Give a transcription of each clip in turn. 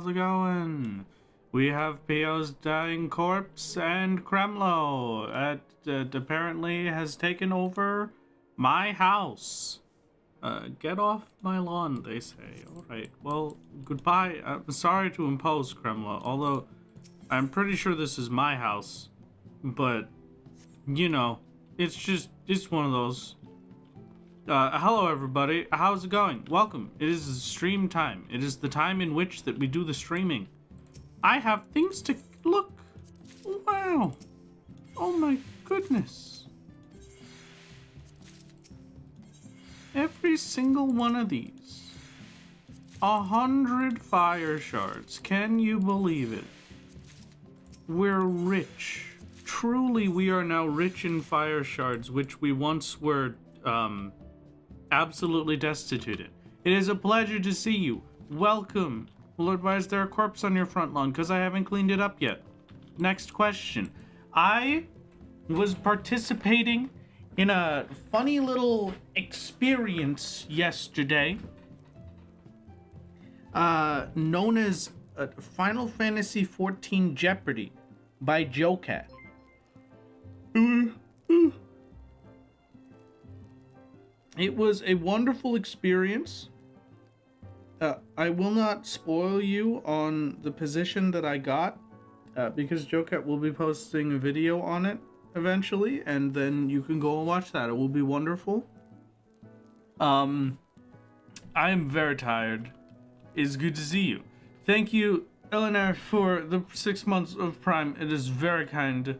how's it going? We have Pio's dying corpse and Kremlo that apparently has taken over my house. Get off my lawn, they say. Alright, well, goodbye. I'm sorry to impose, Kremlo, although I'm pretty sure this is my house. But, you know, it's one of those. Hello everybody, how's it going? Welcome. It is stream time. It is the time in which that we do the streaming. I have things to look. Wow. Oh my goodness. Every single one of these. 100 fire shards. Can you believe it? We're rich. Truly, we are now rich in fire shards, which we once were, absolutely destitute in. It is a pleasure to see you. Welcome. Lord, why is there a corpse on your front lawn? Because I haven't cleaned it up yet. Next question. I was participating in a funny little experience yesterday, known as Final Fantasy XIV Jeopardy by Jocat. It was a wonderful experience. I will not spoil you on the position that I got, because Jocat will be posting a video on it eventually, and then you can go and watch that. It will be wonderful. I am very tired. It's good to see you. Thank you, Eleanor, for the 6 months of Prime. It is very kind.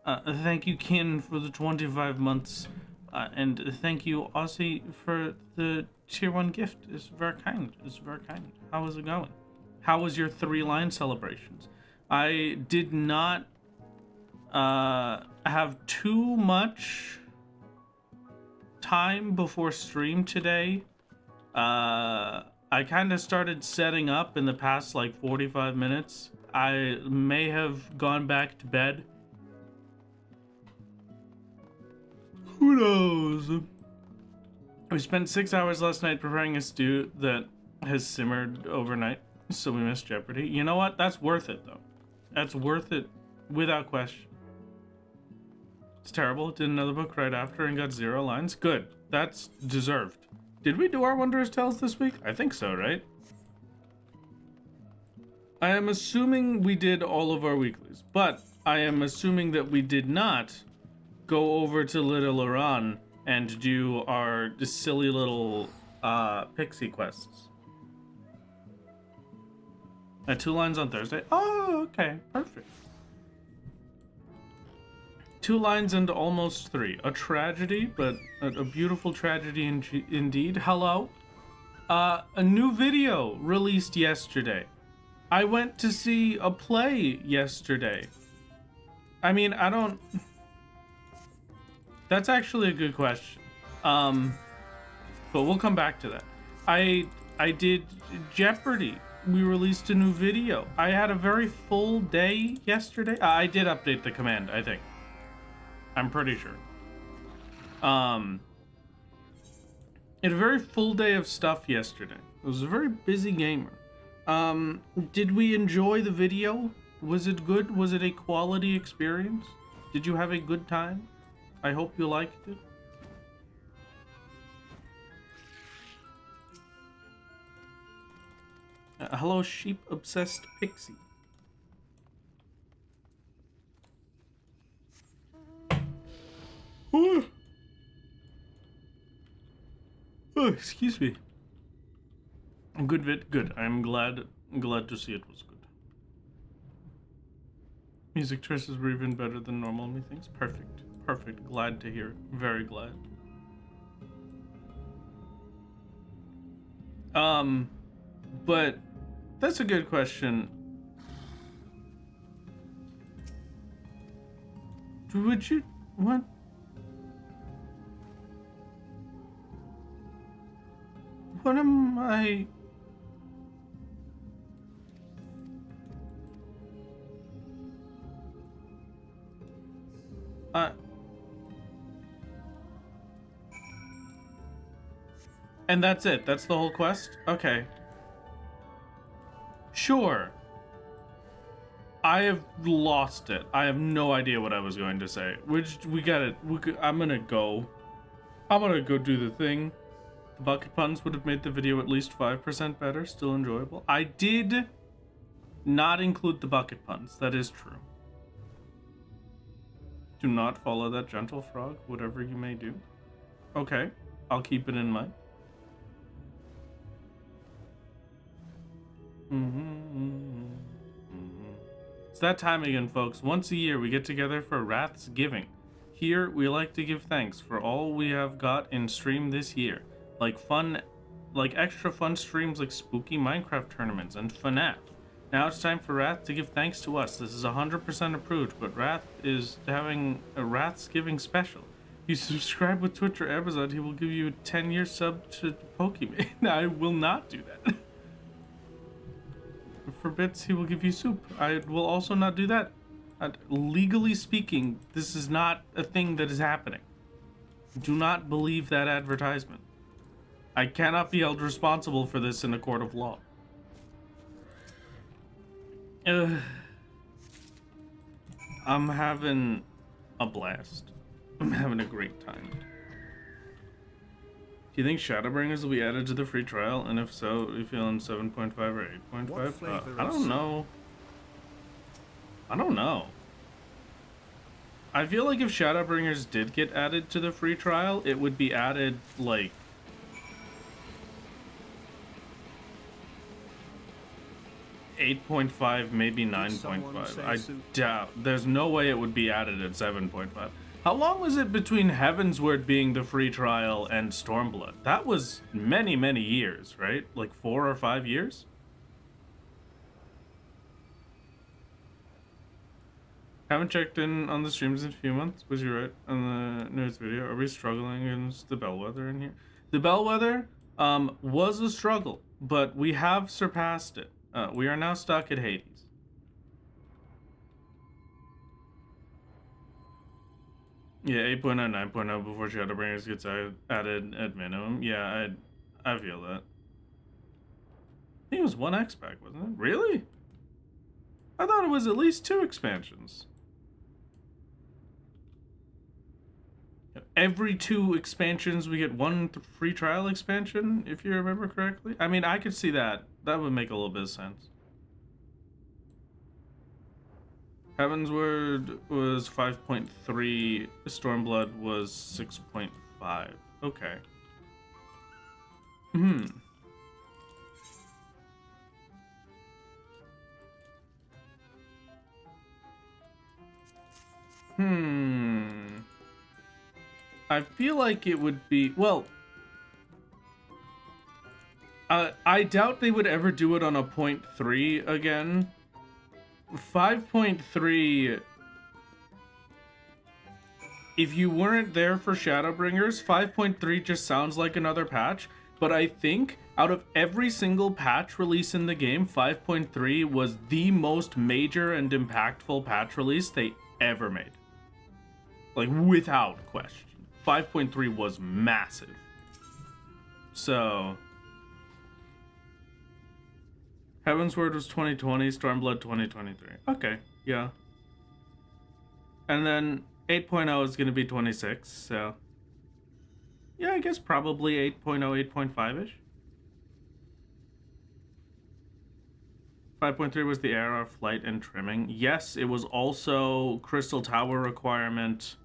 Thank you, Kin, for the 25 months. And thank you, Aussie, for the tier 1 gift. It's very kind. It's very kind. How is it going? How was your 3-line celebrations? I did not have too much time before stream today. I kind of started setting up in the past like 45 minutes. I may have gone back to bed. Who knows? We spent 6 hours last night preparing a stew that has simmered overnight, so we missed Jeopardy. You know what? That's worth it, though. That's worth it without question. It's terrible. Did another book right after and got 0 lines. Good. That's deserved. Did we do our Wondrous Tales this week? I think so, right? I am assuming we did all of our weeklies, but I am assuming that we did not go over to Little Iran and do our silly little pixie quests. 2 lines on Thursday. Oh, okay, perfect. 2 lines and almost 3. A tragedy, but a beautiful tragedy indeed. Hello. A new video released yesterday. I went to see a play yesterday. I mean, I don't... That's actually a good question. But we'll come back to that. I did Jeopardy. We released a new video. I had a very full day yesterday. I did update the command, I think. I'm pretty sure. Had a very full day of stuff yesterday. It was a very busy gamer. Did we enjoy the video? Was it good? Was it a quality experience? Did you have a good time? I hope you liked it. Hello, sheep-obsessed pixie. Oh, excuse me. Good vid, good. I'm glad to see it was good. Music choices were even better than normal, methinks. Perfect. Perfect. Glad to hear. Very glad. But that's a good question. Would you... What? What am I... And that's it? That's the whole quest? Okay. Sure. I have lost it. I have no idea what I was going to say. I'm gonna go do the thing. The bucket puns would have made the video at least 5% better. Still enjoyable. I did not include the bucket puns. That is true. Do not follow that gentle frog, whatever you may do. Okay, I'll keep it in mind. It's that time again, folks. Once a year, we get together for Wrath's Giving. Here, we like to give thanks for all we have got in stream this year, like extra fun streams like spooky Minecraft tournaments and FNAF. Now it's time for Wrath to give thanks to us. This is 100% approved, but Wrath is having a Wrath's Giving special. If you subscribe with Twitch or Amazon, he will give you a 10-year sub to Pokemon. I will not do that. For bits, he will give you soup. I will also not do that. Legally speaking, this is not a thing that is happening. Do not believe that advertisement. I cannot be held responsible for this in a court of law. I'm having a blast. I'm having a great time. Do you think Shadowbringers will be added to the free trial? And if so, are you feeling 7.5 or 8.5? I don't know. I don't know. I feel like if Shadowbringers did get added to the free trial, it would be added like 8.5, maybe 9.5. I doubt. There's no way it would be added at 7.5. How long was it between Heavensward being the free trial and Stormblood? That was many, many years, right? Like 4 or 5 years? Haven't checked in on the streams in a few months. Was you right on the news video? Are we struggling against the Bellwether in here? The Bellwether was a struggle, but we have surpassed it. We are now stuck at Hades. Yeah, 8.0, 9.0 before Shadowbringers gets added at minimum. Yeah, I feel that. I think it was 1 X-Pack, wasn't it? Really? I thought it was at least 2 expansions. Every 2 expansions we get 1 free trial expansion, if you remember correctly. I mean, I could see that. That would make a little bit of sense. Heavensward was 5.3, Stormblood was 6.5. Okay. I feel like it would be, well, I doubt they would ever do it on a 0.3 again. 5.3, if you weren't there for Shadowbringers, 5.3 just sounds like another patch, but I think out of every single patch release in the game, 5.3 was the most major and impactful patch release they ever made. Like, without question. 5.3 was massive. So Heavensward was 2020, Stormblood 2023. Okay, yeah. And then 8.0 is going to be 26, so yeah, I guess probably 8.0, 8.5-ish. 5.3 was the era of flight and trimming. Yes, it was also Crystal Tower requirement.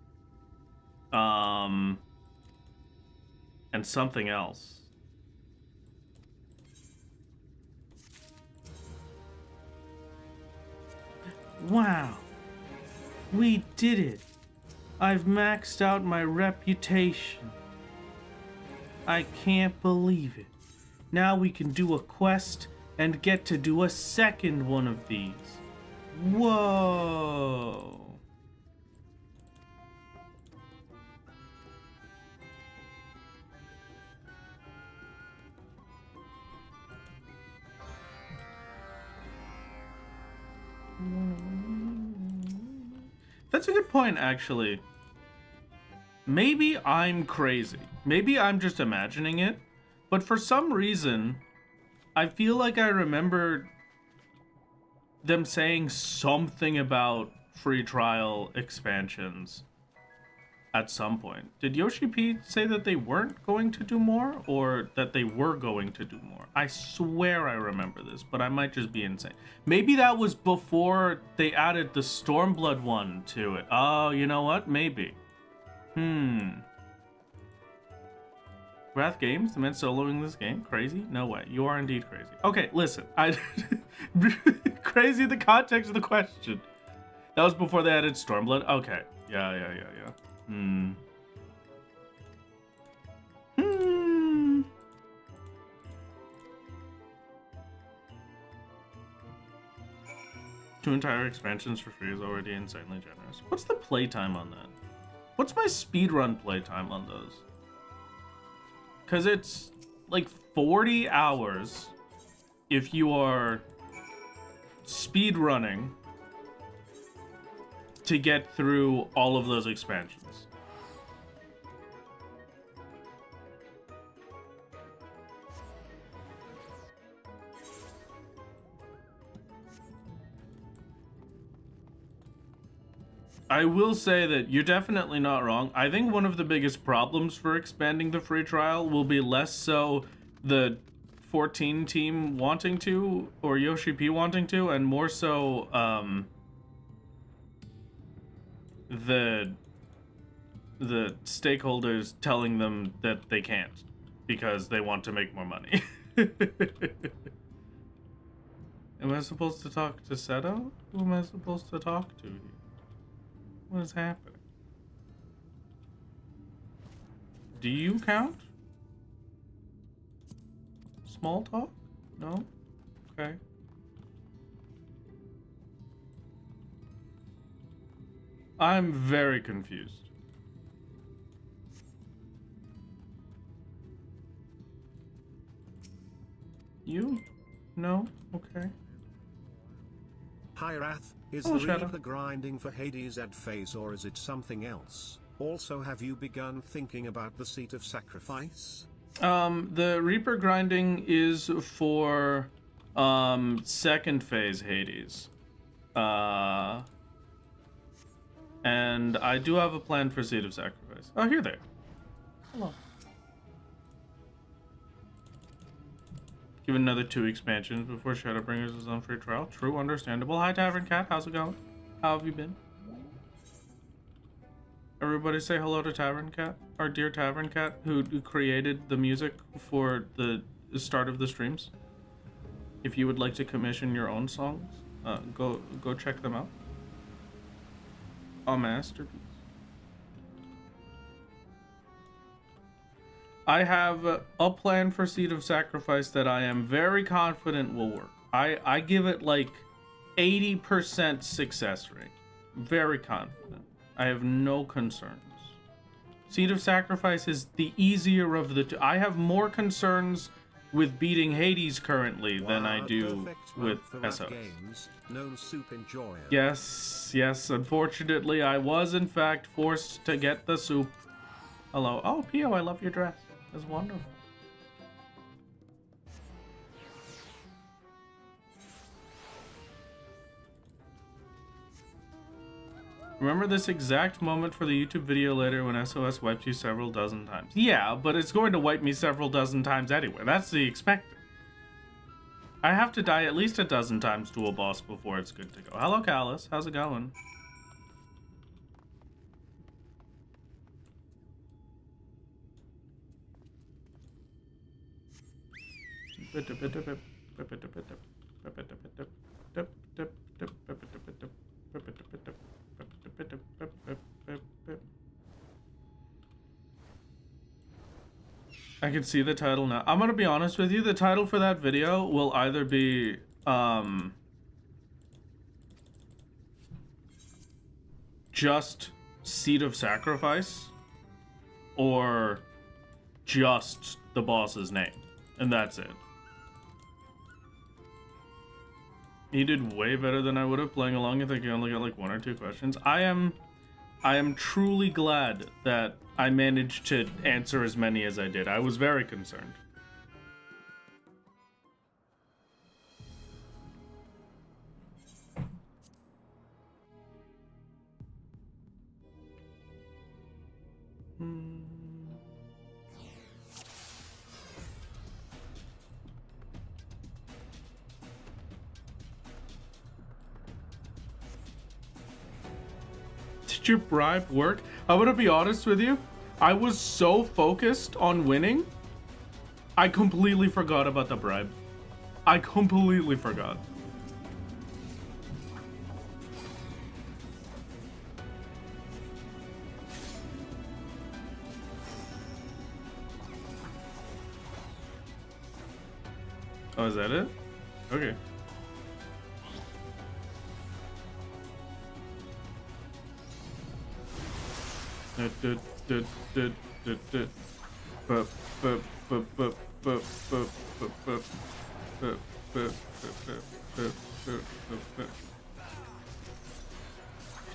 And something else. Wow. We did it. I've maxed out my reputation. I can't believe it. Now we can do a quest and get to do a second one of these. Whoa. That's a good point, actually. Maybe I'm crazy. Maybe I'm just imagining it. But for some reason, I feel like I remember them saying something about free trial expansions at some point. Did Yoshi P say that they weren't going to do more, or that they were going to do more? I swear I remember this, but I might just be insane. Maybe that was before they added the Stormblood one to it. Oh, you know what? Maybe. Wrath Games, the man soloing this game? Crazy? No way. You are indeed crazy. Okay, listen. Crazy in the context of the question. That was before they added Stormblood? Okay. Yeah. Two entire expansions for free is already insanely generous. What's the playtime on that? What's my speedrun playtime on those? Because it's like 40 hours if you are speedrunning to get through all of those expansions. I will say that you're definitely not wrong. I think one of the biggest problems for expanding the free trial will be less so the 14 team wanting to, or Yoshi P wanting to, and more so the stakeholders telling them that they can't because they want to make more money. Am I supposed to talk to Seto? Who am I supposed to talk to here? What is happening? Do you count? Small talk? No? Okay. I'm very confused. You? No? Okay. Hi Wrath, is the Reaper grinding for Hades ad phase or is it something else? Also, have you begun thinking about the Seat of Sacrifice? The Reaper grinding is for second phase Hades. And I do have a plan for Seat of Sacrifice. Oh, here they are. Hello. Give it another 2 expansions before Shadowbringers is on free trial. True, understandable. Hi, Tavern Cat. How's it going? How have you been? Everybody say hello to Tavern Cat, our dear Tavern Cat, who created the music for the start of the streams. If you would like to commission your own songs, go check them out. A masterpiece. I have a plan for Seat of Sacrifice that I am very confident will work. I give it like 80% success rate. Very confident. I have no concerns. Seat of Sacrifice is the easier of the two. I have more concerns with beating Hades currently than I do with SOS. Yes, unfortunately I was in fact forced to get the soup. Hello. Oh, Pio, I love your dress. It's wonderful. Remember this exact moment for the YouTube video later when SOS wiped you several dozen times. Yeah, but it's going to wipe me several dozen times anyway. That's the expected. I have to die at least a dozen times to a boss before it's good to go. Hello, Callus. How's it going? I can see the title now. I'm gonna be honest with you, the title for that video will either be just Seat of Sacrifice or just the boss's name, and that's it. He did way better than I would have playing along. I think he only got like 1 or 2 questions. I am truly glad that I managed to answer as many as I did. I was very concerned. Did your bribe work? I'm gonna be honest with you. I was so focused on winning, I completely forgot about the bribe. I completely forgot. Oh, is that it? Okay. Do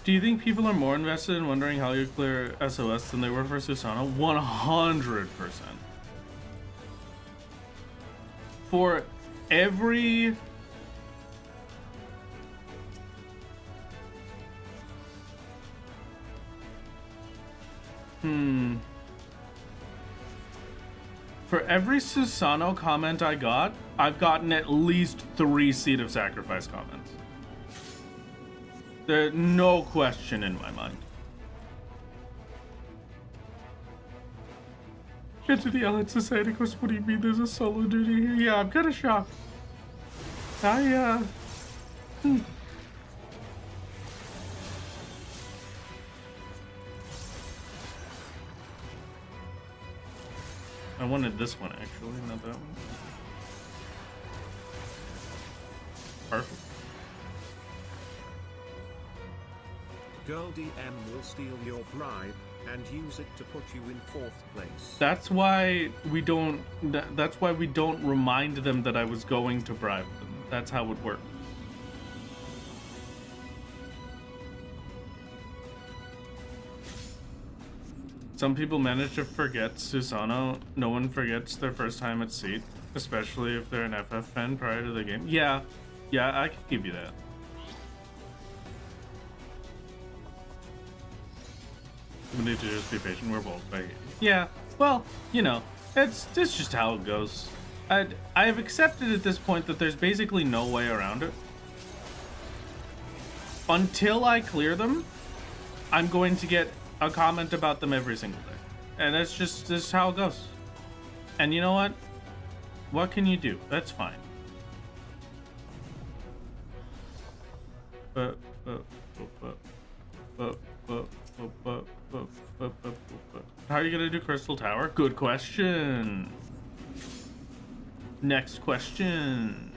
you think people are more invested in wondering how you clear SOS than they were for Susano? 100%. For every for every Susano comment I got, I've gotten at least 3 Seed of Sacrifice comments. There's no question in my mind. Get to the Allied Society goes, what do you mean there's a solo duty here? Yeah, I'm kind of shocked. I wanted this one actually, not that one. Perfect. Girl DM will steal your bribe and use it to put you in 4th place. That's why we don't. That's why we don't remind them that I was going to bribe them. That's how it works. Some people manage to forget Susano. No one forgets their first time at Seat, especially if they're an FF fan prior to the game. Yeah, I could give you that. We need to just be patient. We're both right. Yeah, well, you know, it's just how it goes. I've accepted at this point that there's basically no way around it. Until I clear them, I'm going to get a comment about them every single day. And that's just how it goes. And you know what? What can you do? That's fine. How are you gonna do Crystal Tower? Good question. Next question.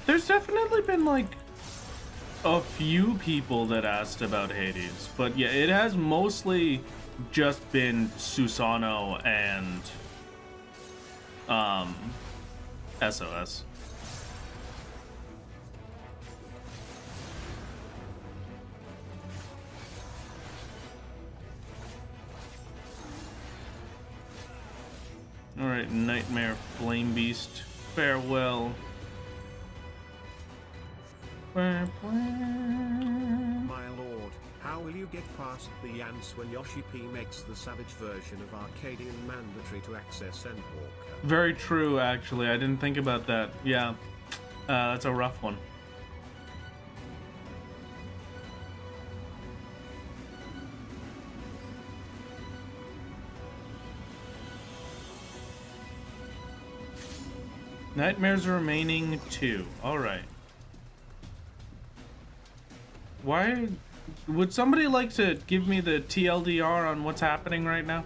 There's definitely been like a few people that asked about Hades, but yeah, it has mostly just been Susano and SOS. All right, Nightmare Flame Beast, farewell. My lord, how will you get past the Yance when Yoshi P makes the savage version of Arcadian mandatory to access Endwalker? Very true, actually. I didn't think about that. Yeah, that's a rough one. Nightmares remaining 2. All right. Why would somebody like to give me the TLDR on what's happening right now?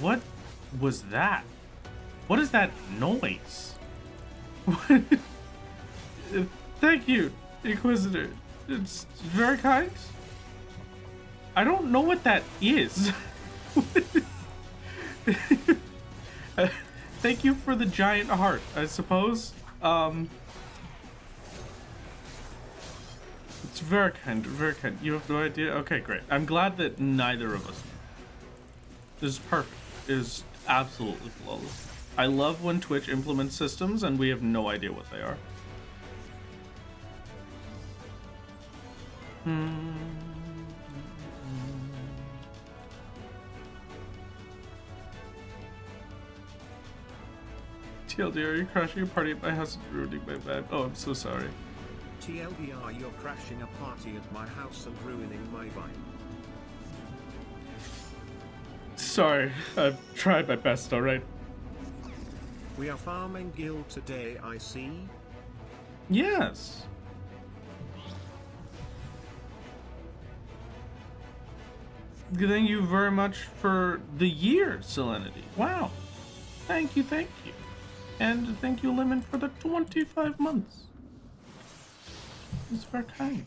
What was that? What is that noise? Thank you, Inquisitor. It's very kind. I don't know what that is. Thank you for the giant heart, I suppose. It's very kind, very kind. You have no idea? Okay, great. I'm glad that neither of us know. This is perfect. It is absolutely flawless. I love when Twitch implements systems and we have no idea what they are. TLD, are you crashing a party at my house and ruining my vibe? Oh, I'm so sorry. TLDR, you're crashing a party at my house and ruining my vibe. Sorry, I've tried my best, alright? We are farming guild today, I see. Yes. Thank you very much for the year, Salinity. Wow. Thank you, thank you. And thank you, Lemon, for the 25 months. It's very kind.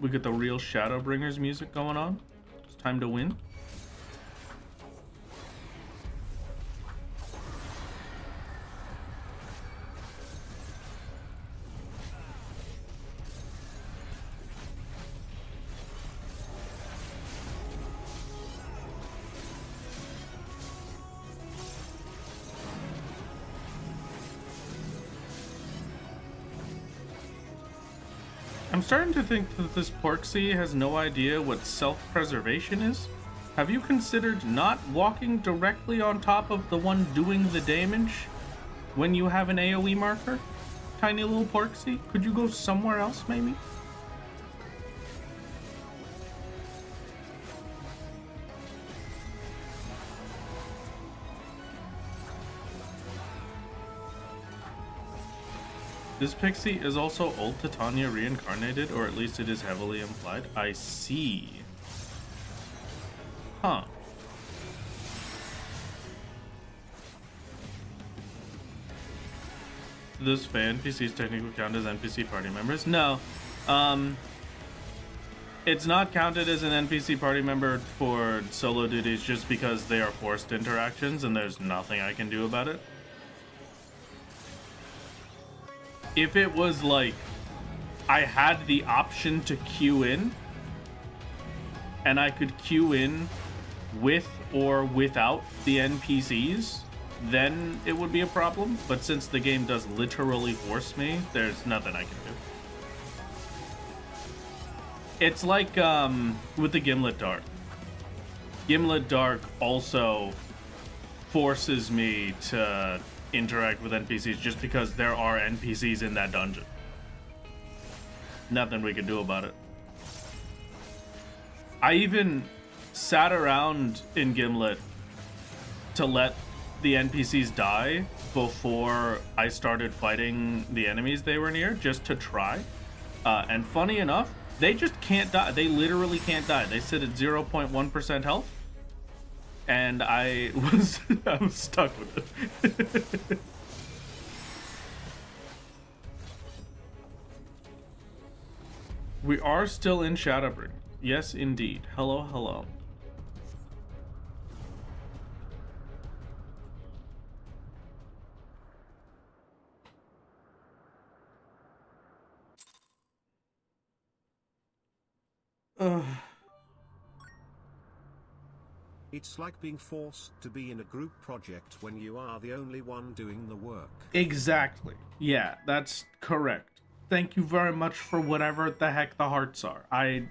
We get the real Shadowbringers music going on. It's time to win. I'm starting to think that this Porksy has no idea what self-preservation is. Have you considered not walking directly on top of the one doing the damage when you have an AoE marker? Tiny little Porksy? Could you go somewhere else, maybe? This pixie is also old Titania reincarnated, or at least it is heavily implied. I see. Huh. Does fan NPCs technically count as NPC party members? No. It's not counted as an NPC party member for solo duties just because they are forced interactions and there's nothing I can do about it. If it was like I had the option to queue in and I could queue in with or without the NPCs, then it would be a problem. But since the game does literally force me, there's nothing I can do. It's like with the Gimlet Dark. Gimlet Dark also forces me to interact with NPCs just because there are NPCs in that dungeon. Nothing we can do about it. I even sat around in Gimlet to let the NPCs die before I started fighting the enemies they were near, just to try. And funny enough, they just can't die. They literally can't die. They sit at 0.1% health. And I was stuck with it. We are still in Shadowbringers. Yes, indeed. Hello, hello. It's like being forced to be in a group project when you are the only one doing the work. Exactly. Yeah, that's correct. Thank you very much for whatever the heck the hearts are. I'm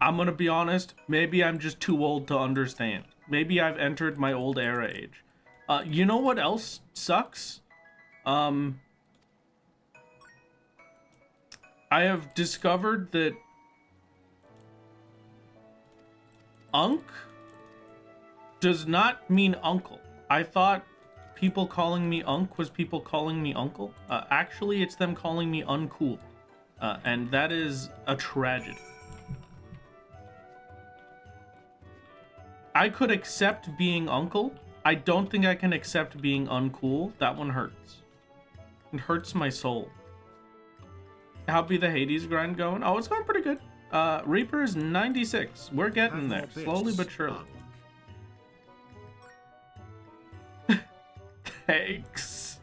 gonna be honest, maybe I'm just too old to understand. Maybe I've entered my old era age. You know what else sucks? I have discovered that Unk does not mean uncle. I thought people calling me Unk was people calling me uncle. Actually, it's them calling me uncool. And that is a tragedy. I could accept being uncle. I don't think I can accept being uncool. That one hurts. It hurts my soul. How be the Hades grind going? Oh, it's going pretty good. Reaper is 96. We're getting there, slowly but surely. Thanks.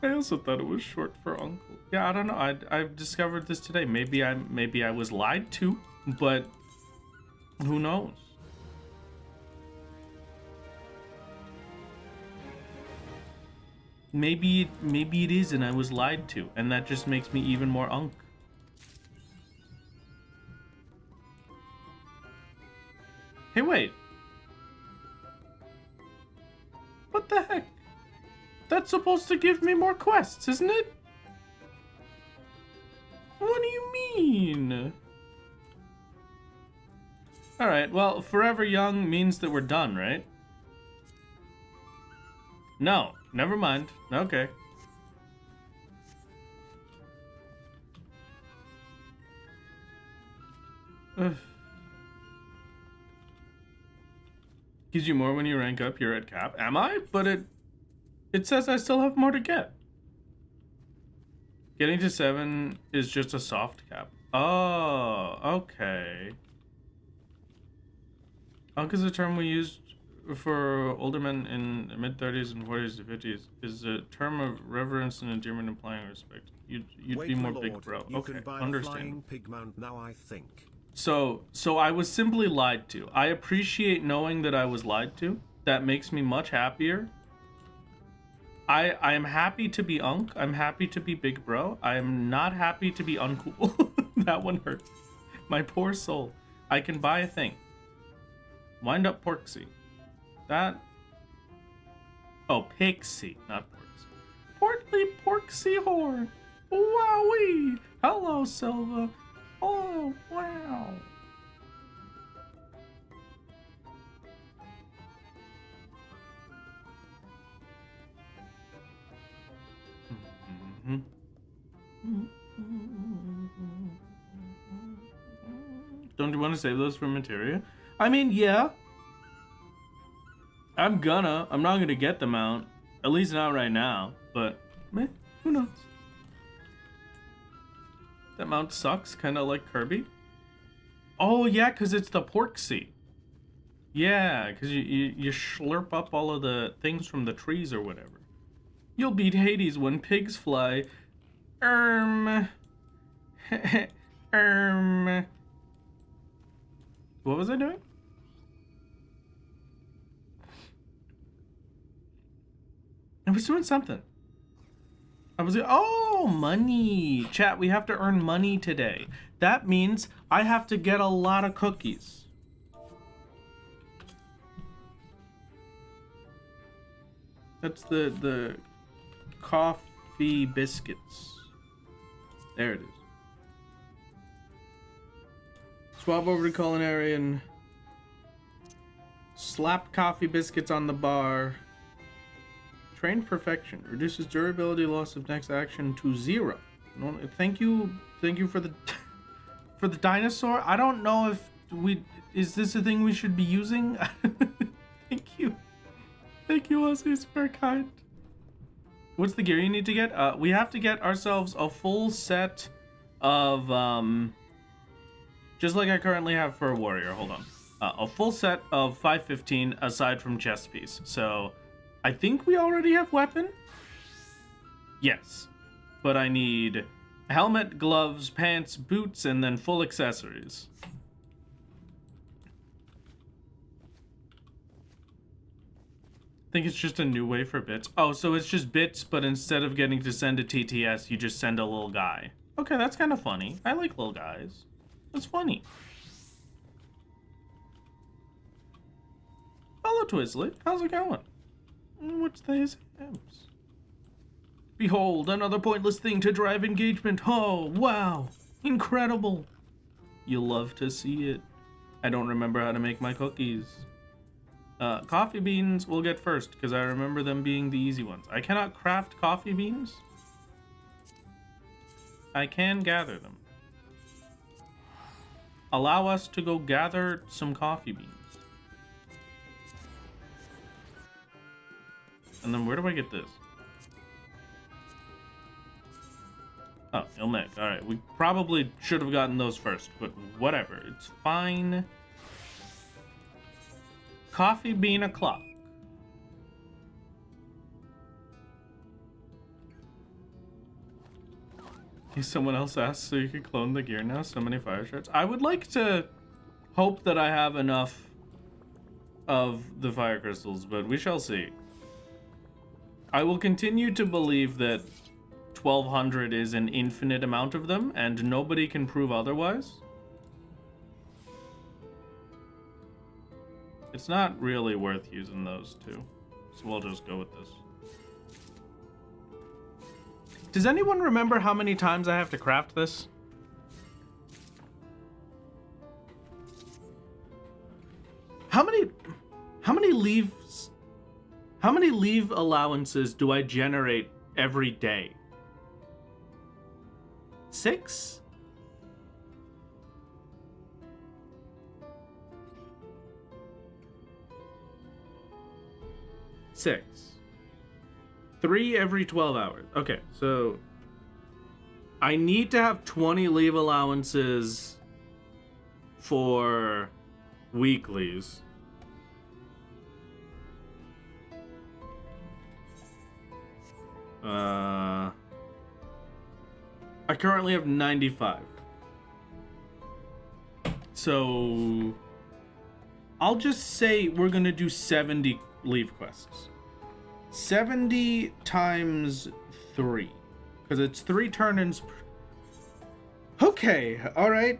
I also thought it was short for uncle. Yeah, I don't know. I've discovered this today. Maybe I was lied to, but who knows? Maybe it is, and I was lied to, and that just makes me even more unk. Hey, wait. What the heck? That's supposed to give me more quests, isn't it? What do you mean? Alright, well, forever young means that we're done, right? No, never mind. Okay. Gives you more when you rank up, you're at cap. Am I? But it says I still have more to get. Getting to 7 is just a soft cap. Oh, okay. Unk is a term we used for older men in the mid-30s and 40s to 50s. Is a term of reverence and endearment implying respect. You'd be more big bro. Okay, understand. Pig mount now, I think. So I was simply lied to. I appreciate knowing that I was lied to. That makes me much happier. I am happy to be unk. I'm happy to be big bro. I am not happy to be uncool. That one hurt. My poor soul. I can buy a thing. Wind up Porksy. That... Oh, Pixie, not Porksy. Portly Porksy horn. Wowee. Hello, Silva. Oh, wow. Don't you want to save those for materia? I mean, yeah. I'm not gonna get them out. At least not right now. But, meh, who knows? That mount sucks, kind of like Kirby. Oh, yeah, because it's the Porksy. Yeah, because you slurp up all of the things from the trees or whatever. You'll beat Hades when pigs fly. What was I doing? I was doing something. Oh, money. Chat, we have to earn money today. That means I have to get a lot of cookies. That's the coffee biscuits. There it is. Swap over to culinary and slap coffee biscuits on the bar. Trained perfection reduces durability loss of next action to 0. Thank you for the for the dinosaur. I don't know if is this a thing we should be using. Thank you, Ozzy. It's very kind. What's the gear you need to get? We have to get ourselves a full set of just like I currently have for a warrior. Hold on, a full set of 515 aside from chest piece. So. I think we already have weapon. Yes. But I need helmet, gloves, pants, boots, and then full accessories. I think it's just a new way for bits. Oh, so it's just bits, but instead of getting to send a TTS, you just send a little guy. Okay, that's kind of funny. I like little guys. That's funny. Hello, Twizzly. How's it going? What's this? Behold, another pointless thing to drive engagement. Oh, wow. Incredible. You'll love to see it. I don't remember how to make my cookies. Coffee beans we'll get first, because I remember them being the easy ones. I cannot craft coffee beans. I can gather them. Allow us to go gather some coffee beans. And then where do I get this? Oh, Ilmek. Alright, we probably should have gotten those first, but whatever. It's fine. Coffee bean o'clock. Someone else asked so you can clone the gear now. So many fire shards. I would like to hope that I have enough of the fire crystals, but we shall see. I will continue to believe that 1200 is an infinite amount of them, and nobody can prove otherwise. It's not really worth using those two, so we'll just go with this. Does anyone remember how many times I have to craft this? How many leave allowances do I generate every day? 6? Six. 3 every 12 hours. Okay, so I need to have 20 leave allowances for weeklies. I currently have 95. So I'll just say we're gonna do 70 leave quests. 70 times 3, because it's 3 turn-ins. Okay, all right,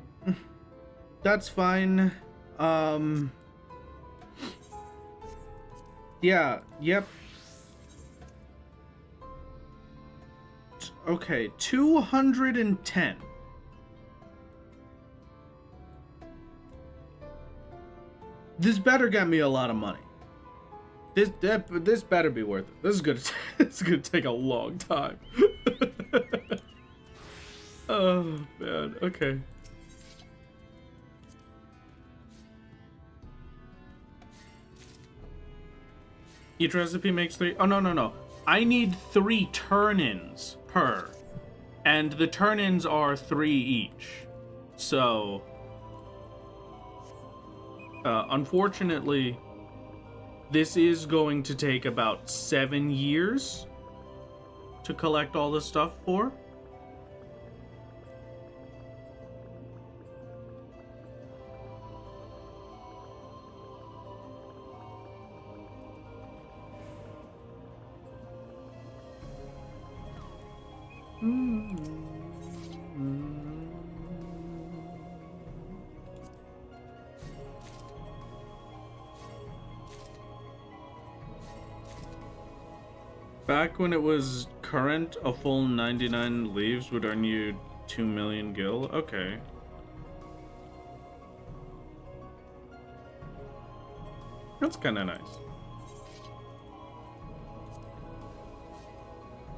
that's fine. Yeah, yep. Okay, 210. This better get me a lot of money. This better be worth it. This is gonna take a long time. Oh man. Okay. Each recipe makes 3. Oh no. I need 3 turn-ins per, and the turn-ins are 3 each. So, unfortunately, this is going to take about 7 years to collect all this stuff for. Back when it was current, a full 99 leaves would earn you 2 million gil. Okay. That's kind of nice.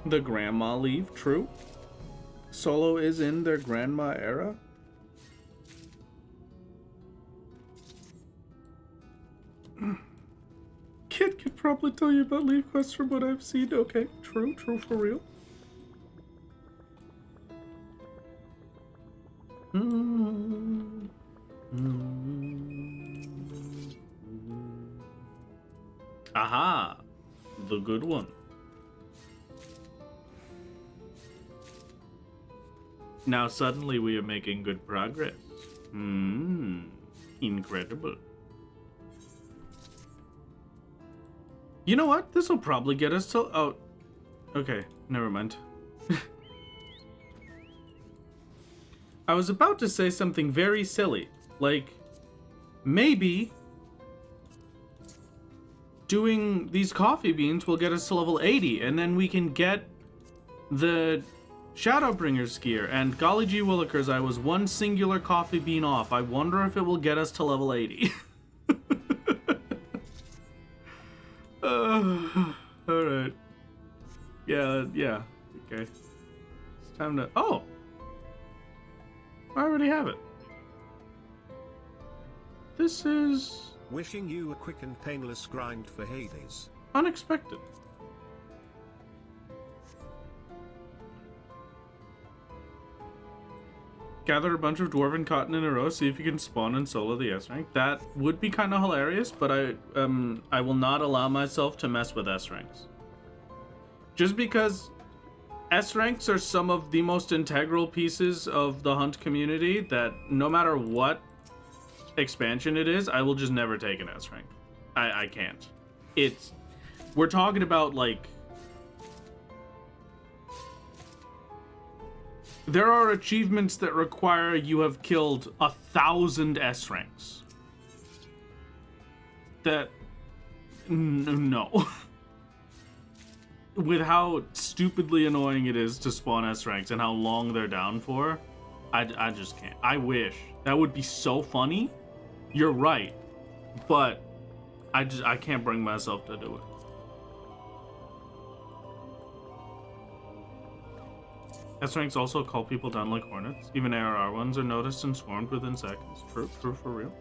The grandma leave, true. Solo is in their grandma era. Kid could probably tell you about leave quests from what I've seen. Okay, true for real. Aha, the good one. Now suddenly we are making good progress. Incredible. You know what? This will probably get us to... Oh, okay. Never mind. I was about to say something very silly. Like, maybe doing these coffee beans will get us to level 80, and then we can get the Shadowbringers gear. And golly gee willikers, I was one singular coffee bean off. I wonder if it will get us to level 80. Alright. Yeah, okay. It's time to... Oh! I already have it. This is... Wishing you a quick and painless grind for Hades. unexpected. Gather a bunch of dwarven cotton in a row, see if you can spawn and solo the S rank. That would be kind of hilarious, but I will not allow myself to mess with S ranks. Just because S ranks are some of the most integral pieces of the hunt community that no matter what expansion it is, I will just never take an S rank. I can't. We're talking about like, there are achievements that require you have killed 1,000 S ranks. That, no. With how stupidly annoying it is to spawn S ranks and how long they're down for, I just can't. I wish. That would be so funny. You're right. But I can't bring myself to do it. S ranks also call people down like hornets. Even ARR ones are noticed and swarmed within seconds. True for real.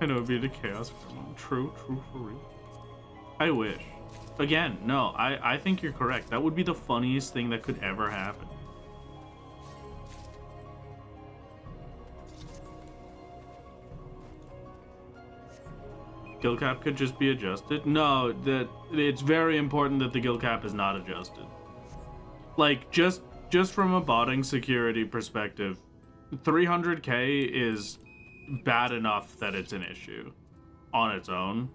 I know it'd be the chaos for one. True for real. I wish. Again, no, I think you're correct. That would be the funniest thing that could ever happen. Guild cap could just be adjusted. No, that it's very important that the guild cap is not adjusted. Like, just from a botting security perspective, 300k is bad enough that it's an issue on its own.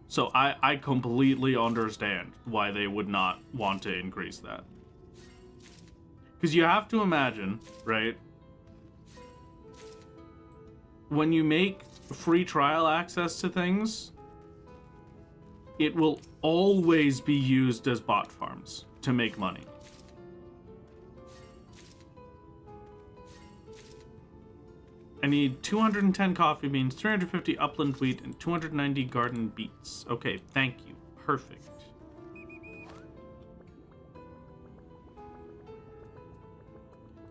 So I completely understand why they would not want to increase that. Because you have to imagine, right? When you make free trial access to things, it will always be used as bot farms to make money. I need 210 coffee beans, 350 upland wheat, and 290 garden beets. Okay, thank you. Perfect.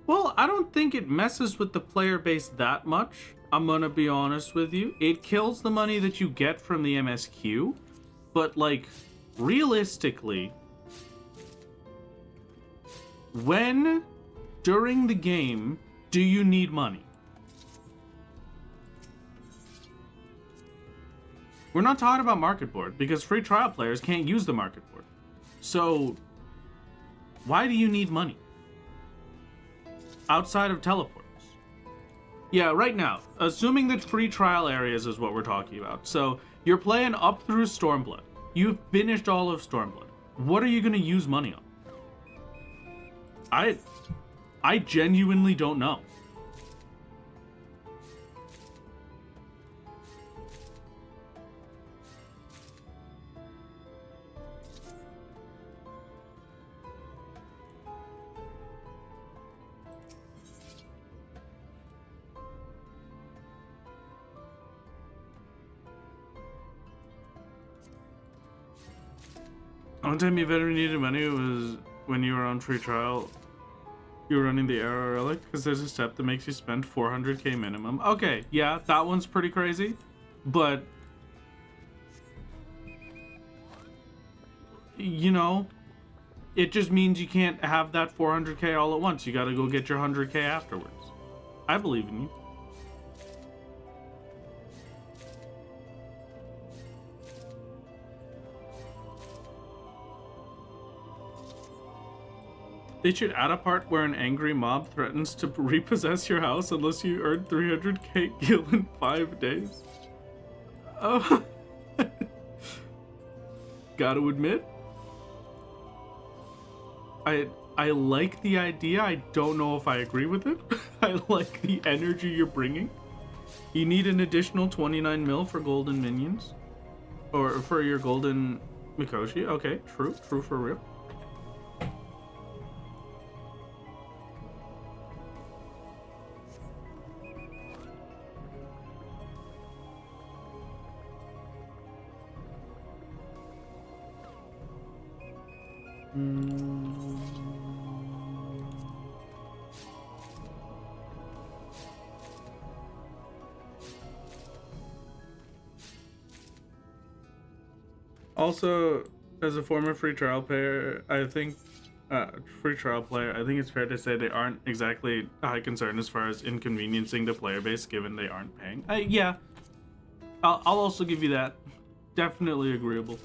Well, I don't think it messes with the player base that much. I'm gonna be honest with you. It kills the money that you get from the MSQ, but like, realistically, when during the game do you need money? We're not talking about market board because free trial players can't use the market board. So why do you need money outside of teleporters? Yeah, right now, assuming that free trial areas is what we're talking about. So you're playing up through Stormblood. You've finished all of Stormblood. What are you going to use money on? I genuinely don't know. One time you've ever needed money was when you were on free trial. You were running the error relic because there's a step that makes you spend 400k minimum. Okay, yeah, that one's pretty crazy, but you know, it just means you can't have that 400k all at once. You got to go get your 100k afterwards. I believe in you. They should add a part where an angry mob threatens to repossess your house unless you earn 300k gil in 5 days. Oh. Gotta admit, I like the idea. I don't know if I agree with it. I like the energy you're bringing. You need an additional 29 mil for golden minions. Or for your golden Mikoshi. Okay, true for real. Also, as a former free trial player, I think I think it's fair to say they aren't exactly a high concern as far as inconveniencing the player base, given they aren't paying. Yeah, I'll also give you that. Definitely agreeable.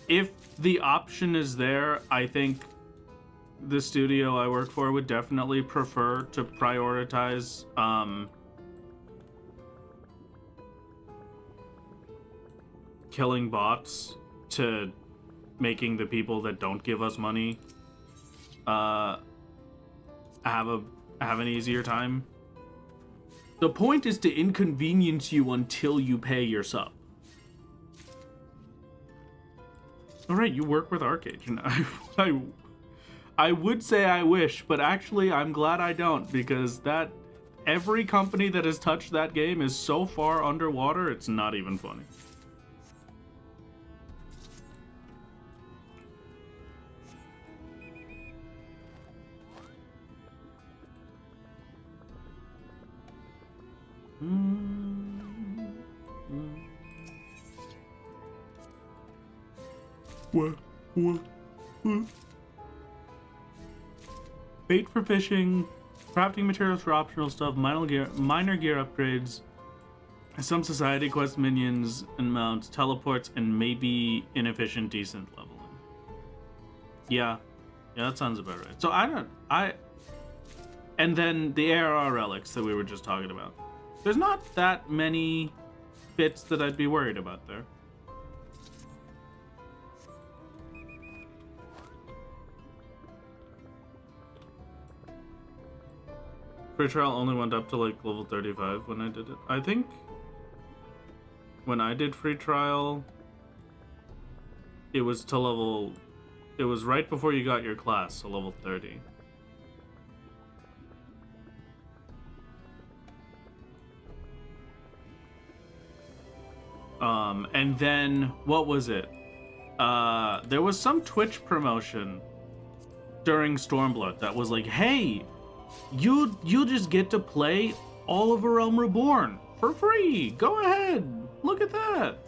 If the option is there, I think the studio I work for would definitely prefer to prioritize killing bots to making the people that don't give us money have an easier time. The point is to inconvenience you until you pay your sub. All right, you work with Arcade. You know, I would say I wish, but actually I'm glad I don't, because that every company that has touched that game is so far underwater, it's not even funny. What? Bait for fishing, crafting materials for optional stuff, minor gear upgrades, some society quest minions and mounts, teleports, and maybe inefficient decent leveling. Yeah, that sounds about right. So and then the ARR relics that we were just talking about. There's not that many bits that I'd be worried about there. Free trial only went up to like level 35 when I did it. I think when I did free trial, it was right before you got your class, so level 30. And then, what was it? There was some Twitch promotion during Stormblood that was like, hey, you just get to play all of A Realm Reborn for free. Go ahead. Look at that.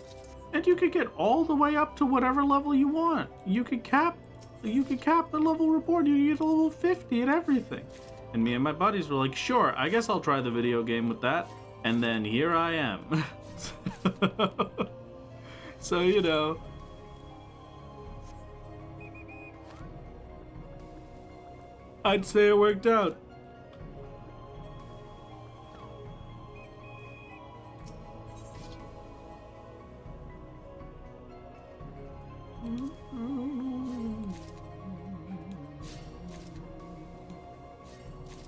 And you could get all the way up to whatever level you want. You could cap the level Reborn. You get a level 50 and everything. And me and my buddies were like, sure, I guess I'll try the video game with that. And then here I am. So, you know, I'd say it worked out.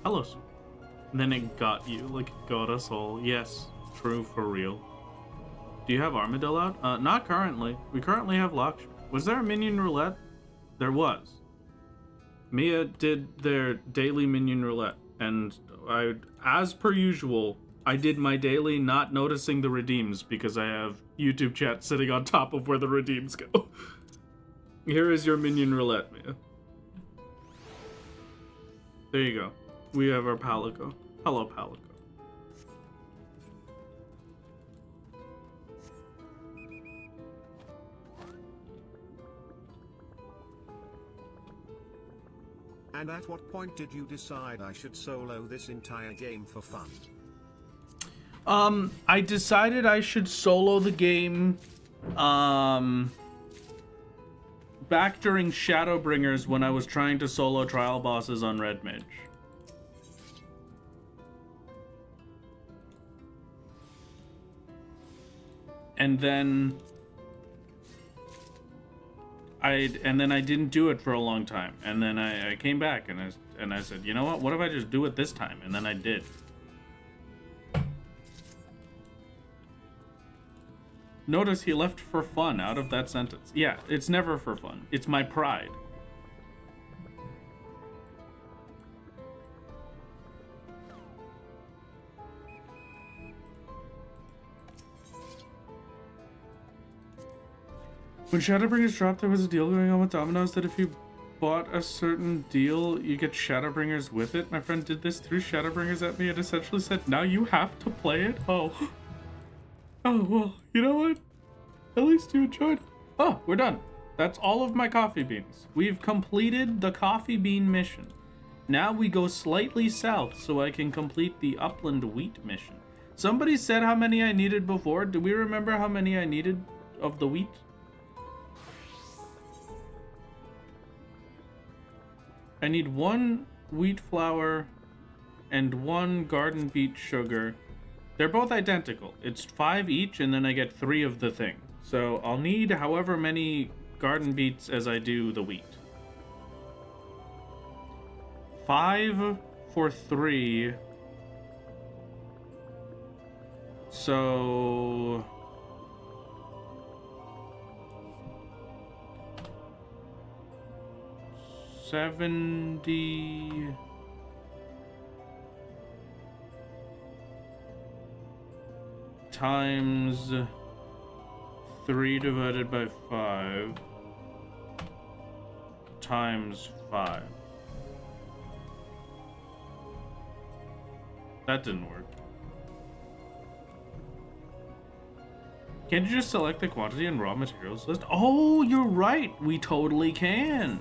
Hello. And then it got you, like it got us all. Yes, true, for real. Do you have Armadillo out? Not currently. We currently have Lakshmi. Was there a minion roulette? There was. Mia did their daily minion roulette, and I, as per usual, I did my daily not noticing the redeems because I have YouTube chat sitting on top of where the redeems go. Here is your minion roulette, Mia. There you go. We have our Palico. Hello, Palico. And at what point did you decide I should solo this entire game for fun? I decided I should solo the game, back during Shadowbringers when I was trying to solo trial bosses on Red Mage. And then I didn't do it for a long time, and then I came back and I said, you know what if I just do it this time? And then I did. Notice he left for fun out of that sentence. Yeah, it's never for fun. It's my pride. When Shadowbringers dropped, there was a deal going on with Domino's that if you bought a certain deal, you get Shadowbringers with it. My friend did this through Shadowbringers at me and essentially said, now you have to play it? Oh. Oh, well, you know what? At least you enjoyed. Oh, we're done. That's all of my coffee beans. We've completed the coffee bean mission. Now we go slightly south so I can complete the upland wheat mission. Somebody said how many I needed before. Do we remember how many I needed of the wheat? I need 1 wheat flour and 1 garden beet sugar. They're both identical. It's 5 each, and then I get 3 of the thing. So I'll need however many garden beets as I do the wheat. 5 for 3. So... $70... times 3 divided by 5 times 5. That didn't work. Can't you just select the quantity and raw materials list? Oh, you're right. We totally can.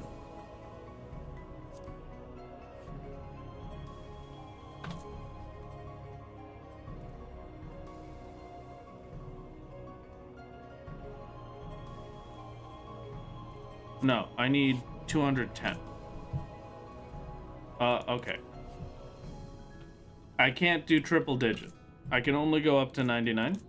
No, I need 210. Okay. I can't do triple digit. I can only go up to 99.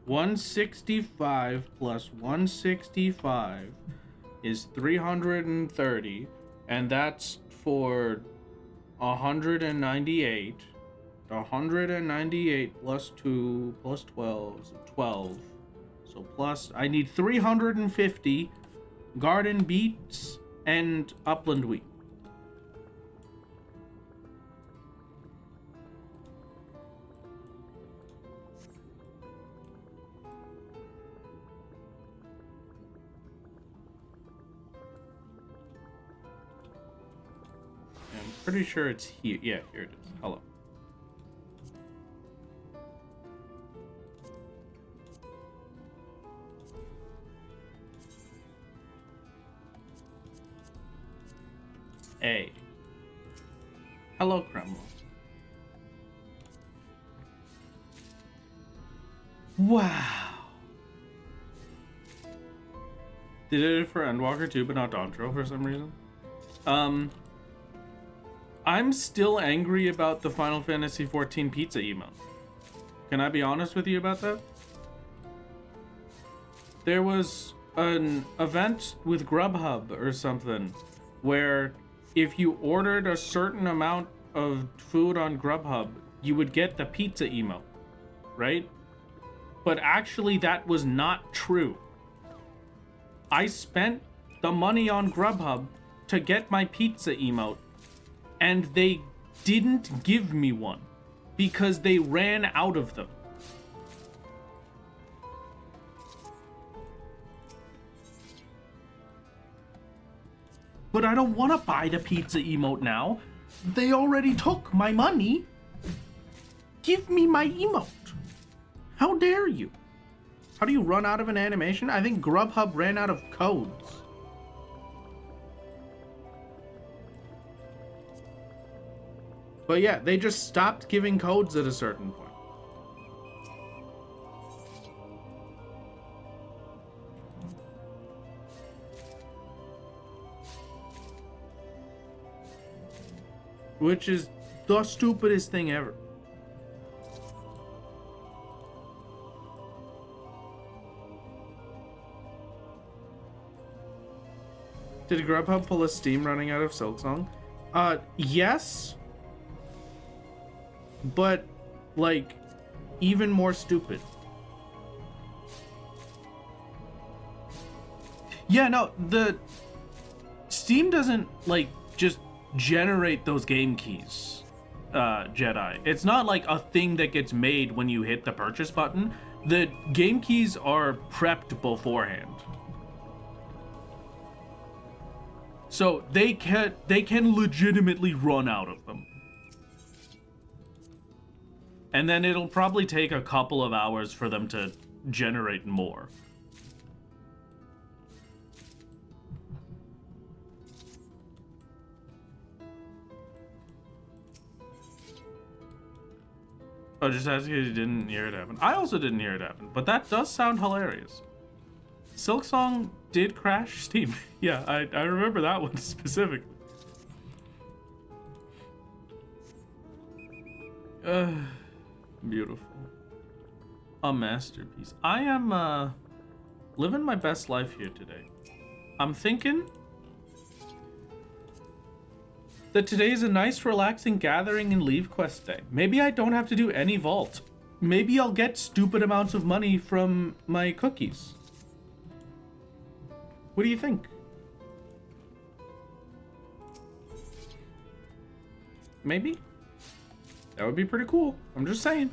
$165 plus 165 is 330, and that's for 198. 198 plus 2 plus 12 is 12. So plus, I need 350 garden beets and upland wheat. I'm pretty sure it's here. Yeah, here it is. Hello. A. Hello, Kremlin. Wow. They did it for Endwalker too, but not Dontro for some reason. I'm still angry about the Final Fantasy XIV pizza email. Can I be honest with you about that? There was an event with Grubhub or something where if you ordered a certain amount of food on Grubhub, you would get the pizza emote, right? But actually that was not true. I spent the money on Grubhub to get my pizza emote, and they didn't give me one because they ran out of them. But I don't want to buy the pizza emote now. They already took my money. Give me my emote. How dare you? How do you run out of an animation? I think Grubhub ran out of codes. But yeah, they just stopped giving codes at a certain point. Which is the stupidest thing ever. Did Grubhub pull a Steam running out of Silksong? Yes. But, like, even more stupid. Yeah, no, the Steam doesn't, like, just generate those game keys, Jedi. It's not like a thing that gets made when you hit the purchase button. The game keys are prepped beforehand. So they can legitimately run out of them. And then it'll probably take a couple of hours for them to generate more. Oh, just asking if you didn't hear it happen. I also didn't hear it happen, but that does sound hilarious. Silksong did crash Steam. Yeah, I remember that one specifically. Beautiful. A masterpiece. I am living my best life here today. I'm thinking that today is a nice relaxing gathering and leave quest day. Maybe I don't have to do any vault. Maybe I'll get stupid amounts of money from my cookies. What do you think? Maybe? That would be pretty cool. I'm just saying.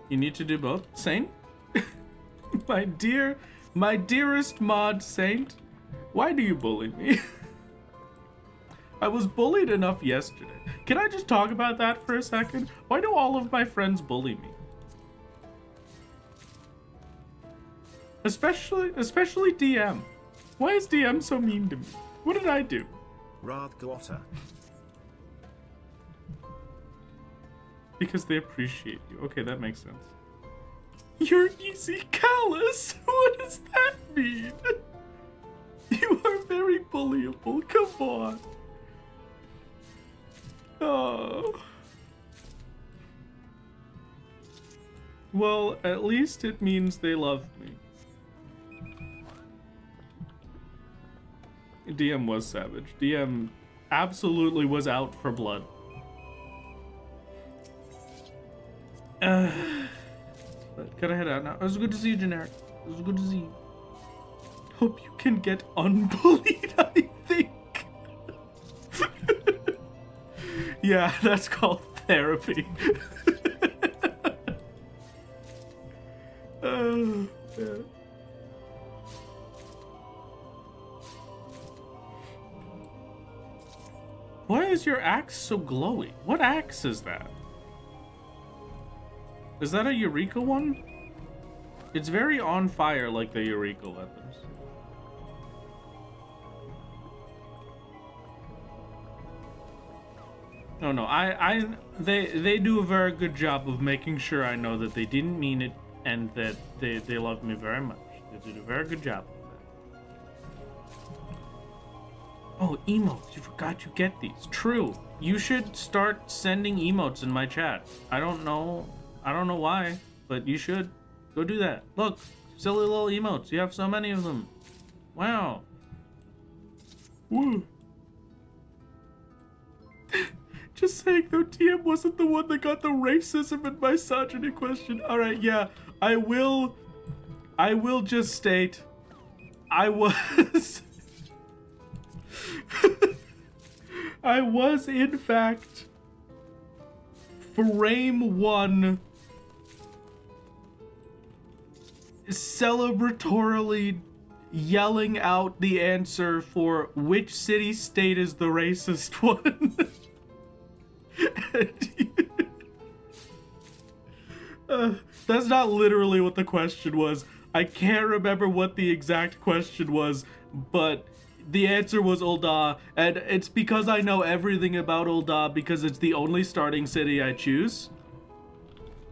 You need to do both, Saint? my dearest mod Saint, why do you bully me? I was bullied enough yesterday. Can I just talk about that for a second? Why do all of my friends bully me? Especially DM. Why is DM so mean to me? What did I do? Radgwater. Because they appreciate you. Okay, that makes sense. You're easy callous. What does that mean? You are very bullyable. Come on. Oh. Well, at least it means they love me. DM was savage. DM absolutely was out for blood. But gotta head out now. It was good to see you, Generic. It was good to see you. Hope you can get unbullied, I think. Yeah, that's called therapy. Oh, man. Why is your axe so glowy? What axe is that? Is that a Eureka one? It's very on fire like the Eureka weapons. Oh no, they do a very good job of making sure I know that they didn't mean it and that they love me very much. They did a very good job of that. Oh, emotes, you forgot you get these. True. You should start sending emotes in my chat. I don't know why, but you should. Go do that. Look, silly little emotes. You have so many of them. Wow. Woo. Just saying though, TM wasn't the one that got the racism and misogyny question. Alright, yeah. I will just state I was I was in fact frame one celebratorily yelling out the answer for which city state is the racist one. That's not literally what the question was. I can't remember what the exact question was, but the answer was Ul'dah, and it's because I know everything about Ul'dah because it's the only starting city I choose.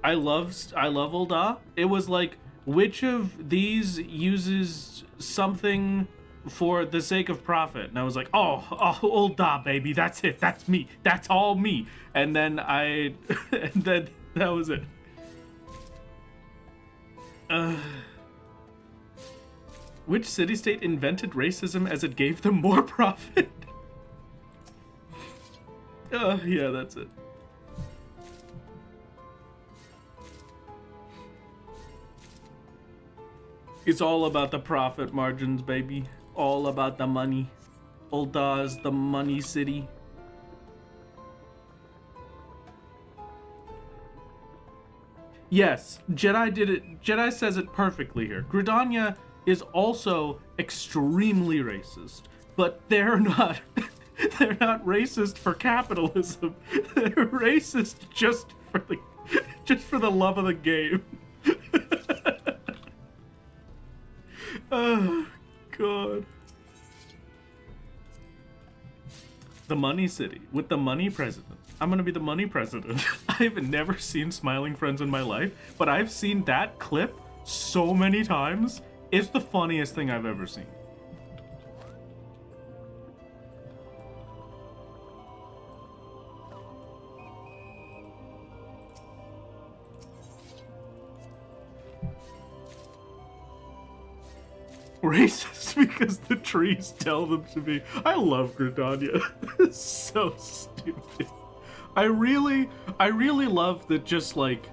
I love Ul'dah. It was like, which of these uses something for the sake of profit? And I was like, oh, Ul'dah, baby, that's it, that's me, that's all me. And then and then that was it. Which city-state invented racism as it gave them more profit? Yeah, that's it. It's all about the profit margins, baby. All about the money. Old Dawes, the money city. Yes, Jedi did it. Jedi says it perfectly here. Gridania is also extremely racist, but they're not. They're not racist for capitalism. They're racist just for the love of the game. Oh God. The money city with the money president. I'm gonna be the money president. I've never seen Smiling Friends in my life, but I've seen that clip so many times. It's the funniest thing I've ever seen. Racist because the trees tell them to be. I love Gridania. It's so stupid. I really love that. Just like,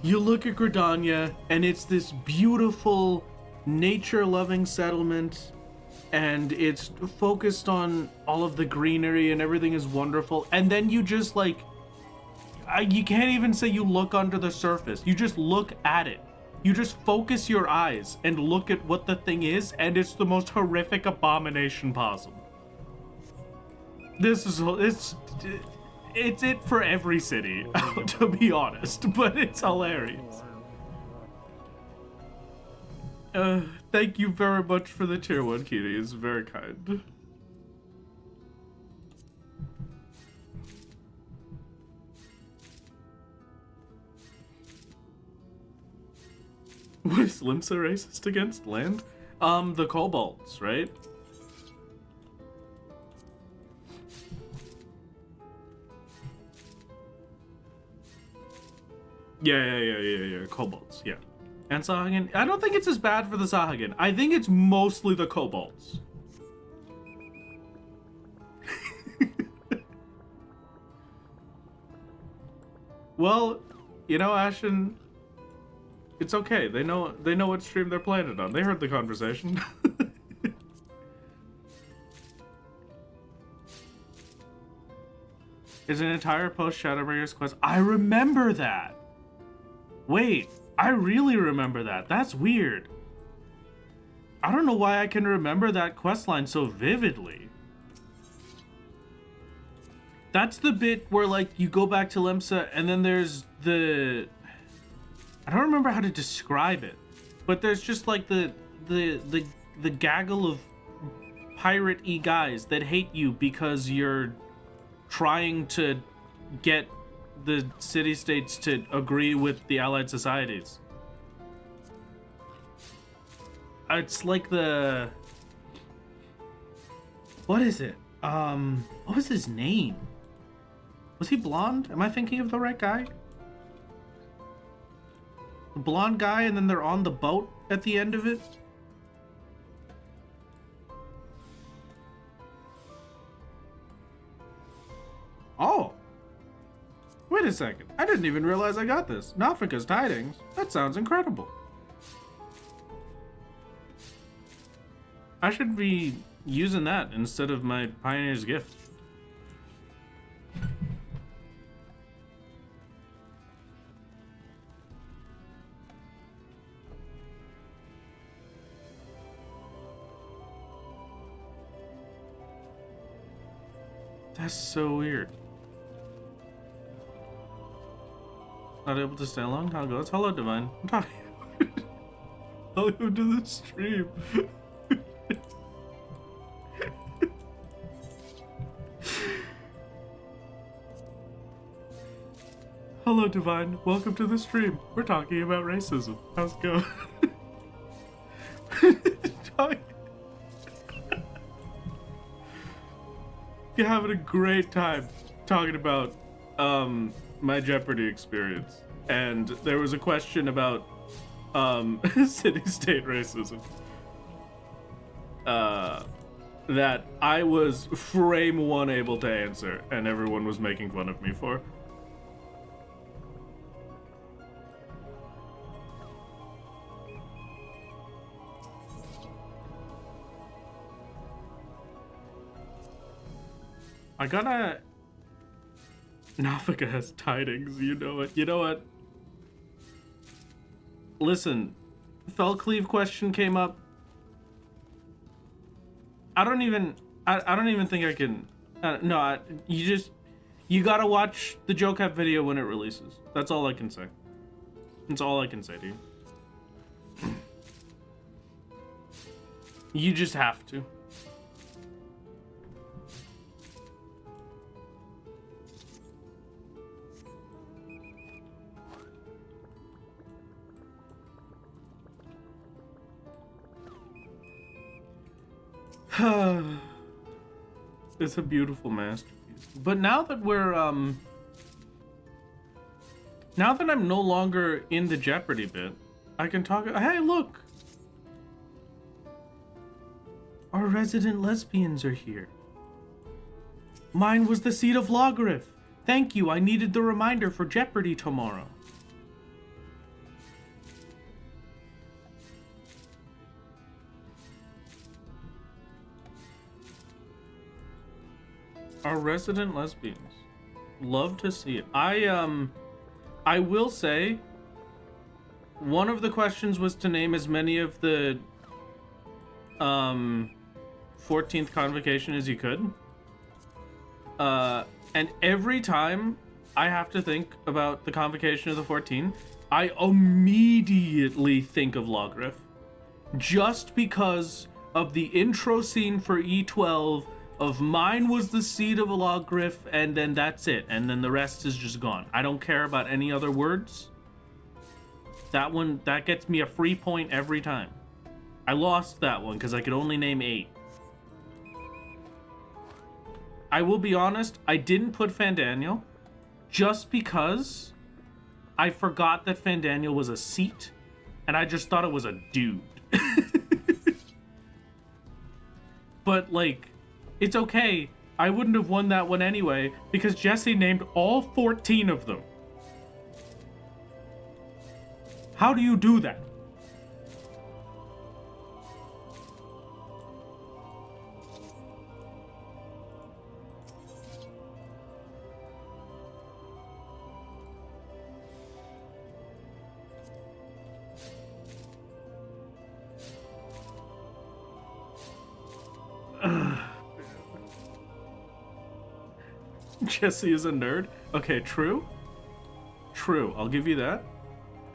you look at Gridania and it's this beautiful nature-loving settlement, and it's focused on all of the greenery and everything is wonderful, and then you just like, you can't even say you look under the surface. You just look at it. You just focus your eyes and look at what the thing is, and it's the most horrific abomination possible. It's it for every city, to be honest, but it's hilarious. Thank you very much for the tier 1, Kitty. It's very kind. What is Limsa racist against? Land? The kobolds, right? Yeah. Kobolds, yeah. And Sahagin. I don't think it's as bad for the Sahagin. I think it's mostly the kobolds. Well, you know, Ashen, it's okay. They know what stream they're playing it on. They heard the conversation. Is an entire post Shadowbringers quest. I remember that. Wait, I really remember that. That's weird. I don't know why I can remember that questline so vividly. That's the bit where, like, you go back to Limsa and then there's the... I don't remember how to describe it, but there's just like the gaggle of pirate-y guys that hate you because you're trying to get the city-states to agree with the allied societies. It's like the... What is it? What was his name? Was he blonde? Am I thinking of the right guy? The blonde guy, and then they're on the boat at the end of it? Oh! Wait a second. I didn't even realize I got this. Nafika's Tidings? That sounds incredible. I should be using that instead of my Pioneer's Gift. That's so weird. Not able to stay long? How it goes? Hello, Divine. I'm talking. Welcome to the stream. Hello, Divine. Welcome to the stream. We're talking about racism. How's it going? You're having a great time talking about my Jeopardy experience, and there was a question about city-state racism that I was frame one able to answer, and everyone was making fun of me for. I gotta... Nafika has tidings, you know it. You know what? Listen, Felcleave question came up. I don't even think I can... no, you gotta watch the Jocap video when it releases. That's all I can say. That's all I can say to you. You just have to. It's a beautiful masterpiece. But now that we're now that I'm no longer in the Jeopardy bit, I can talk. Hey, look! Our resident lesbians are here. Mine was the seat of Logriff. Thank you, I needed the reminder for Jeopardy tomorrow. Our resident lesbians. Love to see it. I will say, one of the questions was to name as many of the 14th convocation as you could. And every time I have to think about the convocation of the 14, I immediately think of Logriff. Just because of the intro scene for E12 of mine was the seat of a Logriff, and then that's it. And then the rest is just gone. I don't care about any other words. That gets me a free point every time. I lost that one because I could only name 8. I will be honest, I didn't put Fandaniel just because I forgot that Fandaniel was a seat, and I just thought it was a dude. But, like, it's okay. I wouldn't have won that one anyway, because Jesse named all 14 of them. How do you do that? Jesse is a nerd. Okay, true. True. I'll give you that.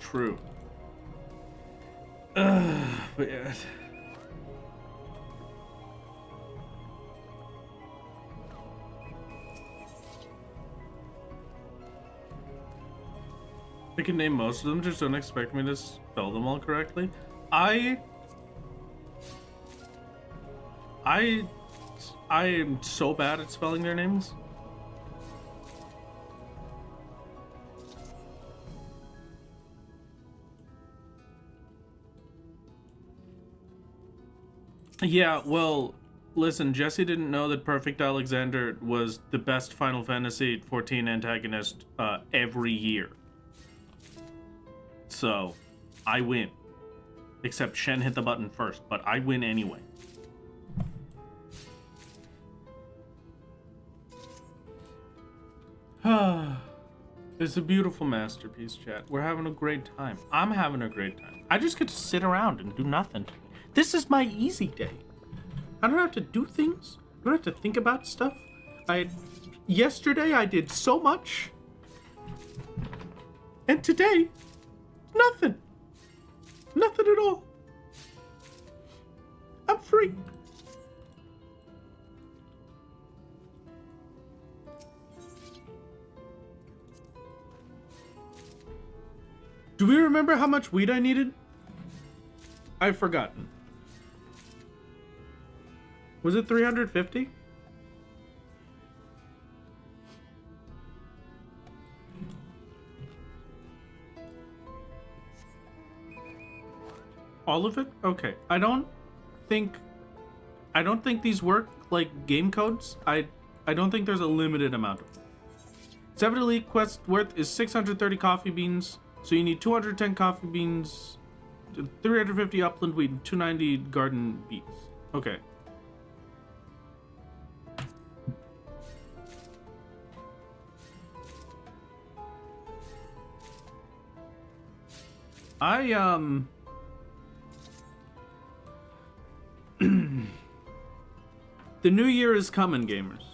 True. But yeah. I can name most of them, just don't expect me to spell them all correctly. I am so bad at spelling their names. Yeah, well, listen, Jesse didn't know that Perfect Alexander was the best Final Fantasy XIV antagonist every year. So, I win. Except Shen hit the button first, but I win anyway. It's a beautiful masterpiece, chat. We're having a great time. I'm having a great time. I just get to sit around and do nothing. This is my easy day. I don't have to do things. I don't have to think about stuff. Yesterday I did so much. And today, nothing. Nothing at all. I'm free. Do we remember how much weed I needed? I've forgotten. Was it 350? All of it? Okay. I don't think these work like game codes. I don't think there's a limited amount of them. 7 elite quest worth is 630 coffee beans, so you need 210 coffee beans, 350 upland wheat, and 290 garden beets. Okay. The new year is coming, gamers.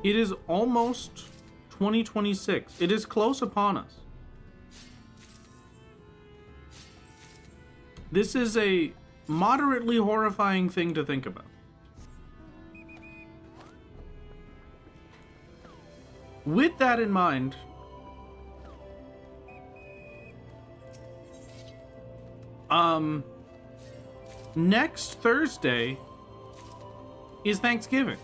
It is almost 2026. It is close upon us. This is a moderately horrifying thing to think about. With that in mind, next Thursday is Thanksgiving.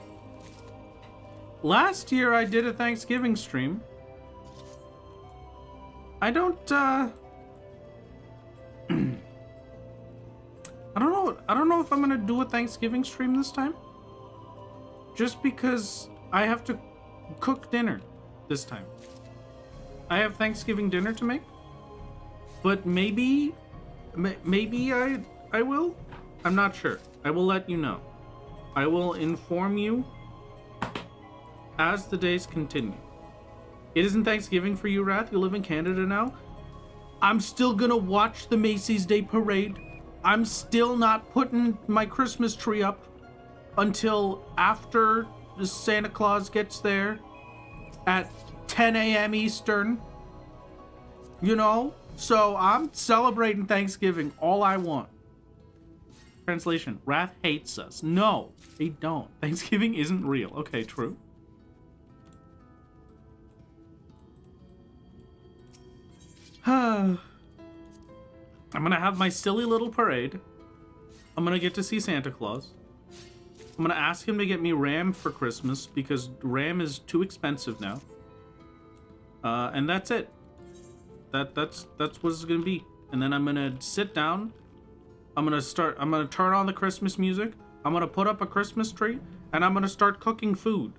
Last year I did a Thanksgiving stream. I don't know if I'm gonna do a Thanksgiving stream this time. Just because I have to cook dinner this time. I have Thanksgiving dinner to make. But maybe I will. I'm not sure. I will let you know. I will inform you as the days continue. It isn't Thanksgiving for you, Wrath. You live in Canada now. I'm still gonna watch the Macy's Day Parade. I'm still not putting my Christmas tree up until after the Santa Claus gets there at 10 a.m. Eastern. You know? So I'm celebrating Thanksgiving all I want. Translation, Wrath hates us. No, they don't. Thanksgiving isn't real. Okay, true. I'm gonna have my silly little parade. I'm gonna get to see Santa Claus. I'm gonna ask him to get me RAM for Christmas because RAM is too expensive now. And that's it. That's what it's gonna be. And then I'm gonna sit down. I'm gonna turn on the Christmas music. I'm gonna put up a Christmas tree, and I'm gonna start cooking food.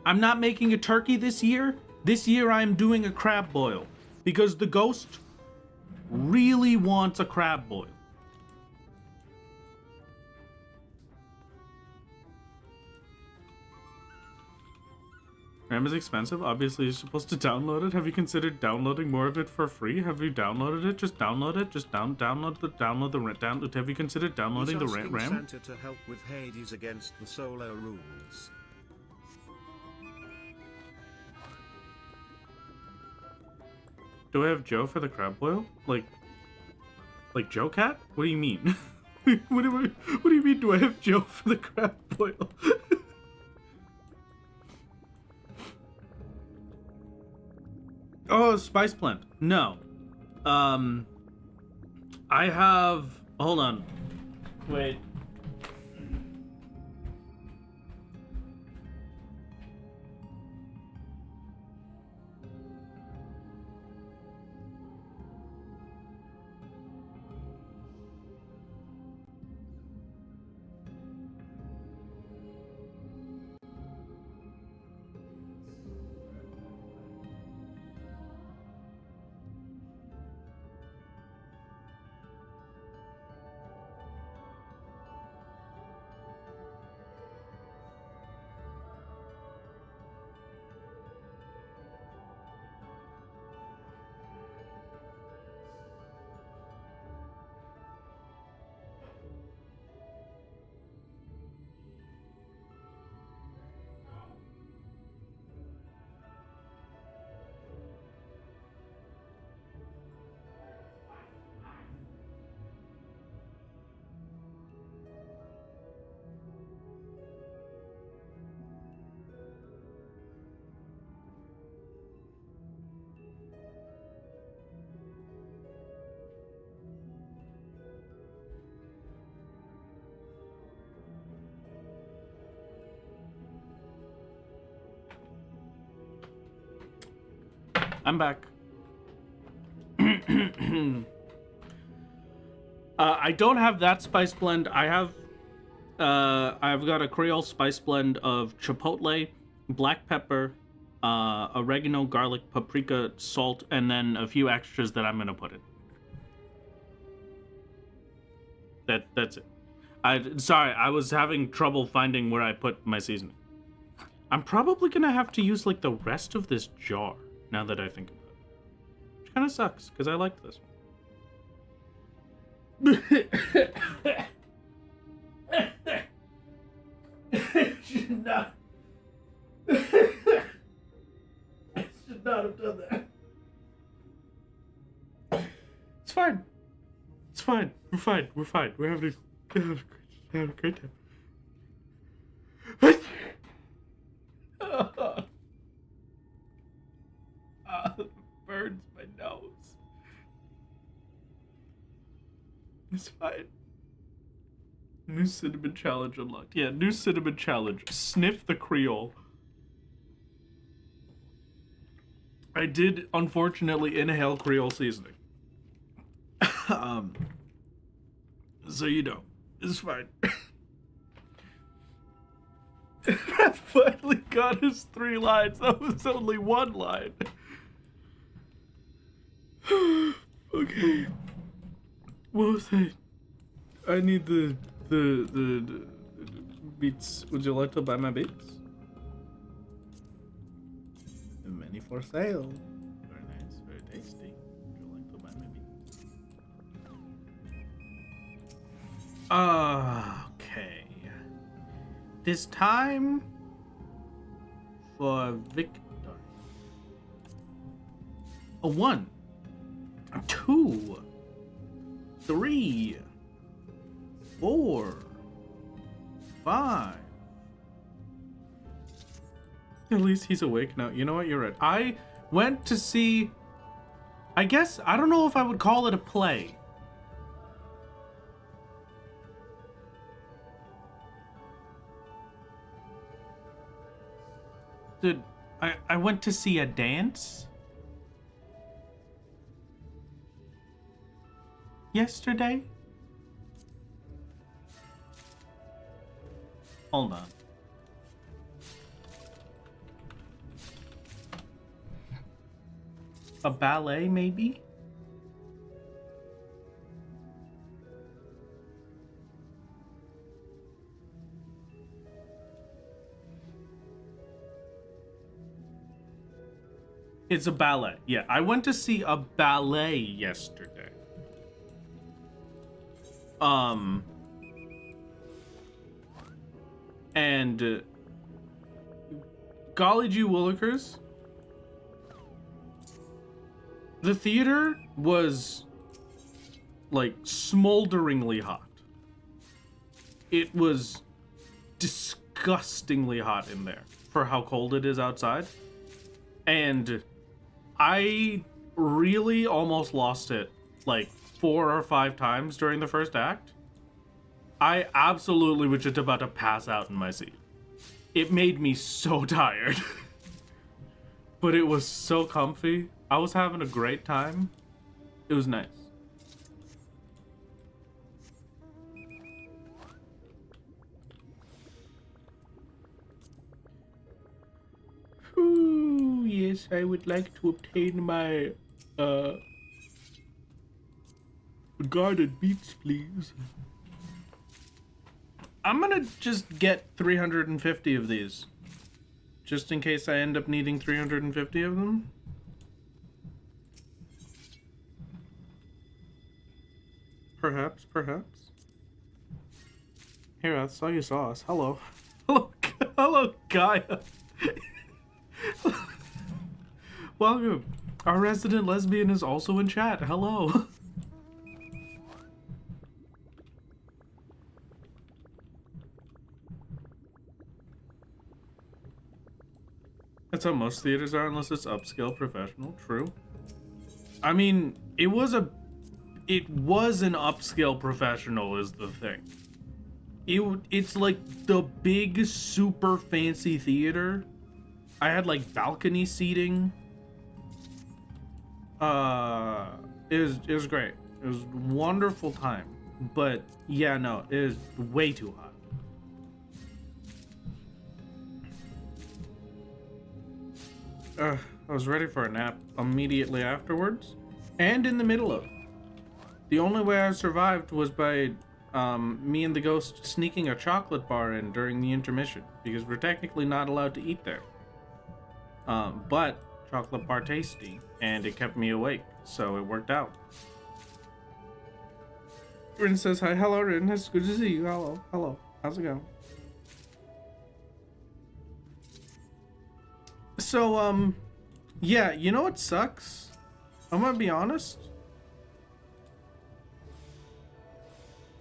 I'm not making a turkey this year. This year I'm doing a crab boil because the ghost really wants a crab boil. RAM is expensive. Obviously, you're supposed to download it. Have you considered downloading more of it for free? Have you downloaded it? Just download it. Just download the. Have you considered downloading the RAM? Santa to help with Hades against the solo rules. Do I have Joe for the crab boil? Like Joe Cat? What do you mean? What do you mean? Do I have Joe for the crab boil? Oh, Spice Blend. No. I have... Hold on. Wait. I'm back. I don't have that spice blend. I've got a Creole spice blend of chipotle, black pepper, oregano, garlic, paprika, salt, and then a few extras that I'm gonna put in. That's it. Sorry, I was having trouble finding where I put my seasoning. I'm probably gonna have to use like the rest of this jar now that I think about it. Which kind of sucks because I liked this one. I should not. I should not have done that. It's fine. It's fine. We're fine. We're fine. We're having a great time. Burns my nose. It's fine. New cinnamon challenge unlocked. Yeah, new cinnamon challenge. Sniff the Creole. I did, unfortunately, inhale Creole seasoning. So you know, it's fine. I finally got his 3 lines. That was only 1 line. Okay. What was I? I need the beets. Would you like to buy my beets? Many for sale. Very nice, very tasty. Would you like to buy my beets? Okay. This time for victory. A 1, 2, 3, 4, 5. At least he's awake now. You know what? You're right. I went to see, I guess, I don't know if I would call it a play. I went to see a dance yesterday. Hold on. A ballet, maybe? It's a ballet. Yeah, I went to see a ballet yesterday. And golly gee willikers, the theater was like smolderingly hot. It was disgustingly hot in there for how cold it is outside. And I really almost lost it like 4 or 5 times during the first act. I absolutely was just about to pass out in my seat. It made me so tired. But it was so comfy. I was having a great time. It was nice. Ooh, yes, I would like to obtain my guarded beats, please. I'm gonna just get 350 of these. Just in case I end up needing 350 of them. Perhaps. Here, I saw your sauce. Hello. Hello, Gaia. Welcome. Our resident lesbian is also in chat. Hello. That's how most theaters are, unless it's upscale professional. True. I mean, it was an upscale professional is the thing. It's like the big super fancy theater. I had like balcony seating. It was great. It was a wonderful time. But yeah, no, it is way too hot. I was ready for a nap immediately afterwards, and in the middle of it. The only way I survived was by me and the ghost sneaking a chocolate bar in during the intermission, because we're technically not allowed to eat there. But chocolate bar tasty, and it kept me awake, so it worked out. Rin says hi. Hello, Rin. It's good to see you. Hello. Hello. How's it going? So, yeah, you know what sucks? I'm gonna be honest.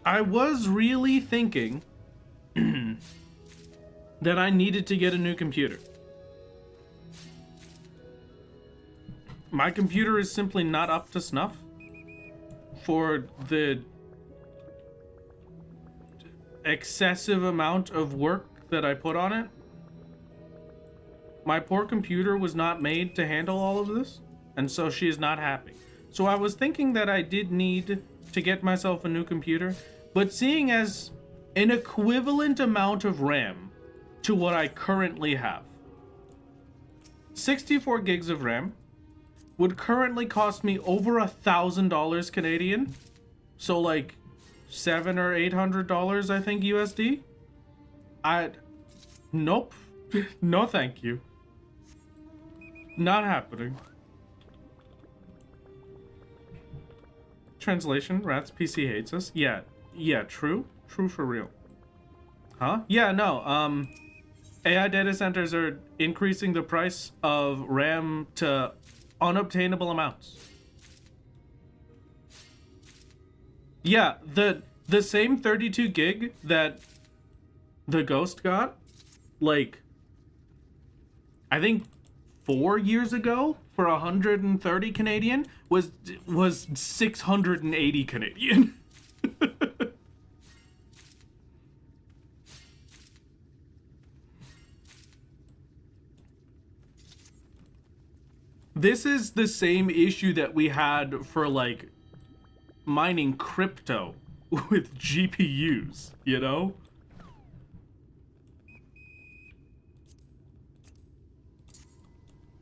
I was really thinking that I needed to get a new computer. My computer is simply not up to snuff for the excessive amount of work that I put on it. My poor computer was not made to handle all of this, and so she is not happy. So I was thinking that I did need to get myself a new computer, but seeing as an equivalent amount of RAM to what I currently have, 64 gigs of RAM would currently cost me over $1,000 Canadian, so like $700 or $800, I think, USD. Nope. No thank you. Not happening. Translation, Rat's PC hates us. Yeah, true for real. Huh? Yeah, no, AI data centers are increasing the price of RAM to unobtainable amounts. Yeah, the same 32 gig that the Ghost got, like, I think 4 years ago for 130 Canadian was 680 Canadian. This is the same issue that we had for like mining crypto with GPUs, you know?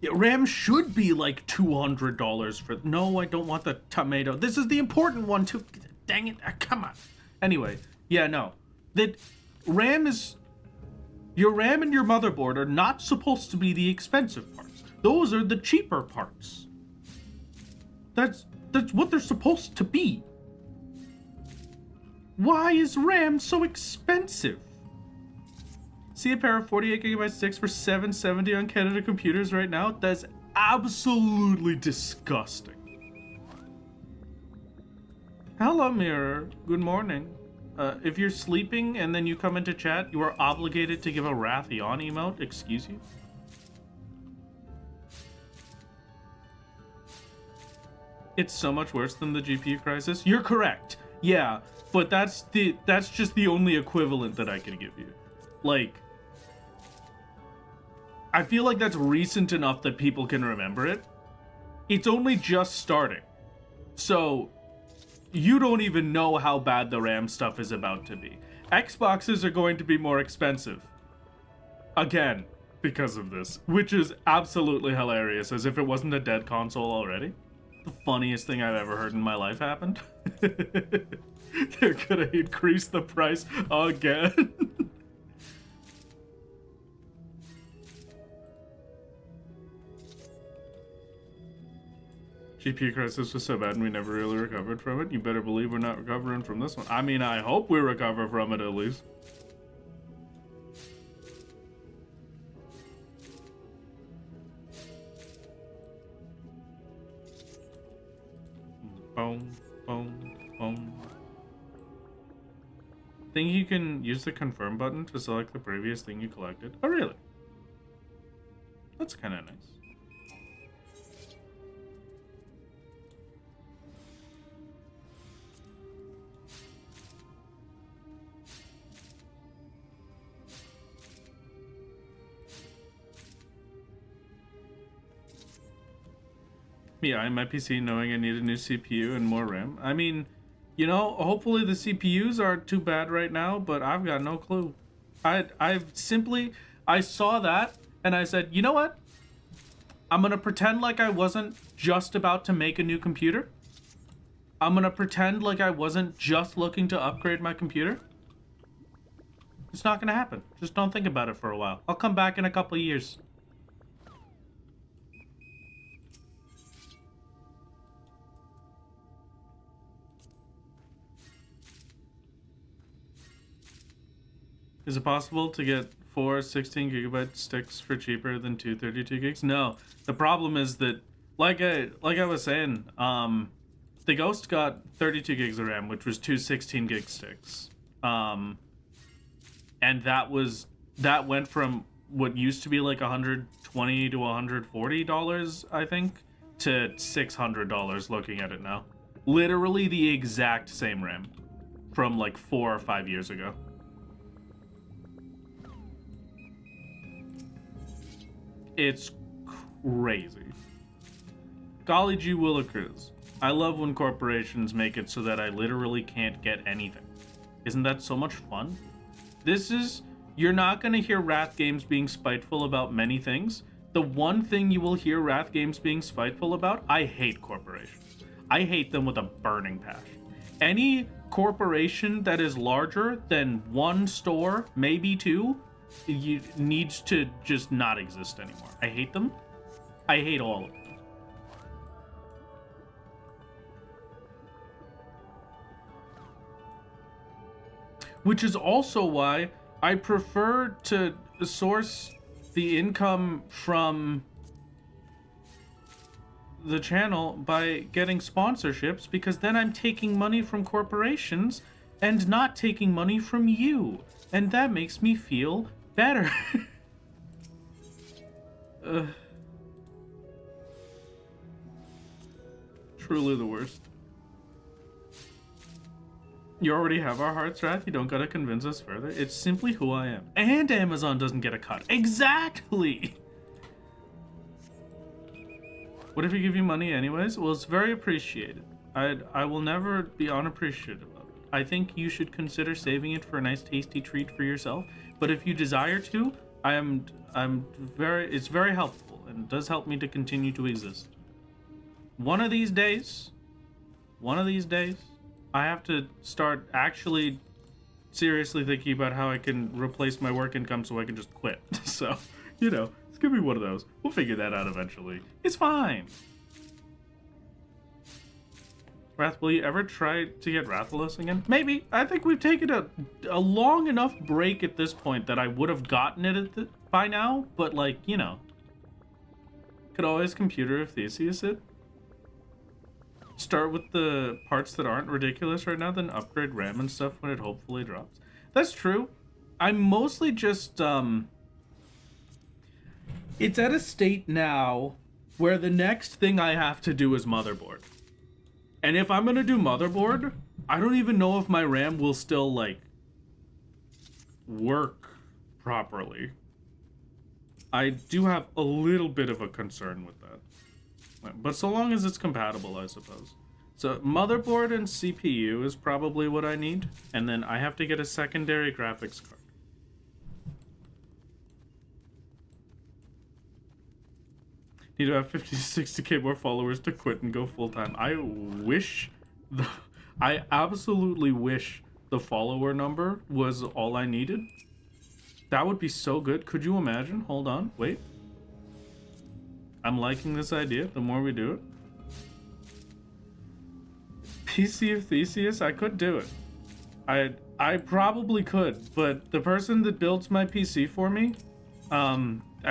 Yeah, RAM should be like $200 for... No, I don't want the tomato. This is the important one too. Dang it. Come on. Anyway, yeah, no. That RAM is... Your RAM and your motherboard are not supposed to be the expensive parts. Those are the cheaper parts. That's what they're supposed to be. Why is RAM so expensive? See a pair of 48GB sticks for $770 on Canada computers right now? That's absolutely disgusting. Hello, Mirror. Good morning. If you're sleeping and then you come into chat, you are obligated to give a Wrath Yawn emote. Excuse you? It's so much worse than the GPU crisis. You're correct. Yeah, but that's just the only equivalent that I can give you. Like, I feel like that's recent enough that people can remember it. It's only just starting. So, you don't even know how bad the RAM stuff is about to be. Xboxes are going to be more expensive. Again, because of this. Which is absolutely hilarious, as if it wasn't a dead console already. The funniest thing I've ever heard in my life happened. They're gonna increase the price again. GPU crisis was so bad and we never really recovered from it. You better believe we're not recovering from this one. I mean, I hope we recover from it at least. Boom, boom, boom. Think you can use the confirm button to select the previous thing you collected? Oh, really? That's kind of nice. Yeah, I my PC knowing I need a new CPU and more RAM. I mean, you know, hopefully the CPUs aren't too bad right now, but I've got no clue. I saw that and I said, you know what? I'm gonna pretend like I wasn't just about to make a new computer. I'm gonna pretend like I wasn't just looking to upgrade my computer. It's not gonna happen. Just don't think about it for a while. I'll come back in a couple of years. Is it possible to get 4 16GB sticks for cheaper than 2 32 gigs? No. The problem is that, like I was saying, the Ghost got 32 gigs of RAM, which was 2 16 gig sticks. And that went from what used to be like $120 to $140, I think, to $600 looking at it now. Literally the exact same RAM from like 4 or 5 years ago. It's crazy. Golly gee willikers. I love when corporations make it so that I literally can't get anything. Isn't that so much fun? You're not going to hear Wrath Games being spiteful about many things. The one thing you will hear Wrath Games being spiteful about, I hate corporations. I hate them with a burning passion. Any corporation that is larger than one store, maybe two, needs to just not exist anymore. I hate them. I hate all of them. Which is also why I prefer to source the income from the channel by getting sponsorships, because then I'm taking money from corporations and not taking money from you. And that makes me feel better. Truly the worst. You already have our hearts, Wrath. You don't gotta convince us further. It's simply who I am. And Amazon doesn't get a cut. Exactly! What if we give you money anyways? Well, it's very appreciated. I will never be unappreciative of it. I think you should consider saving it for a nice tasty treat for yourself. But if you desire to, it's very helpful and does help me to continue to exist. One of these days, I have to start actually seriously thinking about how I can replace my work income so I can just quit. So, you know, it's gonna be one of those. We'll figure that out eventually. It's fine. Wrath, will you ever try to get Rathalos again? Maybe. I think we've taken a long enough break at this point that I would have gotten it by now, but like, you know. Could always computer of Theseus it. Start with the parts that aren't ridiculous right now, then upgrade RAM and stuff when it hopefully drops. That's true. I'm mostly just, it's at a state now where the next thing I have to do is motherboard. And if I'm gonna do motherboard, I don't even know if my RAM will still, like, work properly. I do have a little bit of a concern with that. But so long as it's compatible, I suppose. So motherboard and CPU is probably what I need. And then I have to get a secondary graphics card. Need to have 50 to 60k more followers to quit and go full-time. I absolutely wish the follower number was all I needed. That would be so good. Could you imagine? Hold on, wait. I'm liking this idea the more we do it. PC of Theseus, I could do it. I probably could, but the person that builds my PC for me, I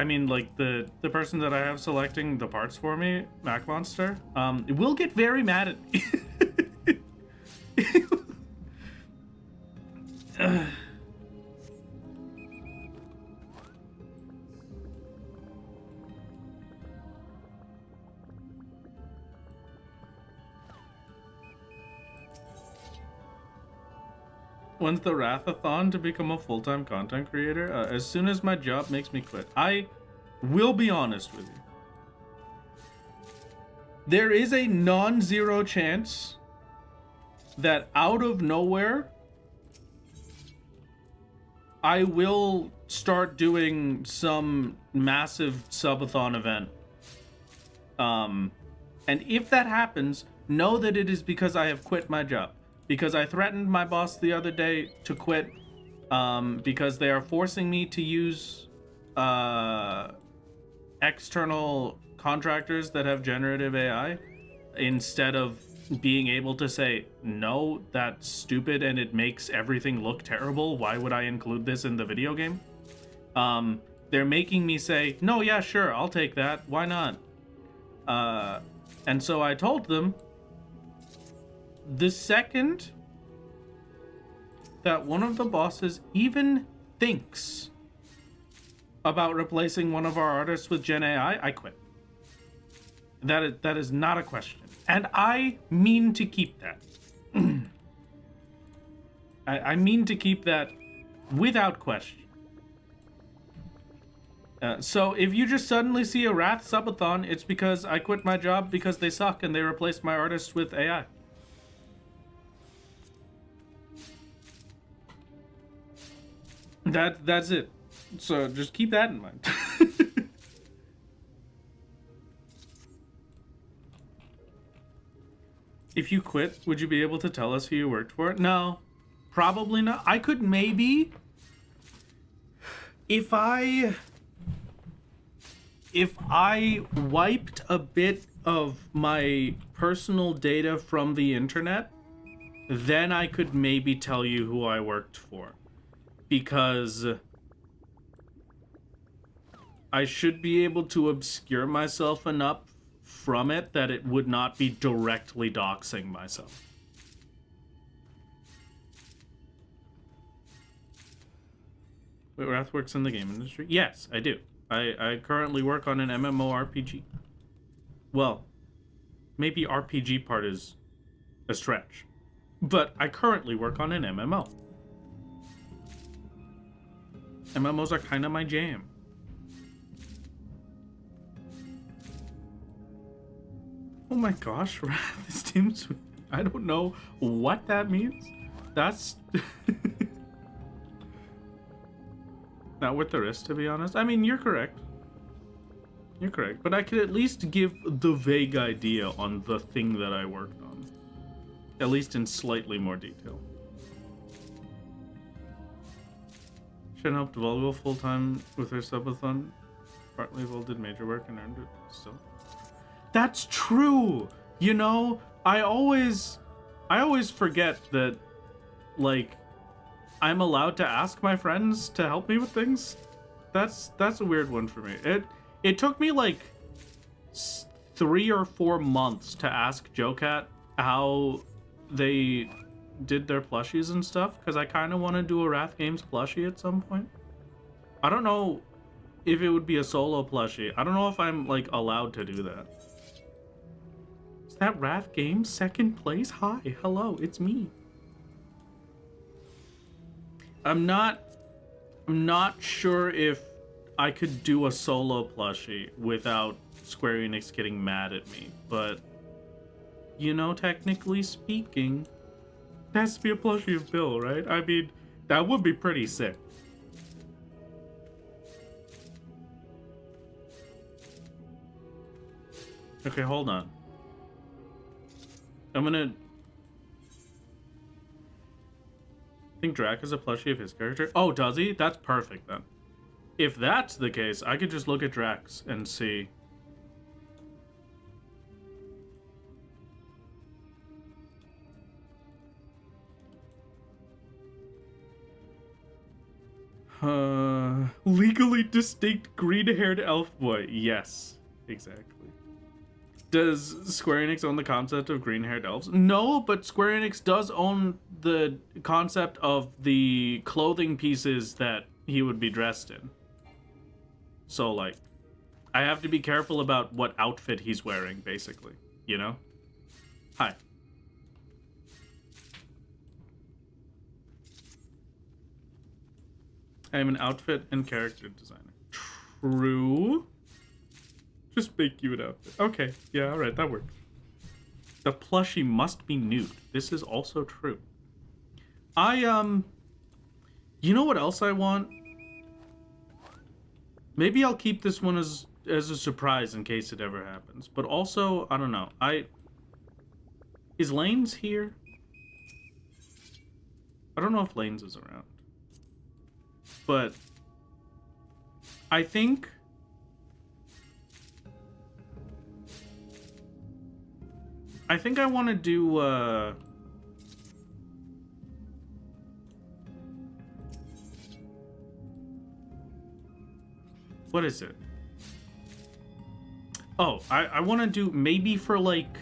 mean, like, the person that I have selecting the parts for me, Mac Monster, will get very mad at me. When's the Wrathathon to become a full-time content creator? As soon as my job makes me quit. I will be honest with you. There is a non-zero chance that out of nowhere, I will start doing some massive subathon event. And if that happens, know that it is because I have quit my job. Because I threatened my boss the other day to quit, because they are forcing me to use external contractors that have generative AI instead of being able to say, no, that's stupid and it makes everything look terrible. Why would I include this in the video game? They're making me say, no, yeah, sure, I'll take that. Why not? And so I told them, the second that one of the bosses even thinks about replacing one of our artists with Gen AI, I quit. That is not a question. And I mean to keep that. I mean to keep that without question. So if you just suddenly see a Wrath subathon, it's because I quit my job because they suck and they replaced my artists with AI. That's it. So just keep that in mind. If you quit, would you be able to tell us who you worked for? No, probably not. I could maybe, if I wiped a bit of my personal data from the internet, then I could maybe tell you who I worked for. Because I should be able to obscure myself enough from it that it would not be directly doxing myself. Wait, Wrath works in the game industry? Yes, I do. I currently work on an MMORPG. Well, maybe RPG part is a stretch. But I currently work on an MMO. MMOs are kind of my jam. Oh my gosh, this team's... I don't know what that means. That's... not with the risk, to be honest. I mean, you're correct. You're correct. But I could at least give the vague idea on the thing that I worked on. At least in slightly more detail. Shen helped Volvo full-time with her subathon. Partly Vol did major work and earned it still. That's true! You know, I always forget that, like, I'm allowed to ask my friends to help me with things. That's a weird one for me. It took me like 3 or 4 months to ask Jocat how they did their plushies and stuff, because I kind of want to do a Wrath Games plushie at some point. I don't know if it would be a solo plushie. I don't know if I'm like allowed to do that. Is that Wrath Games second place? Hi, hello, it's me. I'm not sure if I could do a solo plushie without Square Enix getting mad at me, but you know, technically speaking, it has to be a plushie of Bill, right? I mean, that would be pretty sick. Okay, hold on. I'm gonna... I think Drac is a plushie of his character. Oh, does he? That's perfect then. If that's the case, I could just look at Drax and see. Legally distinct green-haired elf boy. Yes, exactly. Does Square Enix own the concept of green-haired elves? No, but Square Enix does own the concept of the clothing pieces that he would be dressed in. So, like, I have to be careful about what outfit he's wearing, basically. You know? Hi. I am an outfit and character designer. True. Just make you an outfit. Okay, yeah, alright, that works. The plushie must be nude. This is also true. You know what else I want? Maybe I'll keep this one as a surprise in case it ever happens. But also, I don't know. Is Lanes here? I don't know if Lanes is around. But I think I want to do what is it? Oh, I want to do maybe for like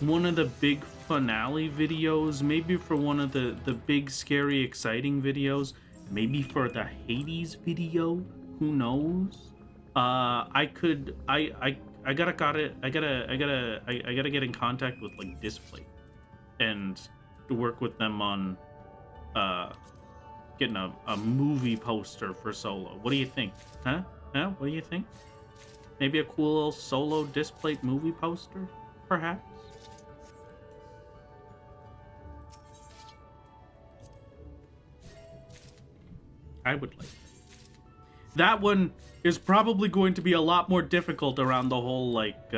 one of the big finale videos, maybe for one of the big scary exciting videos, maybe for the Hades video, who knows? I gotta get in contact with like Display and to work with them on getting a movie poster for Solo. What do you think? Huh? What do you think? Maybe a cool little Solo Display movie poster, perhaps? I would like that one is probably going to be a lot more difficult around the whole like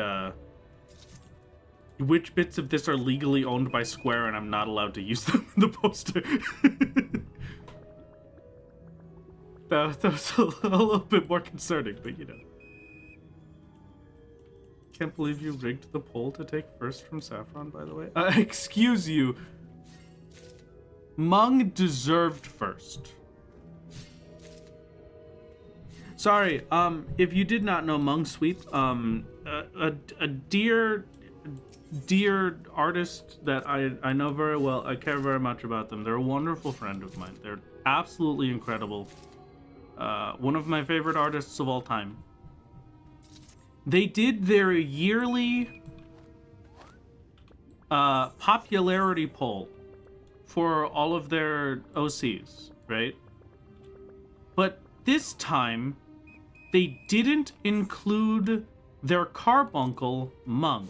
which bits of this are legally owned by Square and I'm not allowed to use them in the poster. that was a little bit more concerning, but you know. Can't believe you rigged the poll to take first from Saffron, by the way. Excuse you. Mung deserved first. Sorry, if you did not know Mung Sweep, a dear artist that I know very well, I care very much about them. They're a wonderful friend of mine. They're absolutely incredible. One of my favorite artists of all time. They did their yearly popularity poll for all of their OCs, right? But this time, they didn't include their carbuncle, Mung.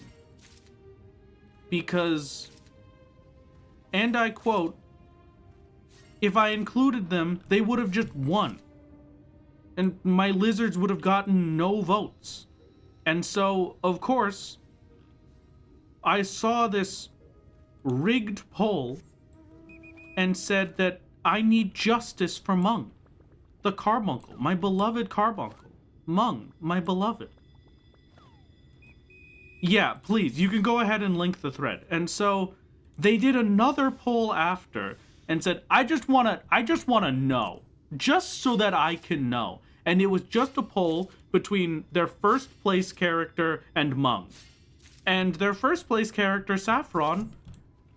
Because, and I quote, if I included them, they would have just won. And my lizards would have gotten no votes. And so, of course, I saw this rigged poll and said that I need justice for Mung. The carbuncle, my beloved carbuncle. Mung, my beloved. Yeah, please, you can go ahead and link the thread. And so they did another poll after and said, I just wanna know, just so that I can know. And it was just a poll between their first place character and Mung. And their first place character, Saffron,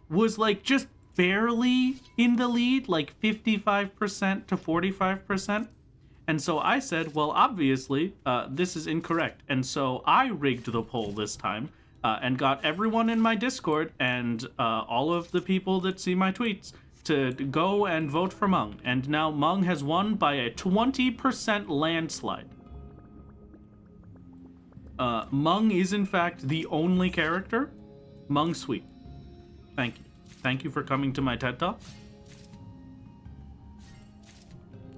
was like just barely in the lead, like 55% to 45%. And so I said, well, obviously, this is incorrect. And so I rigged the poll this time and got everyone in my Discord and all of the people that see my tweets to go and vote for Mung. And now Mung has won by a 20% landslide. Mung is, in fact, the only character. Mung Sweep. Thank you. Thank you for coming to my TED Talk.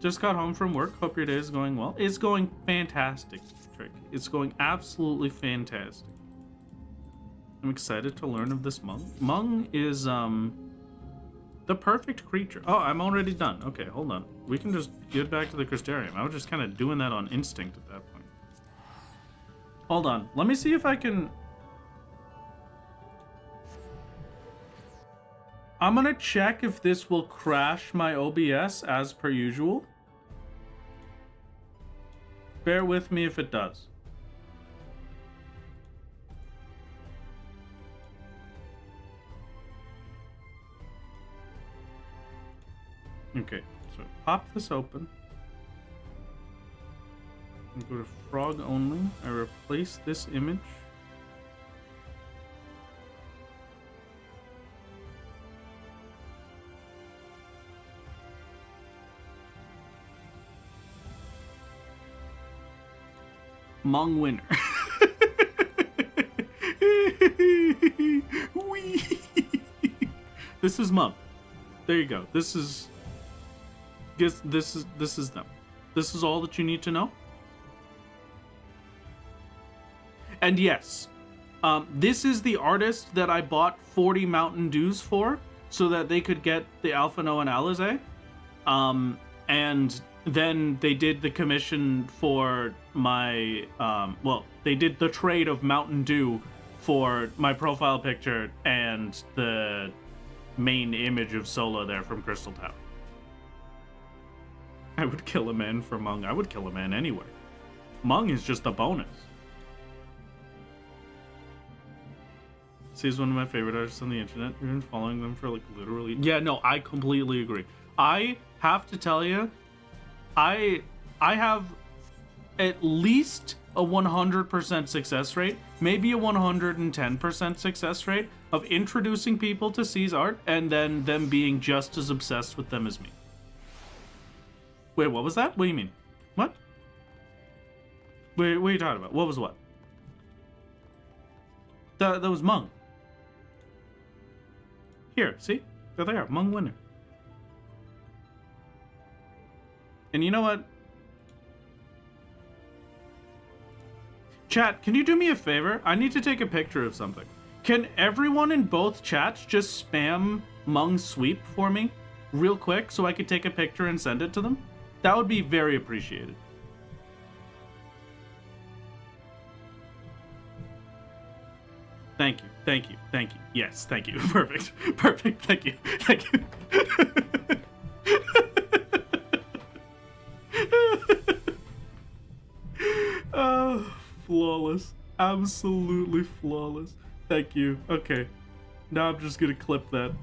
Just got home from work. Hope your day is going well. It's going fantastic, Trick. It's going absolutely fantastic. I'm excited to learn of this Mung. Mung is, the perfect creature. Oh, I'm already done. Okay, hold on. We can just get back to the Crystarium. I was just kind of doing that on instinct at that point. Hold on. Let me see if I can... I'm gonna check if this will crash my OBS as per usual. Bear with me if it does. Okay, so pop this open. And go to frog only. I replace this image. Mung winner. This is Mung. There you go. This is them. This is all that you need to know. And yes, This is the artist that I bought 40 Mountain Dews for, so that they could get the Alpha No and Alizé. And then they did the commission for my, they did the trade of Mountain Dew for my profile picture and the main image of Solo there from Crystal Tower. I would kill a man for Mung. I would kill a man anywhere. Mung is just a bonus. He's one of my favorite artists on the internet. You've been following them for like literally... Yeah, no, I completely agree. I have to tell you, I have at least a 100% success rate, maybe a 110% success rate of introducing people to C's art and then them being just as obsessed with them as me. Wait, what was that? What do you mean? What? Wait, what are you talking about? What was what? That was Mung. Here, see? There they are. Mung winner. And you know what? Chat, can you do me a favor? I need to take a picture of something. Can everyone in both chats just spam Mung Sweep for me real quick so I could take a picture and send it to them? That would be very appreciated. Thank you, thank you, thank you. Yes, thank you. Perfect, perfect, thank you, thank you. Oh, flawless. Absolutely flawless. Thank you. Okay, now I'm just gonna clip that.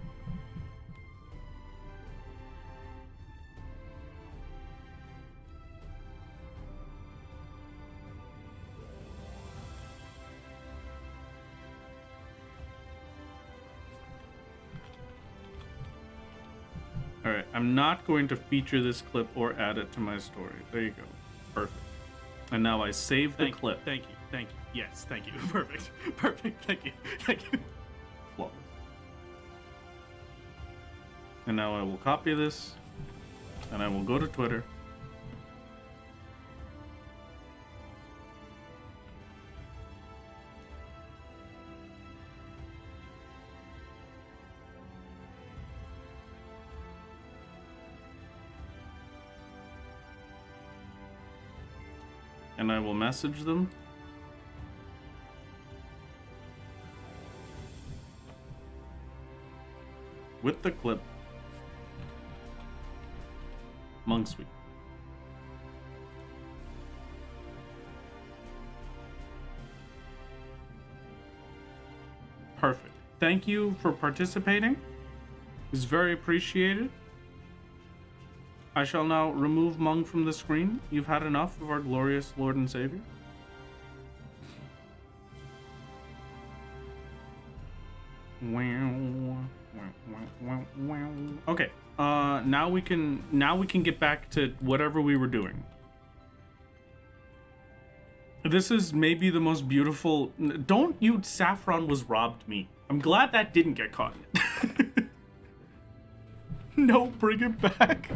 Alright, I'm not going to feature this clip or add it to my story. There you go. Perfect. And now I save the clip. Thank you, thank you. Yes, thank you. Perfect. Perfect, thank you, thank you. Flawless. And now I will copy this, and I will go to Twitter. And I will message them. With the clip. Mung Sweep. Perfect. Thank you for participating. It's very appreciated. I shall now remove Mung from the screen. You've had enough of our glorious Lord and Savior. Okay. Now we can get back to whatever we were doing. This is maybe the most beautiful. Don't you? Saffron was robbed me. I'm glad that didn't get caught. No, bring it back.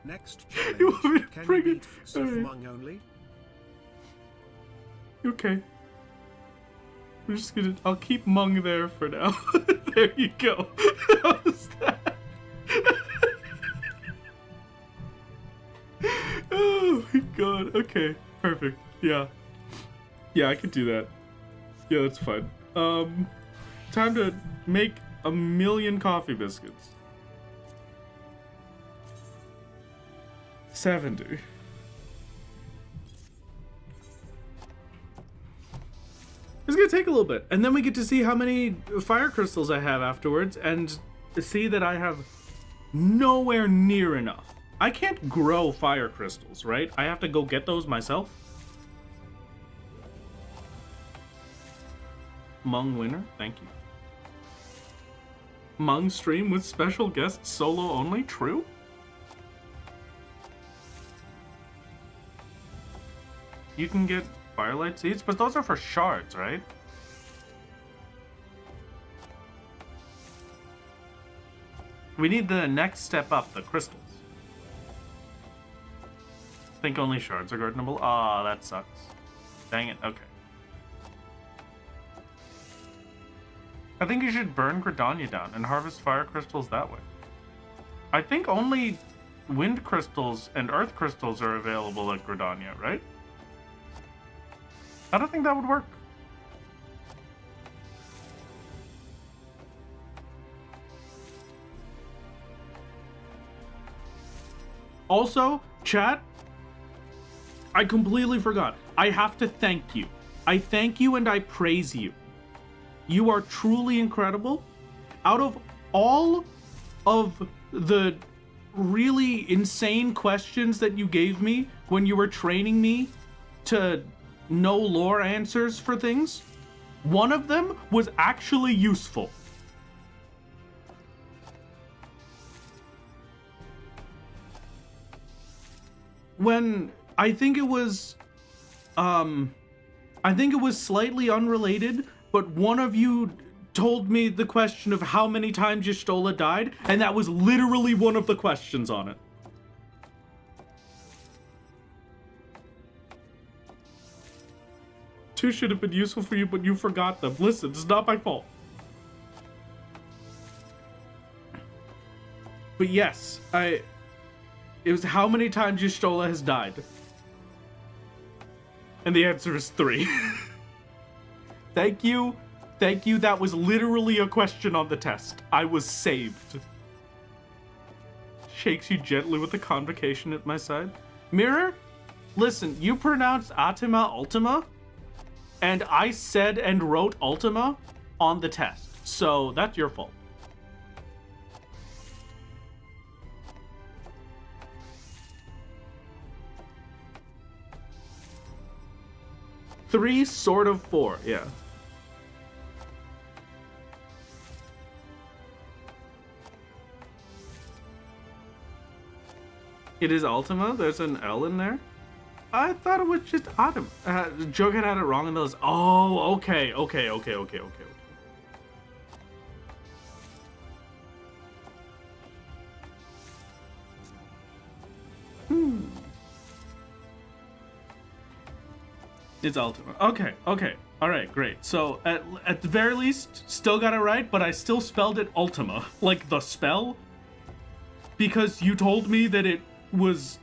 Next You want me challenge. to Can bring you it? beat Fs of Alright. Mung only? Okay. We're just gonna. I'll keep Mung there for now. There you go. How's that? Oh my god. Okay. Perfect. Yeah. Yeah, I could do that. Yeah, that's fine. Time to make 1,000,000 coffee biscuits. 70. It's gonna take a little bit, and then we get to see how many fire crystals I have afterwards, and see that I have nowhere near enough. I can't grow fire crystals, right? I have to go get those myself. Mung winner, thank you. Mung stream with special guest solo only, true? You can get firelight seeds, but those are for shards, right? We need the next step up, the crystals. I think only shards are gardenable. Ah, that sucks. Dang it, okay. I think you should burn Gridania down and harvest fire crystals that way. I think only wind crystals and earth crystals are available at Gridania, right? I don't think that would work. Also, chat, I completely forgot. I have to thank you. I thank you and I praise you. You are truly incredible. Out of all of the really insane questions that you gave me when you were training me to know lore answers for things, one of them was actually useful. When I think it was slightly unrelated, but one of you told me the question of how many times Y'shtola died, and that was literally one of the questions on it. Two should have been useful for you, but you forgot them. Listen, it's not my fault. But yes, it was how many times Y'shtola has died. And the answer is 3. Thank you. Thank you. That was literally a question on the test. I was saved. Shakes you gently with a convocation at my side. Mirror, listen, you pronounced Atima Ultima, and I said and wrote Ultima on the test. So that's your fault. Three, sort of 4, yeah. It is Ultima? There's an L in there? I thought it was just Autumn. Jughead had it wrong in those. Oh, okay. It's Ultima. Okay. All right, great. So at the very least, still got it right, but I still spelled it Ultima, like the spell, because you told me that it was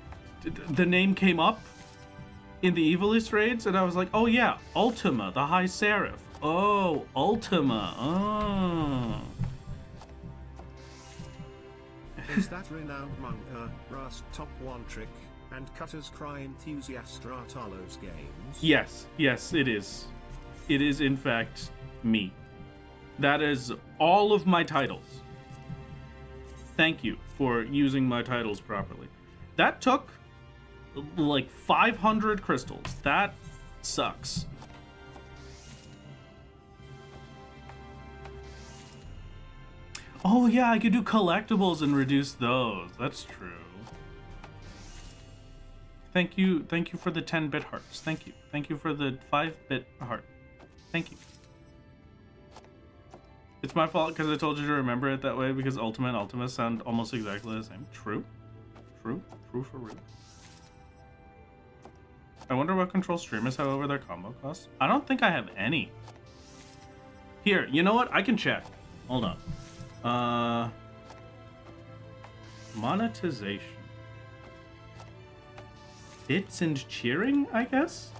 the name came up in the Evilist raids, and I was like, oh yeah, Ultima, the High Seraph. Oh, Ultima. Oh. Is that renowned manga, Rust Top 1 Trick, and Cutter's Cry enthusiast Ratalos games? Yes, it is. It is, in fact, me. That is all of my titles. Thank you for using my titles properly. That took like 500 crystals. That sucks. Oh yeah, I could do collectibles and reduce those. That's true. Thank you for the 10-bit hearts. Thank you for the 5-bit heart. Thank you. It's my fault because I told you to remember it that way, because Ultima and Ultima sound almost exactly the same. True for real. I wonder what control streamers have over their combo costs. I don't think I have any. Here, you know what? I can check. Hold on. Monetization. Bits and cheering, I guess?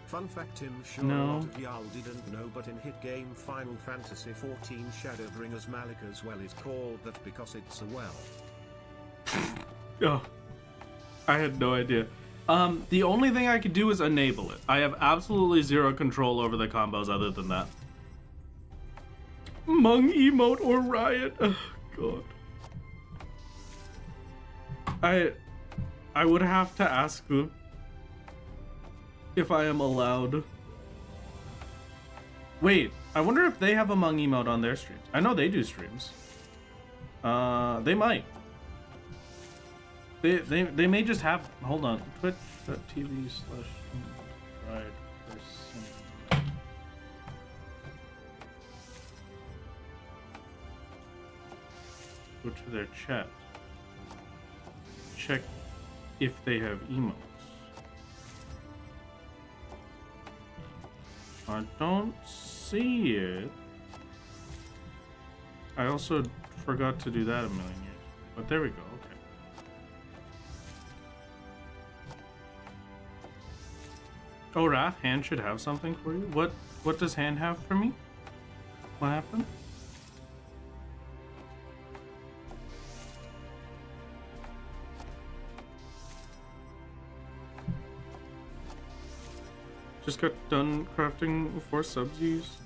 Fun fact, I'm sure No. a lot of y'all didn't know, but in hit game Final Fantasy XIV Shadowbringers Malika's well is called that because it's a well. Oh, I had no idea. The only thing I could do is enable it. I have absolutely zero control over the combos other than that. Mung emote or riot. Oh, God. I would have to ask them if I am allowed. Wait, I wonder if they have a Mung emote on their streams. I know they do streams. They might. They may just have. Hold on. Twitch.tv/riot person. Go to their chat. Check if they have emotes. I don't see it. I also forgot to do that a million years ago. But there we go. Okay. Oh, Wrath, hand should have something for you. What does hand have for me? What happened? Just got done crafting 4 subs.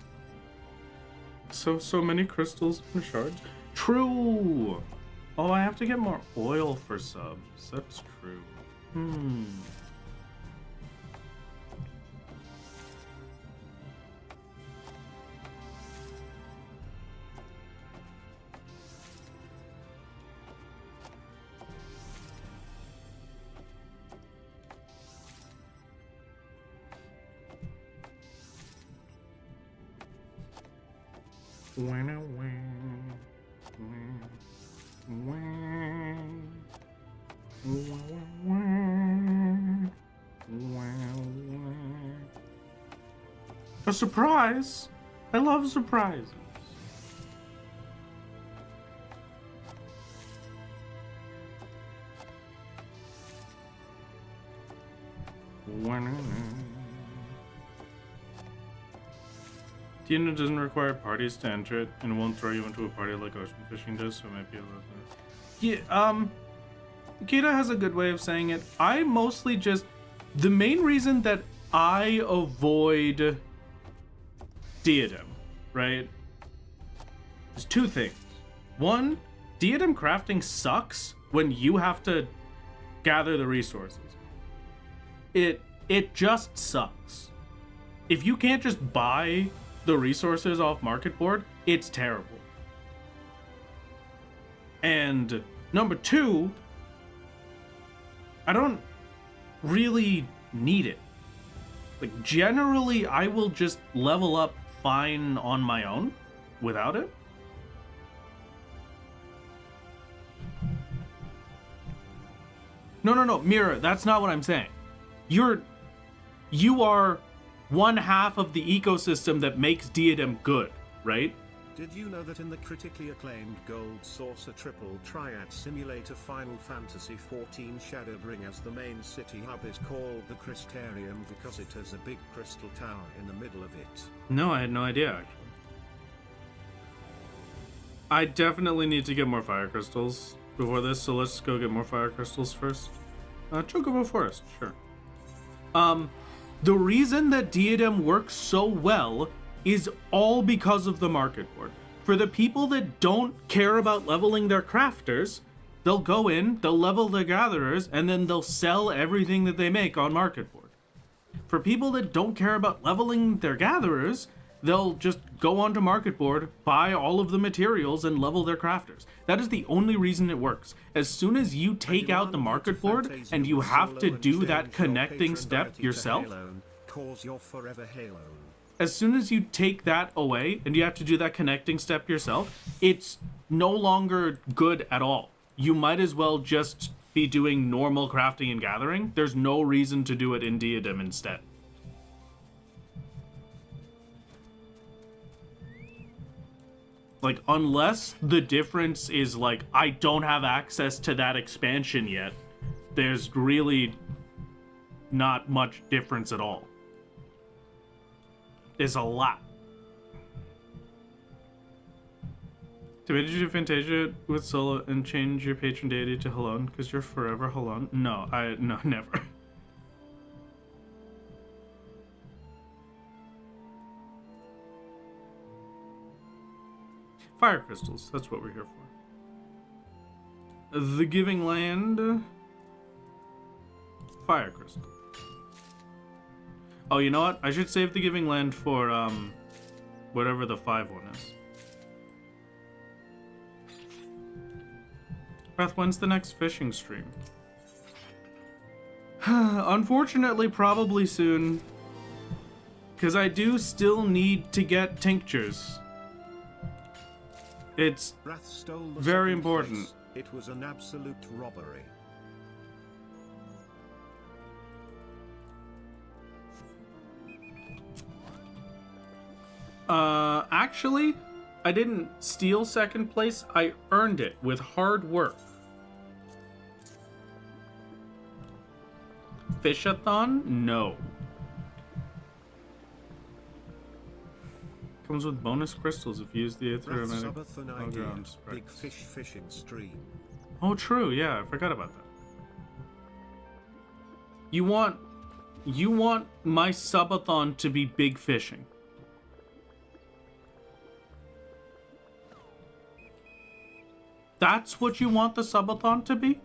So many crystals and shards. True. Oh, I have to get more oil for subs. That's true. A surprise! I love surprises. Tiana doesn't require parties to enter it and won't throw you into a party like ocean fishing does, so it might be a little bit. Yeah, Kita has a good way of saying it. I mostly just, the main reason that I avoid diadem, right? There's 2 things. One, diadem crafting sucks when you have to gather the resources. It just sucks. If you can't just buy the resources off market board, it's terrible. And number 2, I don't really need it. Like, generally, I will just level up fine on my own without it. No, Mira, that's not what I'm saying. You are one half of the ecosystem that makes diadem good, right? Did you know that in the critically acclaimed Gold Saucer Triple Triad Simulator Final Fantasy XIV Shadowbringers, the main city hub is called the Crystarium because it has a big crystal tower in the middle of it? No, I had no idea, actually. I definitely need to get more fire crystals before this, so let's go get more fire crystals first. Chocobo Forest, sure. The reason that diadem works so well is all because of the market board. For the people that don't care about leveling their crafters, they'll go in, they'll level their gatherers, and then they'll sell everything that they make on market board. For people that don't care about leveling their gatherers, they'll just go onto market board, buy all of the materials, and level their crafters. That is the only reason it works. As soon as you take out the market board and you have to do that connecting step yourself, as soon as you take that away and you have to do that connecting step yourself, it's no longer good at all. You might as well just be doing normal crafting and gathering. There's no reason to do it in diadem instead. Like, unless the difference is, like, I don't have access to that expansion yet, there's really not much difference at all. There's a lot. Did you do Fantasia with Solo and change your patron deity to Halon because you're forever Halon? No, no, never. Fire crystals, that's what we're here for. The Giving Land. Fire crystal. Oh, you know what? I should save the Giving Land for, whatever the 5 one is. Beth, when's the next fishing stream? Unfortunately, probably soon. Because I do still need to get tinctures. It's very important. It was an absolute robbery. Actually, I didn't steal second place. I earned it with hard work. Fishathon? No. Comes with bonus crystals if you use the ethereal ground Big fish fishing stream. Oh, true. Yeah, I forgot about that. You want my subathon to be big fishing. That's what you want the subathon to be?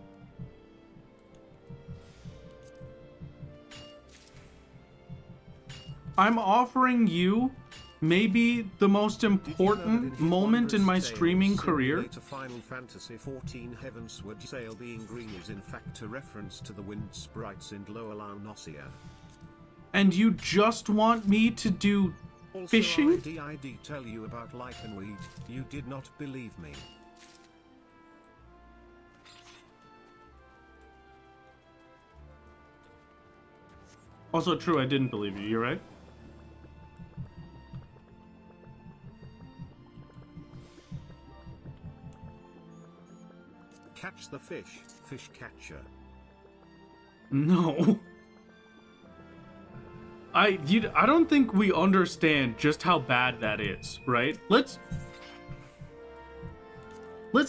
I'm offering you maybe the most important moment in my streaming career. Final Fantasy XIV Heavensward Sail being green is in fact a reference to the wind sprites in Lower Launosia. And you just want me to do fishing? Also, I did tell you about Lycanweed. You did not believe me. Also true, I didn't believe you. You're right. Catch the fish, fish catcher. No. I don't think we understand just how bad that is, right? Let's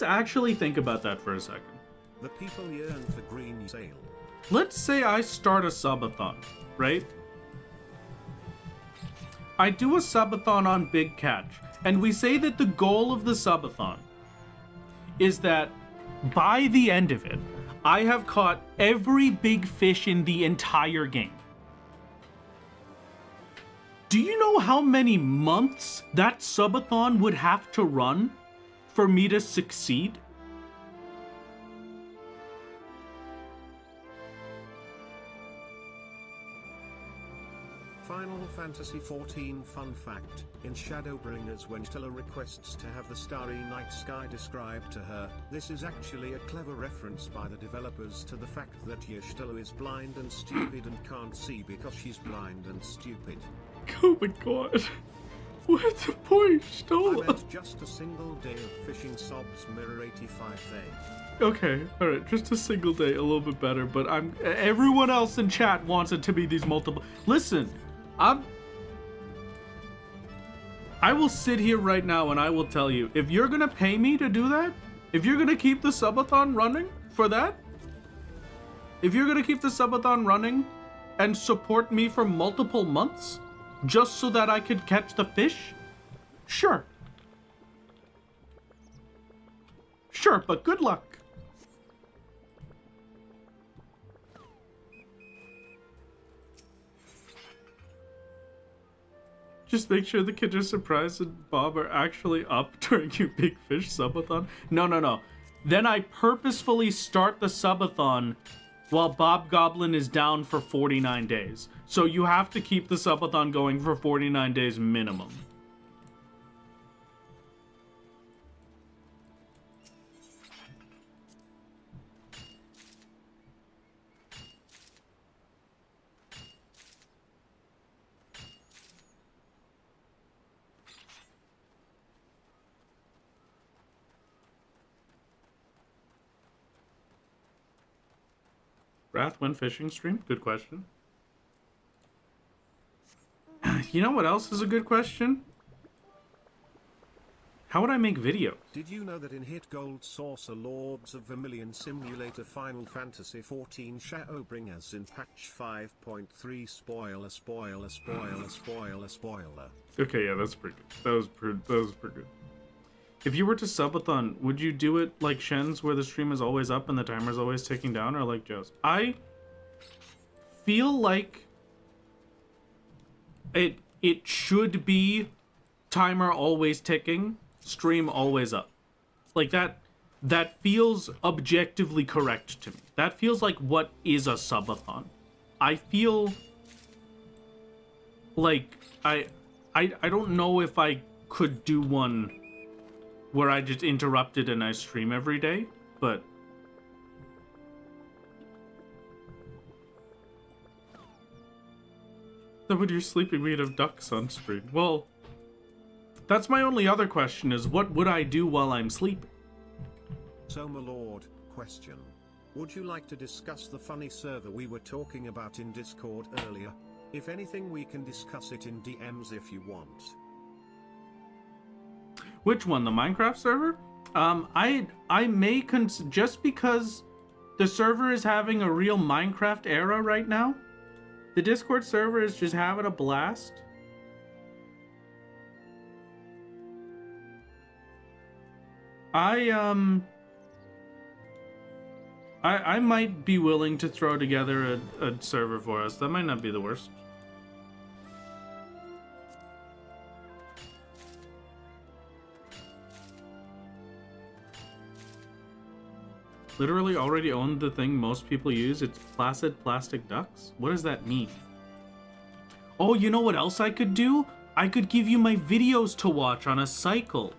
actually think about that for a second. The people yearn for green sail. Let's say I start a subathon, right? I do a subathon on Big Catch, and we say that the goal of the subathon is that by the end of it, I have caught every big fish in the entire game. Do you know how many months that subathon would have to run for me to succeed? Final Fantasy XIV fun fact, in Shadowbringers when Stella requests to have the starry night sky described to her, this is actually a clever reference by the developers to the fact that Y'shtola is blind and stupid and can't see because she's blind and stupid. Oh my god. What's the point, I Stola? meant just a single day of fishing sobs mirror 85A. Okay, alright, just a single day, a little bit better, but everyone else in chat wants it to be these multiple. Listen, I will sit here right now and I will tell you, if you're gonna pay me to do that, if you're gonna keep the subathon running for that, if you're gonna keep the subathon running and support me for multiple months, just so that I could catch the fish, sure. Sure, but good luck. Just make sure the kids are surprised and Bob are actually up during your big fish subathon. No. Then I purposefully start the subathon while Bob Goblin is down for 49 days. So you have to keep the subathon going for 49 days minimum. Wrath when fishing stream? Good question. You know what else is a good question? How would I make videos? Did you know that in Hit Gold Saucer Lords of Vermilion Simulator Final Fantasy XIV Shadowbringers in patch 5.3 spoiler. Okay, yeah, that's pretty good. That was pretty good. If you were to subathon, would you do it like Shen's where the stream is always up and the timer is always ticking down, or like Joe's? I feel like it should be timer always ticking, stream always up. Like that feels objectively correct to me. That feels like what is a subathon. I feel like I don't know if I could do one where I just interrupted and I stream every day, but then when you're sleeping, we'd have ducks on stream. Well, That's my only other question is what would I do while I'm sleeping? So my lord, question. Would you like to discuss the funny server we were talking about in Discord earlier? If anything, we can discuss it in DMs if you want. Which one, the Minecraft server? I may just because the server is having a real Minecraft era right now. The Discord server is just having a blast. I might be willing to throw together a server for us. That might not be the worst. Literally already owned the thing most people use. It's placid plastic ducks. What does that mean? Oh, you know what else I could do? I could give you my videos to watch on a cycle.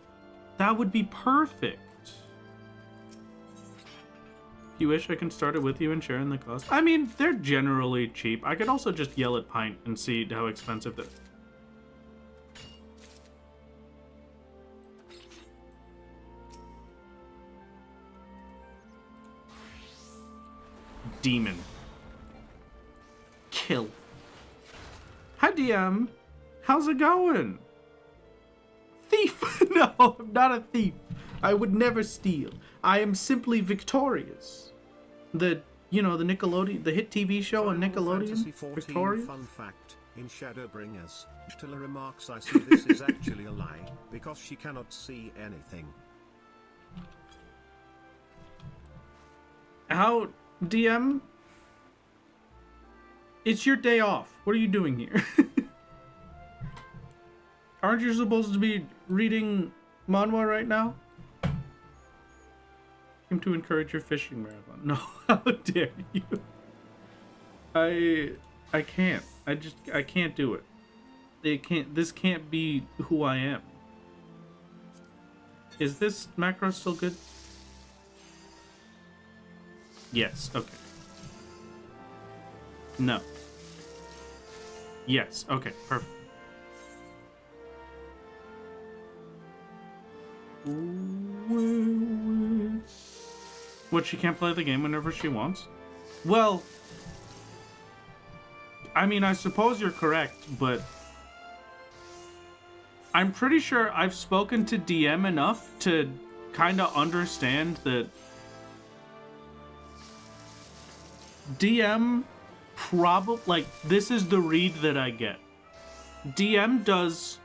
That would be perfect. If you wish, I can start it with you and share in the cost. I mean, they're generally cheap. I could also just yell at Pint and see how expensive they're. Demon. Kill. Hi, DM. How's it going? Thief. No, I'm not a thief. I would never steal. I am simply victorious. The Nickelodeon, the hit TV show on Nickelodeon. Victorious. Fun fact, in Shadowbringers, Stella remarks, I see this is actually a lie, because she cannot see anything. How... DM, it's your day off. What are you doing here? Aren't you supposed to be reading manhwa right now? Came to encourage your fishing marathon. No, how dare you? I can't. I can't do it. This can't be who I am. Is this macro still good? Yes, okay. No. Yes, okay, perfect. What, she can't play the game whenever she wants? Well, I mean, I suppose you're correct, but I'm pretty sure I've spoken to DM enough to kind of understand that DM probably, this is the read that I get. DM does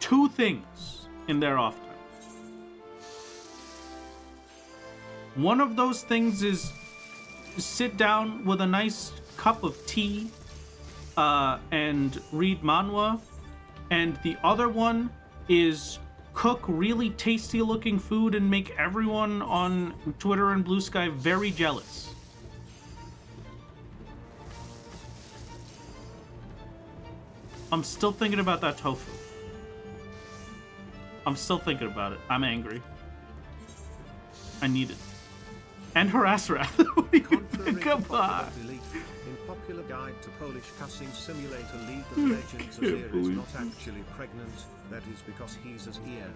two things in their off time. One of those things is sit down with a nice cup of tea and read manhwa, and the other one is cook really tasty looking food and make everyone on Twitter and Blue Sky very jealous. I'm still thinking about that tofu. I'm still thinking about it. I'm angry. I need it. And harass Wrath. What do you think? Come on. In popular guide to Polish cussing simulator, League of Legends, Azir is not actually pregnant. That is because he's as ear.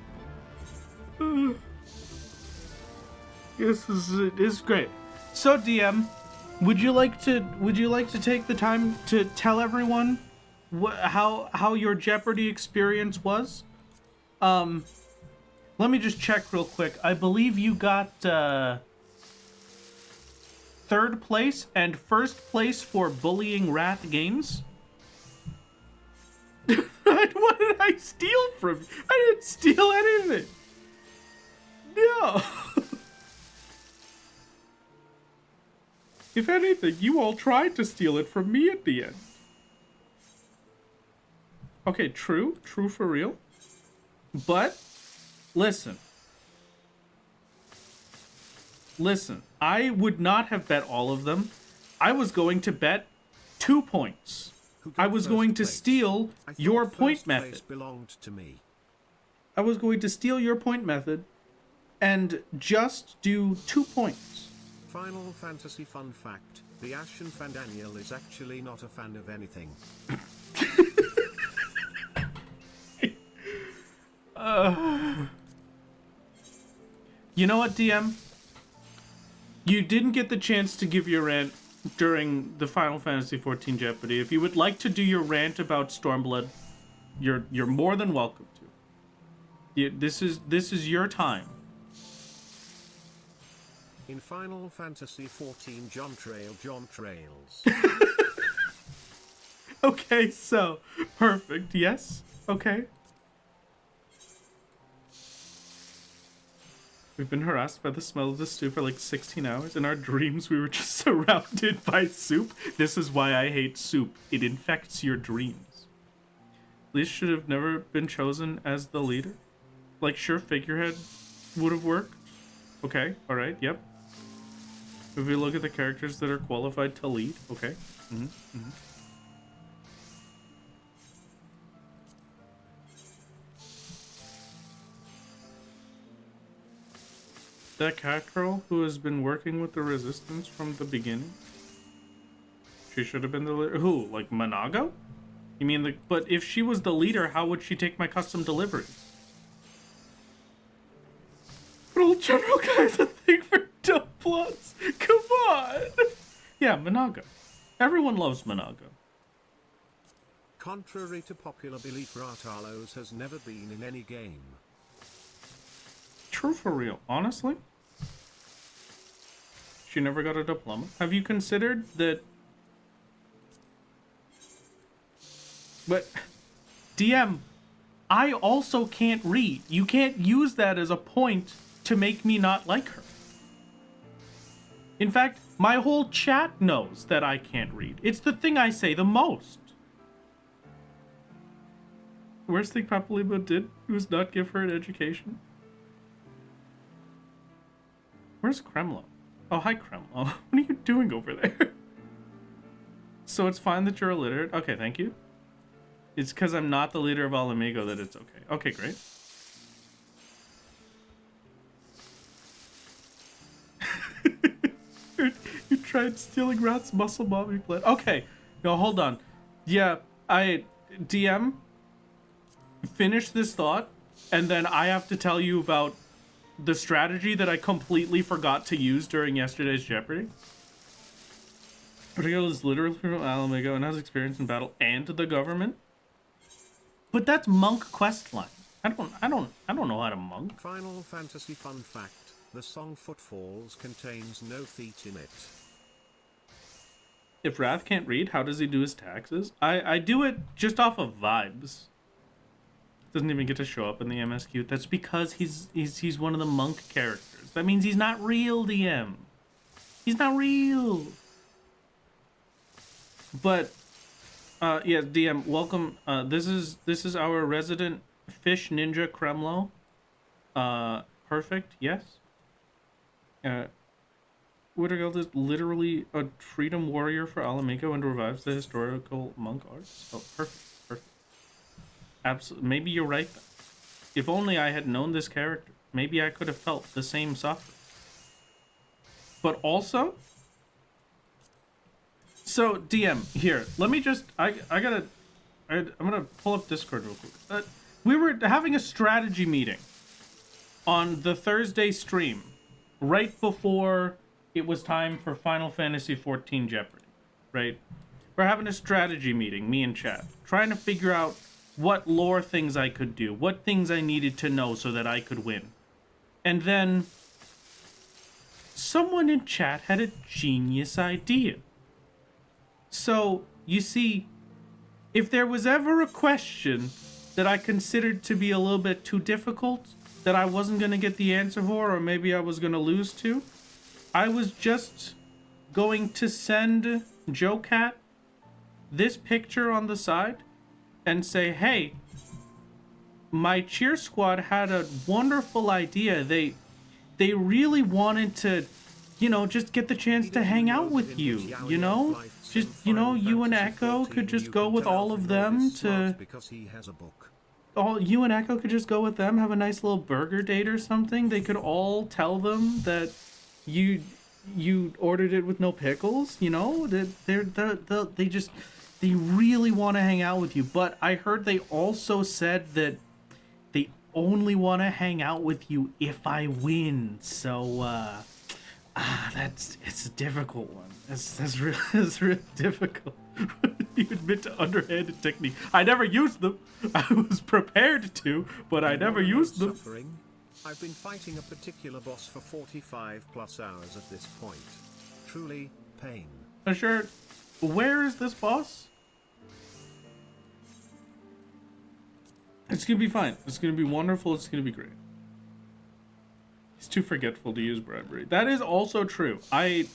This is great. So DM, would you like to take the time to tell everyone how your Jeopardy experience was? Let me just check real quick. I believe you got third place and first place for Bullying Wrath Games. What did I steal from you? I didn't steal anything. No. If anything, you all tried to steal it from me at the end. Okay, true for real. But, listen, I would not have bet all of them. I was going to bet 2 points. I was going to steal your point method. Belonged to me. I was going to steal your point method and just do 2 points. Final Fantasy fun fact, the Ashen Fandaniel is actually not a fan of anything. You know what, DM? You didn't get the chance to give your rant during the Final Fantasy XIV Jeopardy. If you would like to do your rant about Stormblood, you're more than welcome to. This is your time. In Final Fantasy XIV, John Trails. Okay, so perfect. Yes. Okay. We've been harassed by the smell of the stew for like 16 hours. In our dreams, we were just surrounded by soup. This is why I hate soup. It infects your dreams. Lee should have never been chosen as the leader. Like, sure, figurehead would have worked. Okay, alright, yep. If we look at the characters that are qualified to lead, okay. That cat girl who has been working with the resistance from the beginning? She should have been the leader. Who? Like Monago? You mean the... But if she was the leader, how would she take my custom delivery? But old General Guy's a thing for dumb plots. Come on! Yeah, Monago. Everyone loves Monago. Contrary to popular belief, Ratalos has never been in any game. True for real, honestly. She never got a diploma. Have you considered that? But DM, I also can't read. You can't use that as a point to make me not like her. In fact, my whole chat knows that I can't read. It's the thing I say the most. The worst thing Papalibo did was not give her an education. Where's Kremlo? Oh, hi, Kremlo. What are you doing over there? So it's fine that you're illiterate? Okay, thank you. It's because I'm not the leader of Alamigo that it's okay. Okay, great. You tried stealing Rat's muscle mommy blood. Okay, no, hold on. Yeah, DM, finish this thought, and then I have to tell you about the strategy that I completely forgot to use during yesterday's Jeopardy. Portugal is literally from Alamigo and has experience in battle and the government. But that's monk questline. I don't know how to monk. Final Fantasy fun fact: the song Footfalls contains no feet in it. If Wrath can't read, how does he do his taxes? I do it just off of vibes. Doesn't even get to show up in the MSQ. That's because he's one of the monk characters. That means he's not real, DM. He's not real. But yeah, DM, welcome. This is our resident fish ninja Kremlo. Perfect. Yes. Wittergeld is literally a freedom warrior for Alamigo and revives the historical monk arts. Oh, perfect. Absolutely. Maybe you're right. If only I had known this character, maybe I could have felt the same suffering. But also, so DM here. Let me just. I'm gonna pull up Discord real quick. We were having a strategy meeting on the Thursday stream, right before it was time for Final Fantasy XIV Jeopardy. Right? We're having a strategy meeting, me and chat, trying to figure out what lore things I could do, what things I needed to know so that I could win. And then someone in chat had a genius idea. So, you see, if there was ever a question that I considered to be a little bit too difficult, that I wasn't going to get the answer for, or maybe I was going to lose to, I was just going to send JoCat this picture on the side and say, hey, my cheer squad had a wonderful idea. They really wanted to, you know, just get the chance to hang out with you, you know? Just, you know, you and Echo could just go with all of them to... You and Echo could just go with them, have a nice little burger date or something. They could all tell them that you ordered it with no pickles, you know? They really want to hang out with you. But I heard they also said that they only want to hang out with you if I win. So, it's a difficult one. That's really, it's really difficult. You admit to underhanded technique. I never used them. I was prepared to, but I never used them. Suffering? I've been fighting a particular boss for 45 plus hours at this point. Truly, pain. Sure. Where is this boss? It's gonna be fine. It's gonna be wonderful. It's gonna be great. He's too forgetful to use bribery. That is also true. I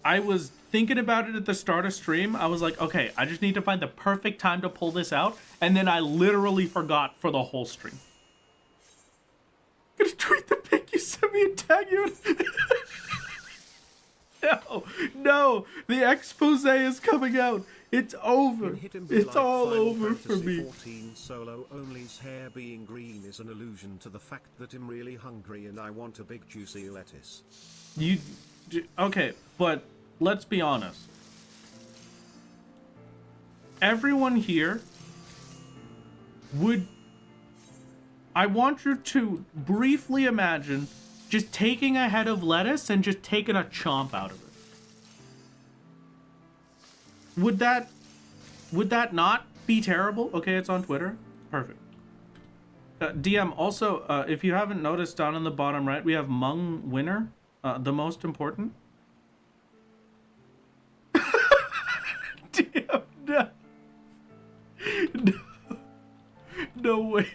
was thinking about it at the start of stream. I was like, okay, I just need to find the perfect time to pull this out. And then I literally forgot for the whole stream. I'm gonna tweet the pic you sent me and tag you. No, the expose is coming out. It's over. It's all over for me. 14 solo only's hair being green is an allusion to the fact that I'm really hungry and I want a big juicy lettuce. Okay, but let's be honest. Everyone here would... I want you to briefly imagine just taking a head of lettuce and just taking a chomp out of it. Would that not be terrible? Okay, it's on Twitter. Perfect. DM, also, if you haven't noticed, down in the bottom right, we have Hmong winner, the most important. DM, no. No way.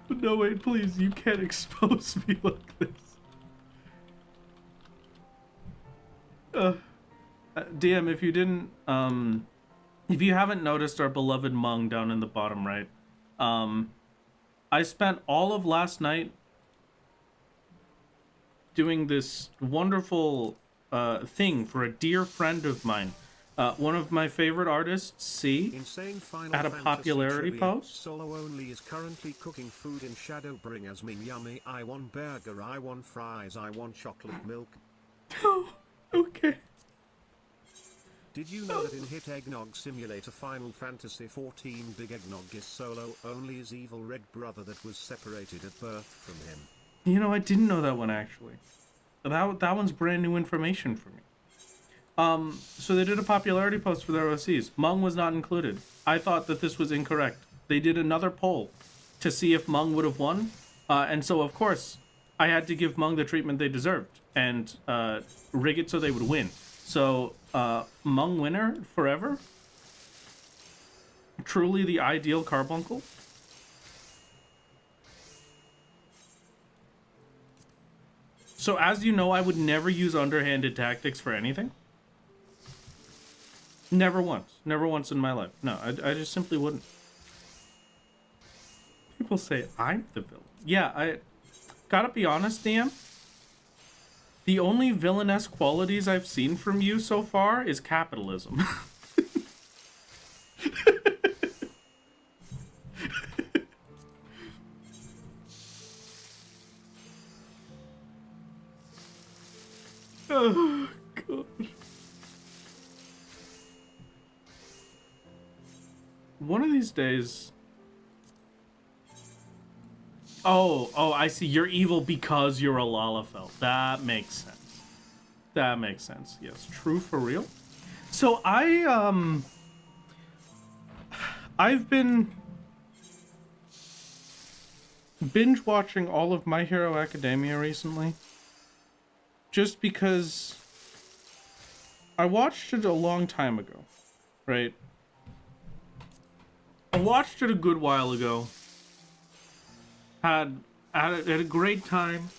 No way, please, you can't expose me like this. DM, if you didn't, if you haven't noticed our beloved Hmong down in the bottom right, I spent all of last night doing this wonderful thing for a dear friend of mine. One of my favorite artists, C, had a popularity post. Solo only is currently cooking food in Shadowbringers. Me yummy. I want burger. I want fries. I want chocolate milk. Oh, okay. Did you know that in Hit Eggnog Simulator Final Fantasy XIV Big Eggnog is Solo only's evil red brother that was separated at birth from him? You know, I didn't know that one actually. That one's brand new information for me. So they did a popularity post for their OCs. Hmong was not included. I thought that this was incorrect. They did another poll to see if Hmong would have won. And so, of course, I had to give Hmong the treatment they deserved and rig it so they would win. So, Hmong winner forever. Truly the ideal carbuncle. So, as you know, I would never use underhanded tactics for anything. Never once. Never once in my life. No, I just simply wouldn't. People say I'm the villain. Yeah, I gotta be honest, DM. The only villainous qualities I've seen from you so far is capitalism. Oh, God. One of these days... Oh, I see. You're evil because you're a Lalafell. That makes sense. That makes sense. Yes, true for real. So I've been binge watching all of My Hero Academia recently. Just because I watched it a long time ago, right? I watched it a good while ago. Had a great time.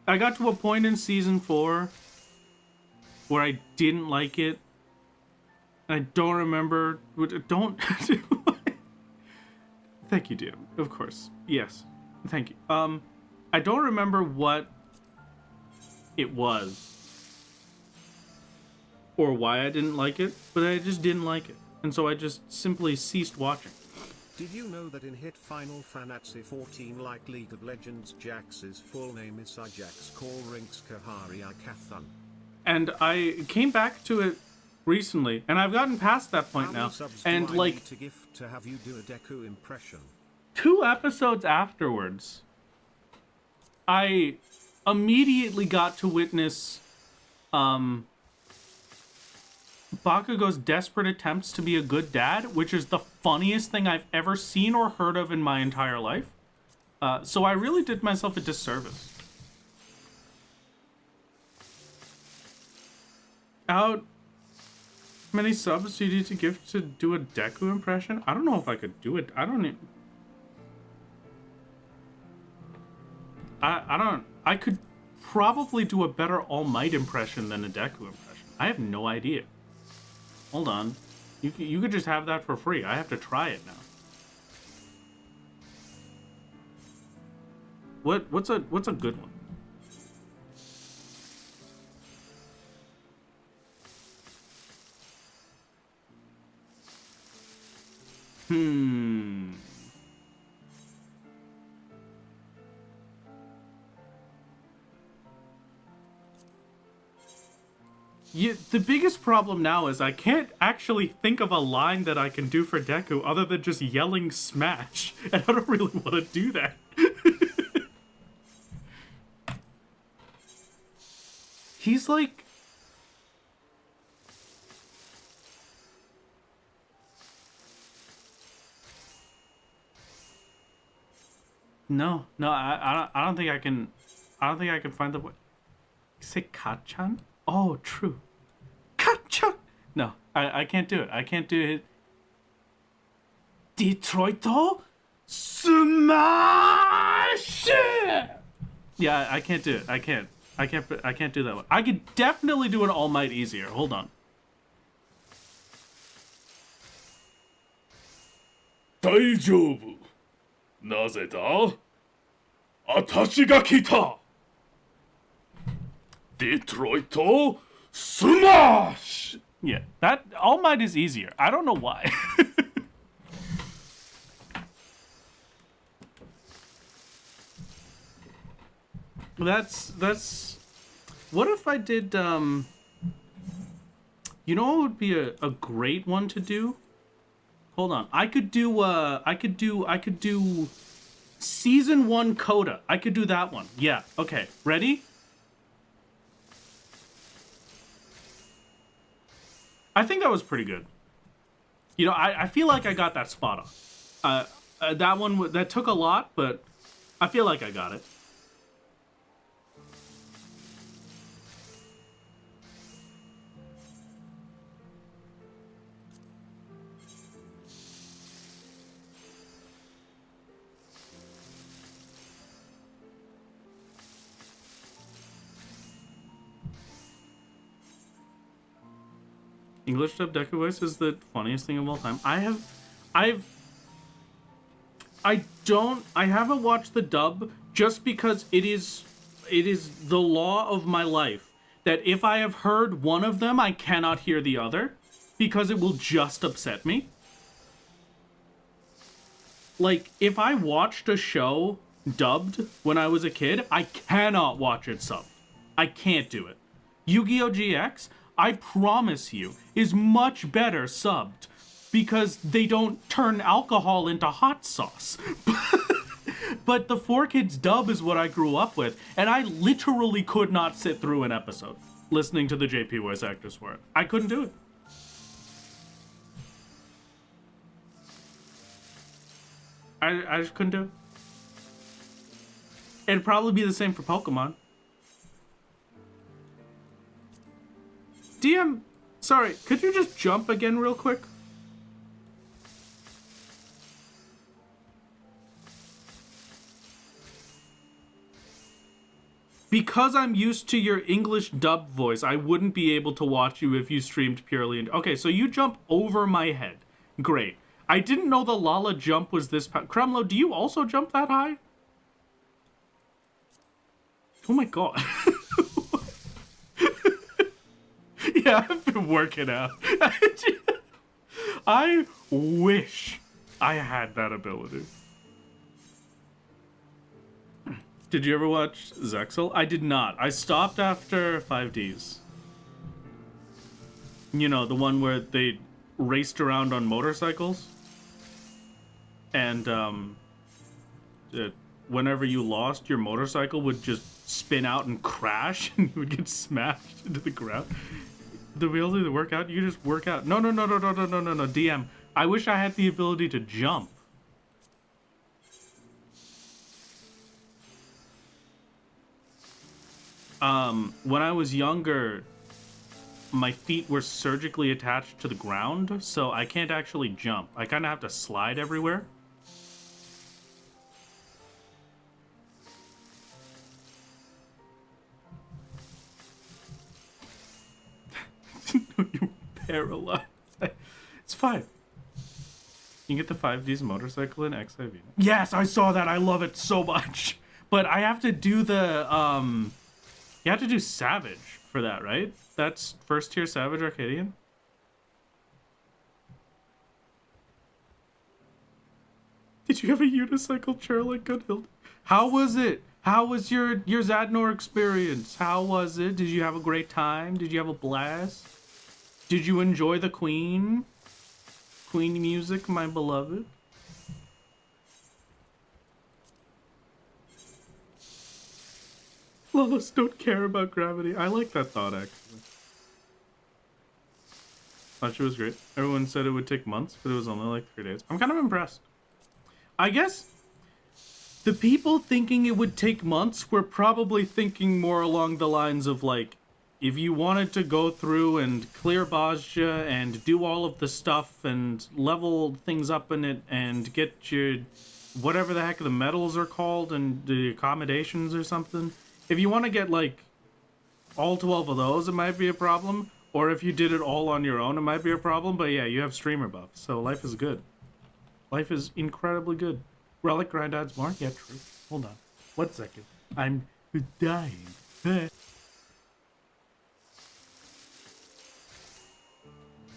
I got to a point in season 4 where I didn't like it. I don't remember. Don't. Thank you, DM. Of course. Yes. Thank you. I don't remember what it was or why I didn't like it, but I just didn't like it. And so I just simply ceased watching. Did you know that in Hit Final Fantasy XIV, like League of Legends, Jax's full name is Ajax Rinks Kahari Ikathun? And I came back to it recently, and I've gotten past that point now. And like, to give to have you do a Deku impression? 2 episodes afterwards, I immediately got to witness Bakugo's desperate attempts to be a good dad, which is the funniest thing I've ever seen or heard of in my entire life. So I really did myself a disservice. How many subs do you need to give to do a Deku impression? I don't know if I could do it. I could probably do a better All Might impression than a Deku impression. I have no idea. Hold on. You could just have that for free. I have to try it now. What's a good one? Yeah, the biggest problem now is I can't actually think of a line that I can do for Deku other than just yelling smash, and I don't really want to do that. He's like... No, I don't think I can... I don't think I can find the... Say Kachan? Oh, true. Kachan! No, I can't do it. I can't do it. Detroito? Smash! Yeah, I can't do it. I can't do that one. I could definitely do an All Might easier. Hold on. 大丈夫。なぜだ？私が来た。Detroit Smash! Yeah, that All Might is easier. I don't know why. That's what if I did you know what would be a great one to do? Hold on. I could do season 1 Coda. I could do that one. Yeah. Okay. Ready? I think that was pretty good. You know, I feel like I got that spot on. That one that took a lot, but I feel like I got it. English dub Deku voice is the funniest thing of all time. I haven't watched the dub just because it is the law of my life that if I have heard one of them, I cannot hear the other because it will just upset me. Like, if I watched a show dubbed when I was a kid, I cannot watch it subbed. I can't do it. Yu-Gi-Oh! GX, I promise you, is much better subbed because they don't turn alcohol into hot sauce. But the 4Kids dub is what I grew up with, and I literally could not sit through an episode listening to the JP voice actors for it. I couldn't do it. I just couldn't do it. It'd probably be the same for Pokemon. DM, sorry, could you just jump again real quick? Because I'm used to your English dub voice, I wouldn't be able to watch you if you streamed purely in... Okay, so you jump over my head. Great. I didn't know the Lala jump was this... Krumlo, do you also jump that high? Oh my god. Yeah, I've been working out. I wish I had that ability. Did you ever watch Zexal? I did not. I stopped after 5Ds. You know, the one where they raced around on motorcycles. And, whenever you lost, your motorcycle would just spin out and crash, and you would get smashed into the ground. The wheels either work out, you just work out. No, DM. I wish I had the ability to jump. When I was younger, my feet were surgically attached to the ground, so I can't actually jump. I kind of have to slide everywhere. You're paralyzed. It's fine. You can get the 5Ds motorcycle in XIV. Yes, I saw that. I love it so much. But I have to do the you have to do Savage for that, right? That's first tier Savage Arcadian. Did you have a unicycle chair like Gunhild? How was it? How was your Zadnor experience? How was it? Did you have a great time? Did you have a blast? Did you enjoy the Queen? Queen music, my beloved. Lolas don't care about gravity. I like that thought, actually. Thought she was great. Everyone said it would take months, but it was only like 3 days. I'm kind of impressed. I guess the people thinking it would take months were probably thinking more along the lines of, like, if you wanted to go through and clear Bozja and do all of the stuff and level things up in it and get your whatever the heck the medals are called and the accommodations or something, if you want to get like all 12 of those, it might be a problem. Or if you did it all on your own, it might be a problem. But yeah, you have streamer buffs, so life is good. Life is incredibly good. Relic grind adds more? Yeah, true. Hold on. 1 second. I'm dying.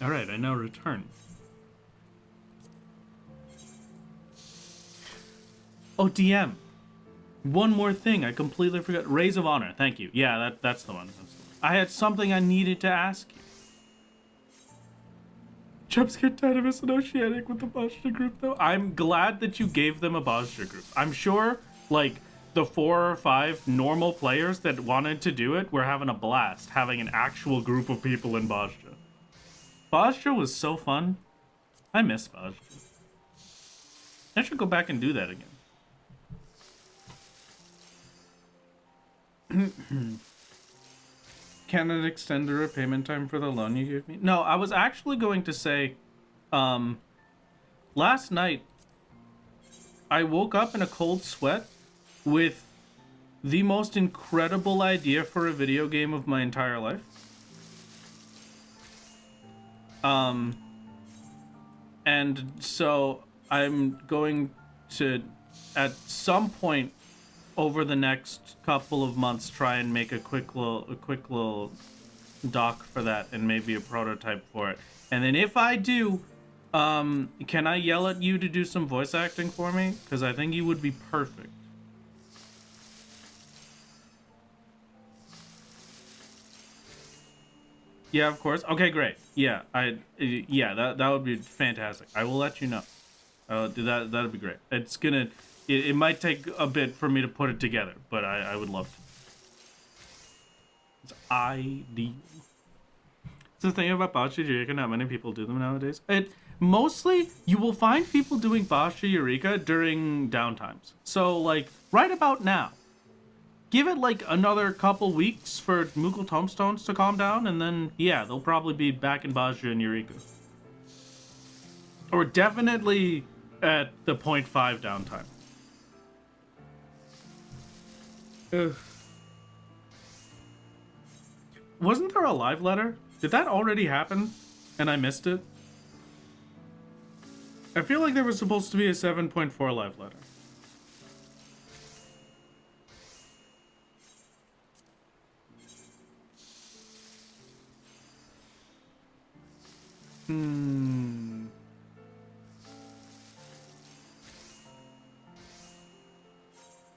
Alright, I now return. Oh, DM. One more thing. I completely forgot. Rays of Honor. Thank you. Yeah, that's the one. That's the one. I had something I needed to ask you. Chubbs get Dynamis and Oceanic with the Bozja group, though. I'm glad that you gave them a Bozja group. I'm sure, like, the 4 or 5 normal players that wanted to do it were having a blast, having an actual group of people in Bozja. Bozja was so fun. I miss Bozja. I should go back and do that again. Can it extend the repayment time for the loan you gave me? No, I was actually going to say, last night, I woke up in a cold sweat with the most incredible idea for a video game of my entire life. And so I'm going to, at some point over the next couple of months, try and make a quick little doc for that and maybe a prototype for it. And then if I do, can I yell at you to do some voice acting for me? Because I think you would be perfect. Yeah, of course. Okay, great. Yeah, that would be fantastic. I will let you know. That'd be great. It's gonna. It might take a bit for me to put it together, but I would love to. It's ideal. It's the thing about Bozja Eureka, not many people do them nowadays. Mostly, you will find people doing Bozja Eureka during downtimes. So, like, right about now. Give it, like, another couple weeks for Moogle Tomestones to calm down, and then, yeah, they'll probably be back in Bozja and Eureka. Or definitely at the 0.5 downtime. Wasn't there a live letter? Did that already happen and I missed it? I feel like there was supposed to be a 7.4 live letter.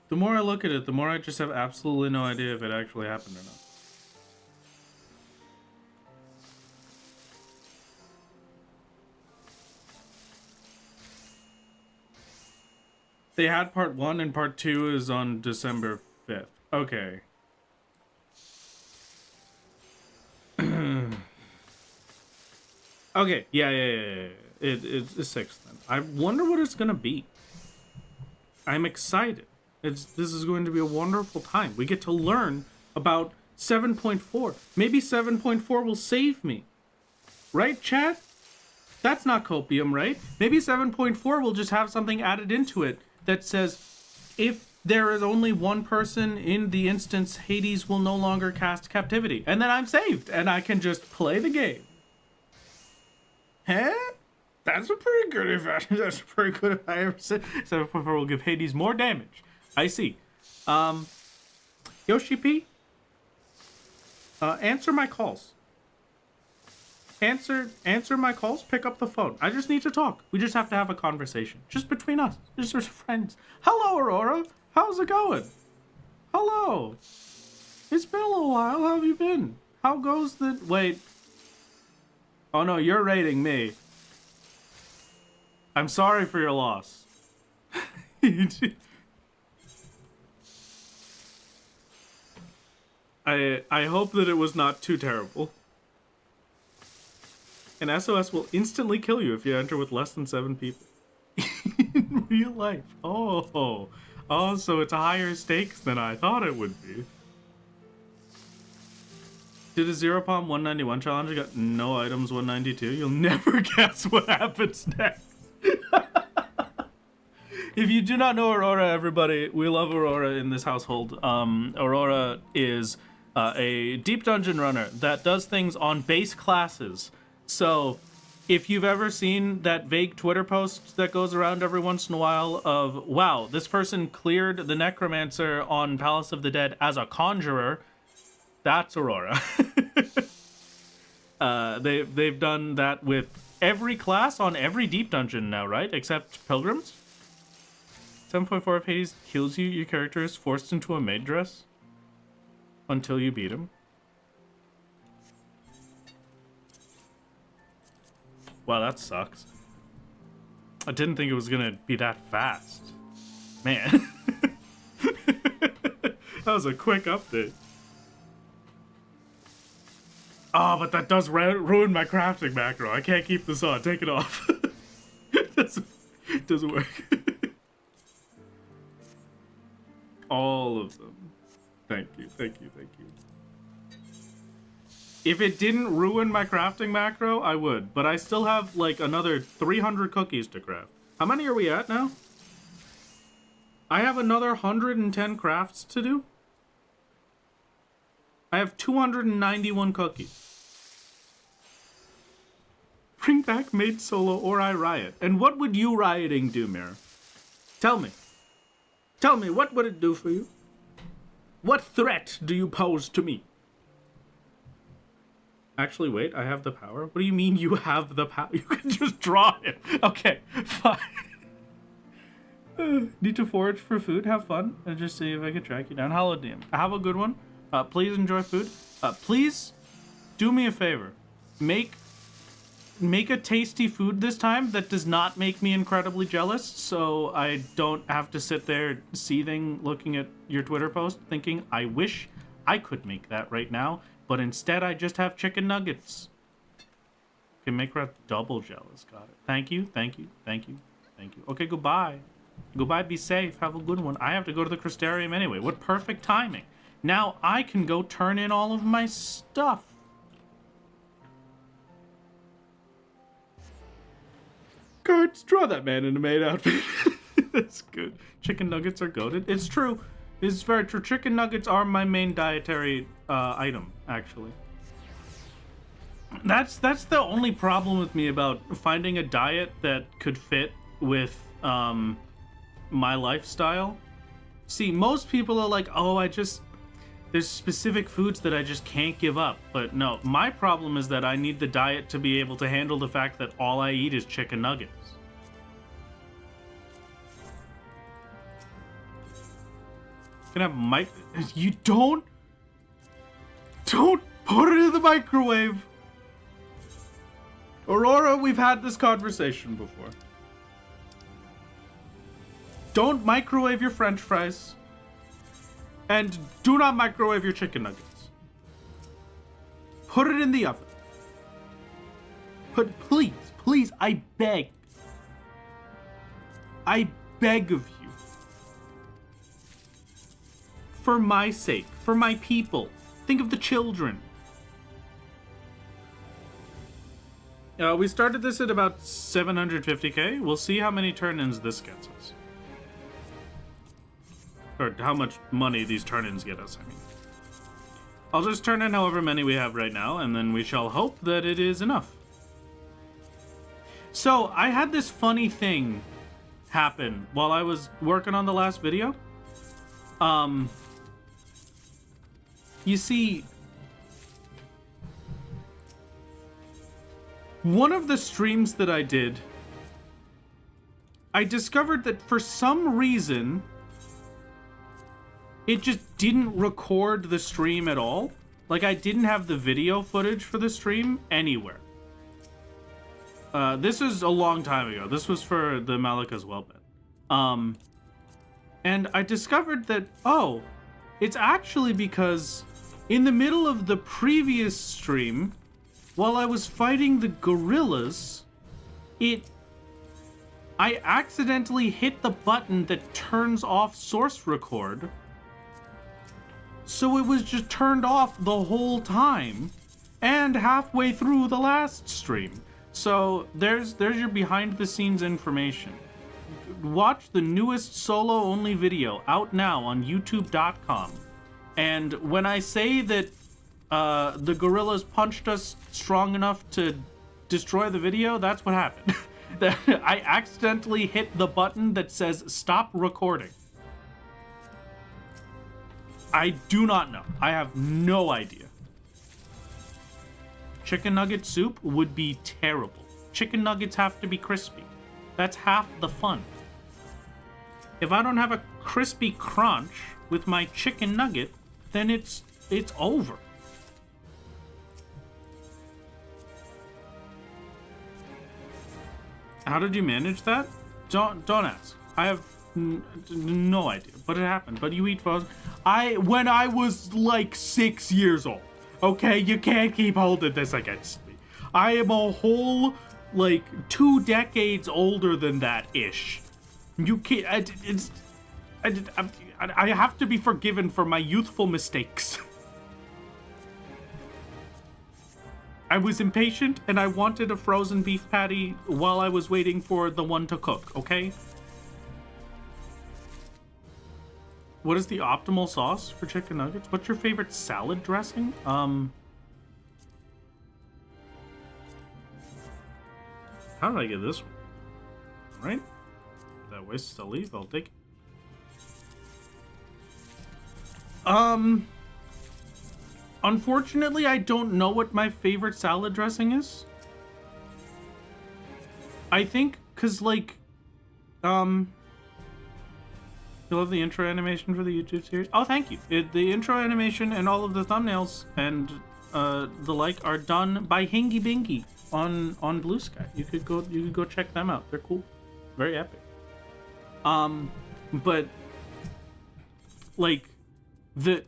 The more I look at it, the more I just have absolutely no idea if it actually happened or not. They had part 1 and part 2 is on December 5th. Okay. Okay, yeah. It's the 6th then. I wonder what it's gonna be. I'm excited. This is going to be a wonderful time. We get to learn about 7.4. Maybe 7.4 will save me. Right, chat? That's not copium, right? Maybe 7.4 will just have something added into it that says, if there is only one person in the instance, Hades will no longer cast captivity. And then I'm saved, and I can just play the game. Huh? That's a pretty good if that's pretty good if I ever said 7.4 will give Hades more damage. I see. Yoshi P? Answer my calls. Answer my calls, pick up the phone. I just need to talk. We just have to have a conversation. Just between us. Just as friends. Hello, Aurora. How's it going? Hello. It's been a little while. How have you been? How goes the... Wait. Oh no, you're rating me. I'm sorry for your loss. I hope that it was not too terrible. And SOS will instantly kill you if you enter with less than 7 people. In real life. Oh, so it's higher stakes than I thought it would be. Did a 0 palm 191 challenge? I got no items 192. You'll never guess what happens next. If you do not know Aurora, everybody, we love Aurora in this household. Aurora is a deep dungeon runner that does things on base classes. So, if you've ever seen that vague Twitter post that goes around every once in a while of, wow, this person cleared the Necromancer on Palace of the Dead as a conjurer, that's Aurora. They've done that with every class on every deep dungeon now, right? Except Pilgrims? 7.4 if Hades kills you, your character is forced into a maid dress until you beat him. Wow, that sucks. I didn't think it was gonna be that fast. Man. That was a quick update. Oh, but that does ruin my crafting macro. I can't keep this on. Take it off. It doesn't work. All of them. Thank you. If it didn't ruin my crafting macro, I would. But I still have, like, another 300 cookies to craft. How many are we at now? I have another 110 crafts to do. I have 291 cookies. Bring back Maid Solo or I riot. And what would you rioting do, Mira? Tell me. Tell me, what would it do for you? What threat do you pose to me? Actually, wait, I have the power? What do you mean you have the power? You can just draw it. Okay, fine. Need to forage for food, have fun, and just see if I can track you down. Hello, DM. Have a good one. Please enjoy food. Please do me a favor. Make a tasty food this time that does not make me incredibly jealous, so I don't have to sit there seething looking at your Twitter post thinking, I wish I could make that right now, but instead I just have chicken nuggets. Okay, make her double jealous. Got it. Thank you. Okay, goodbye. Goodbye, be safe. Have a good one. I have to go to the Crystarium anyway. What perfect timing. Now I can go turn in all of my stuff. Cards, draw that man in a maid outfit. That's good. Chicken nuggets are goated. It's true. It's very true. Chicken nuggets are my main dietary item, actually. That's the only problem with me about finding a diet that could fit with my lifestyle. See, most people are like, oh, there's specific foods that I just can't give up. But no, my problem is that I need the diet to be able to handle the fact that all I eat is chicken nuggets. Can have you don't put it in the microwave. Aurora, we've had this conversation before. don't microwave your French fries. And do not microwave your chicken nuggets. Put it in the oven. Please, I beg. I beg of you. For my sake, for my people. Think of the children. We started this at about 750k. We'll see how many turn-ins this gets us. Or how much money these turn-ins get us, I mean. I'll just turn in however many we have right now, and then we shall hope that it is enough. So, I had this funny thing happen while I was working on the last video. You see, one of the streams that I did, I discovered that for some reason, it just didn't record the stream at all. Like, I didn't have the video footage for the stream anywhere. This is a long time ago. This was for the Malika's Wellbed. And I discovered that, oh, it's actually because in the middle of the previous stream, while I was fighting the gorillas, I accidentally hit the button that turns off source record. So it was just turned off the whole time and halfway through the last stream. So there's your behind the scenes information. Watch the newest solo only video out now on youtube.com. And when I say that the gorillas punched us strong enough to destroy the video, that's what happened. I accidentally hit the button that says stop recording. I do not know. I have no idea. Chicken nugget soup would be terrible. Chicken nuggets have to be crispy. That's half the fun. If I don't have a crispy crunch with my chicken nugget, then it's over. How did you manage that? Don't ask. I have no idea, but it happened. But you eat frozen. When I was like 6 years old. Okay, you can't keep holding this against me. I am a whole like 2 decades older than that ish. You can't. I have to be forgiven for my youthful mistakes. I was impatient and I wanted a frozen beef patty while I was waiting for the one to cook, okay? What is the optimal sauce for chicken nuggets? What's your favorite salad dressing? How did I get this one? All right. That wastes a leaf, I'll take it. Unfortunately, I don't know what my favorite salad dressing is. I think, cause like, you love the intro animation for the YouTube series? Oh, thank you. The intro animation and all of the thumbnails and the like are done by Hingy Bingy on Blue Sky. You could go check them out. They're cool, very epic. But like the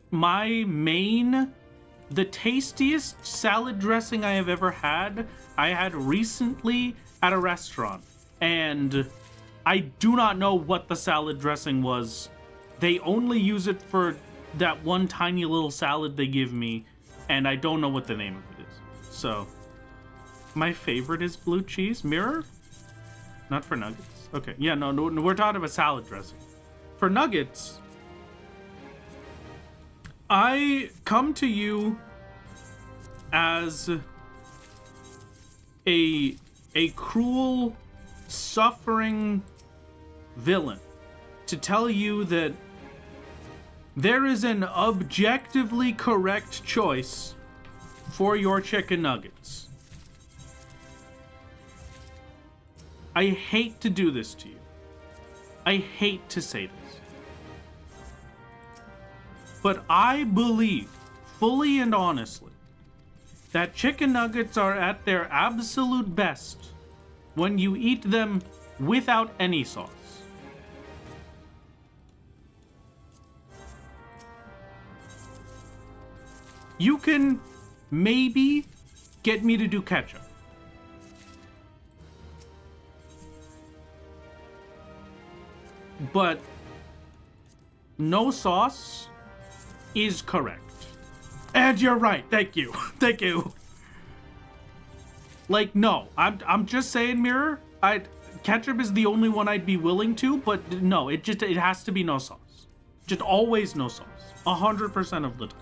tastiest salad dressing I have ever had, I had recently at a restaurant, and I do not know what the salad dressing was. They only use it for that one tiny little salad they give me, and I don't know what the name of it is. So, my favorite is blue cheese. Mirror? Not for nuggets. Okay, yeah, no, we're talking about salad dressing. For nuggets, I come to you as a cruel, suffering villain to tell you that there is an objectively correct choice for your chicken nuggets. I hate to do this to you. I hate to say this. But I believe, fully and honestly, that chicken nuggets are at their absolute best when you eat them without any sauce. You can maybe get me to do ketchup. But no sauce is correct. And you're right. Thank you. Thank you. Like, no. I'm just saying, Mirror. Ketchup is the only one I'd be willing to, but no, it has to be no sauce. Just always no sauce. 100% of the time.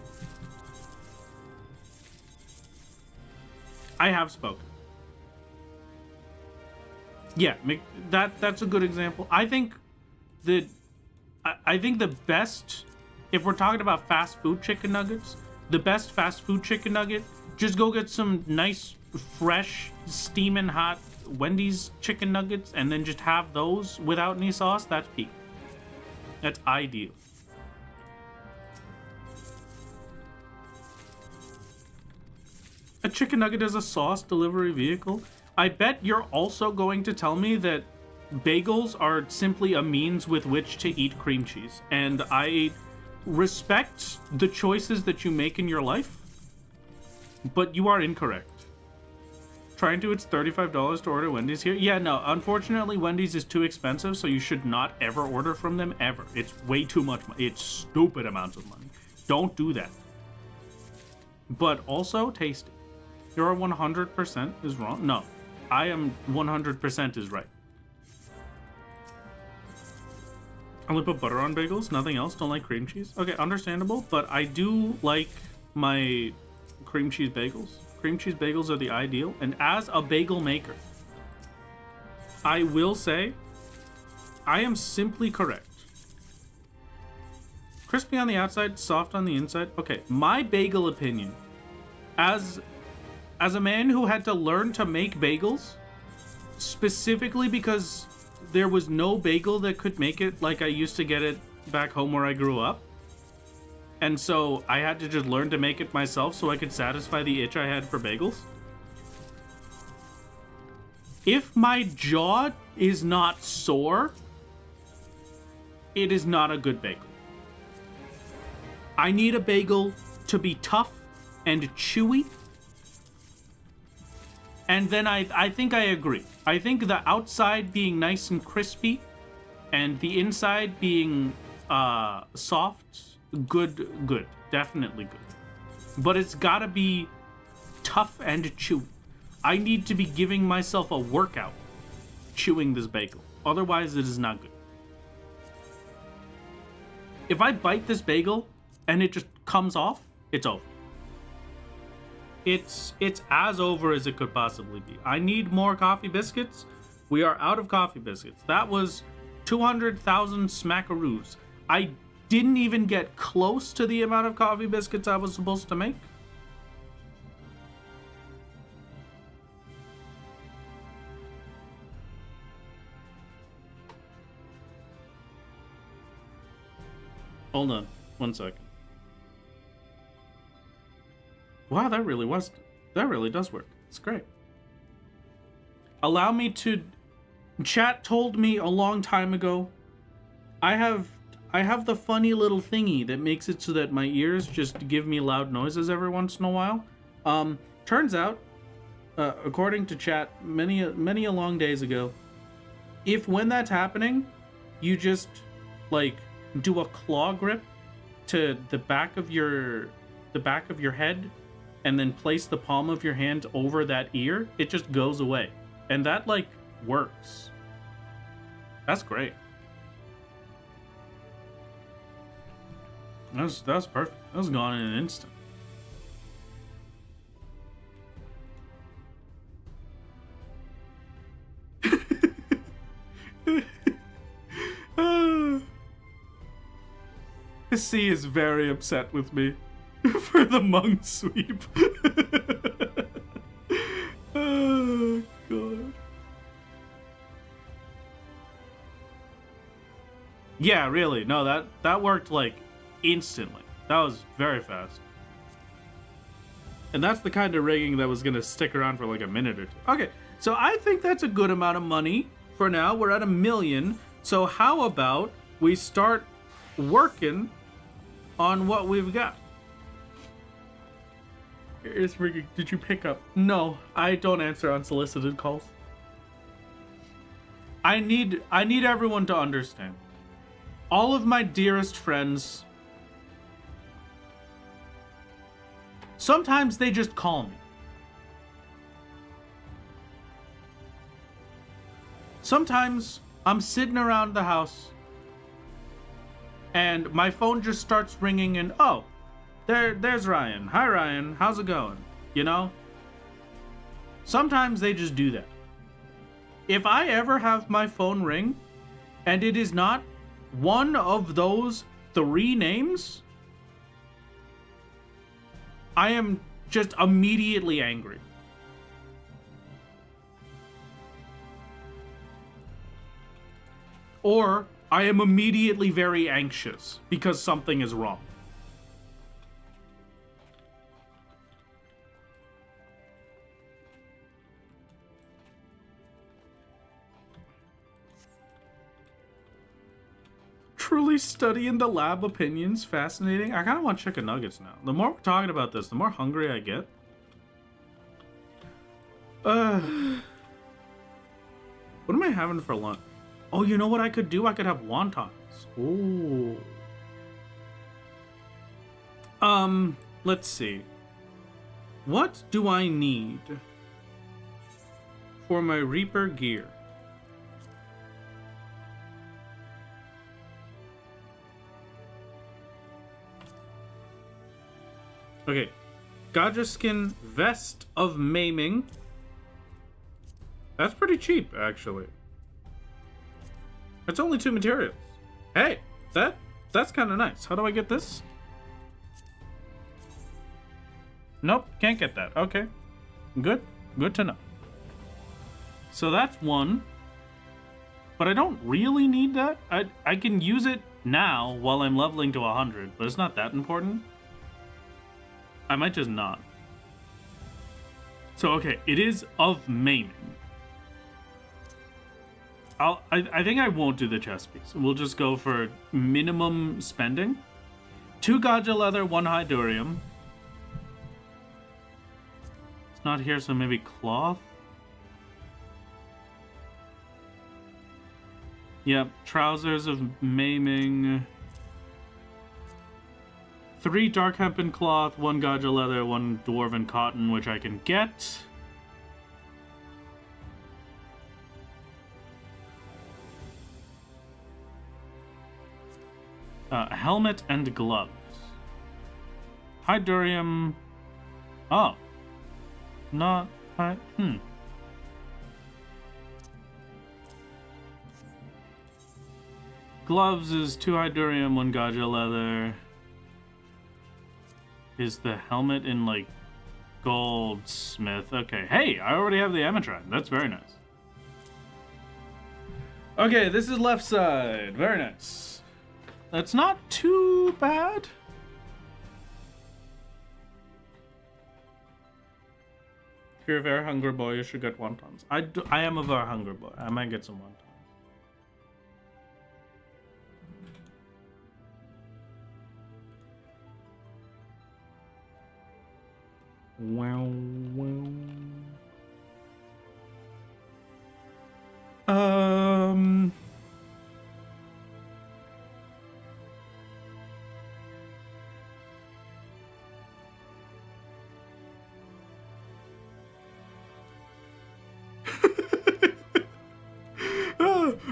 I have spoken. Yeah, that's a good example. I think the best, if we're talking about fast food chicken nuggets, the best fast food chicken nugget, just go get some nice, fresh, steaming hot Wendy's chicken nuggets and then just have those without any sauce. That's peak. That's ideal. A chicken nugget as a sauce delivery vehicle? I bet you're also going to tell me that bagels are simply a means with which to eat cream cheese. And I respect the choices that you make in your life, but you are incorrect. Trying to, it's $35 to order Wendy's here. Yeah, no, unfortunately, Wendy's is too expensive, so you should not ever order from them, ever. It's way too much money. It's stupid amounts of money. Don't do that. But also, tasty. You're 100% is wrong? No, I am 100% is right. I only put butter on bagels, nothing else. Don't like cream cheese. Okay, understandable, but I do like my cream cheese bagels. Cream cheese bagels are the ideal, and as a bagel maker, I will say I am simply correct. Crispy on the outside, soft on the inside. Okay, my bagel opinion, as a man who had to learn to make bagels, specifically because there was no bagel that could make it like I used to get it back home where I grew up. And so I had to just learn to make it myself so I could satisfy the itch I had for bagels. If my jaw is not sore, it is not a good bagel. I need a bagel to be tough and chewy. And then I think I agree. I think the outside being nice and crispy and the inside being soft, good. Definitely good. But it's gotta be tough and chewy. I need to be giving myself a workout chewing this bagel. Otherwise, it is not good. If I bite this bagel and it just comes off, it's over. It's as over as it could possibly be. I need more coffee biscuits. We are out of coffee biscuits. That was 200,000 smackaroos. I didn't even get close to the amount of coffee biscuits I was supposed to make. Hold on, 1 second. Wow, that really does work. It's great. Allow me to... Chat told me a long time ago, I have the funny little thingy that makes it so that my ears just give me loud noises every once in a while. Turns out, according to chat, many a long days ago, when that's happening, you just like do a claw grip to the back of your head, and then place the palm of your hand over that ear, it just goes away. And that, like, works. That's great. That was perfect. That was gone in an instant. The sea is very upset with me. For the monk sweep. Oh, God. Yeah, really. No, that worked, like, instantly. That was very fast. And that's the kind of rigging that was going to stick around for, like, a minute or two. Okay, so I think that's a good amount of money for now. We're at 1 million. So how about we start working on what we've got? It's ringing. Did you pick up? No, I don't answer unsolicited calls. I need everyone to understand. All of my dearest friends, sometimes they just call me. Sometimes I'm sitting around the house and my phone just starts ringing and oh, there's Ryan. Hi Ryan, how's it going? You know? Sometimes they just do that. If I ever have my phone ring and it is not one of those 3 names, I am just immediately angry. Or I am immediately very anxious because something is wrong. Truly studying the lab opinions, fascinating. I kind of want chicken nuggets now. The more we're talking about this, the more hungry I get. What am I having for lunch? Oh, you know what I could do? I could have wontons. Ooh. Let's see. What do I need for my Reaper gear? Okay, Gaja skin, vest of maiming. That's pretty cheap, actually. It's only 2 materials. Hey, that's kind of nice. How do I get this? Nope, can't get that. Okay, good to know. So that's 1, but I don't really need that. I can use it now while I'm leveling to 100, but it's not that important. I might just not. So, okay, it is of maiming. I think I won't do the chest piece. We'll just go for minimum spending. 2 Gaja leather, 1 Hydurium. It's not here, so maybe cloth? Yep, trousers of maiming. 3 dark hempen cloth, 1 Gaja leather, 1 dwarven cotton, which I can get. Helmet and gloves. Hydurium. Oh. Not. Gloves is 2 Hydurium, 1 Gaja leather. Is the helmet in, like, goldsmith? Okay. Hey, I already have the Ametrine. That's very nice. Okay, this is left side. Very nice. That's not too bad. If you're a very hungry boy, you should get wontons. I am a very hungry boy. I might get some wontons. Wow.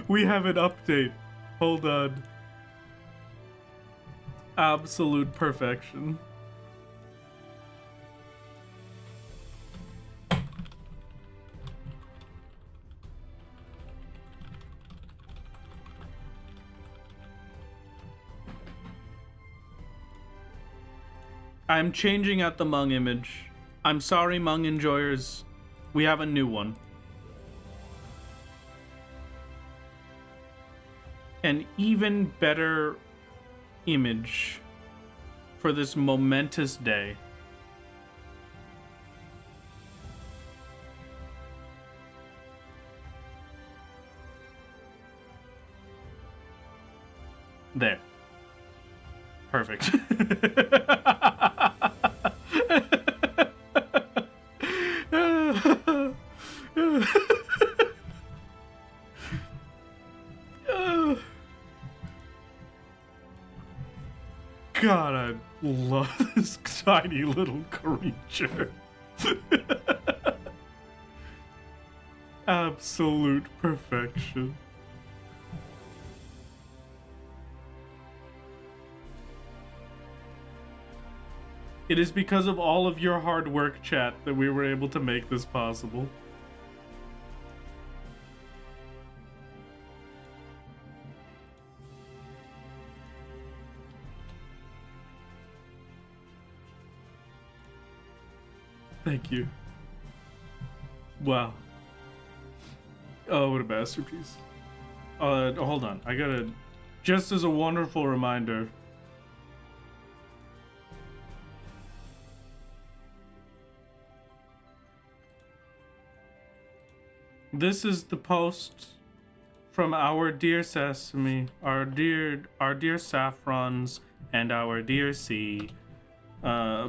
We have an update. Hold on. Absolute perfection. I'm changing out the Hmong image. I'm sorry, Hmong enjoyers. We have a new one. An even better image for this momentous day. There. Perfect. love this tiny little creature. Absolute perfection. It is because of all of your hard work, chat, that we were able to make this possible. Thank you. Wow. Oh, what a masterpiece. Hold on. I gotta... Just as a wonderful reminder... This is the post from our dear Sesame, our dear Saffrons, and our dear C.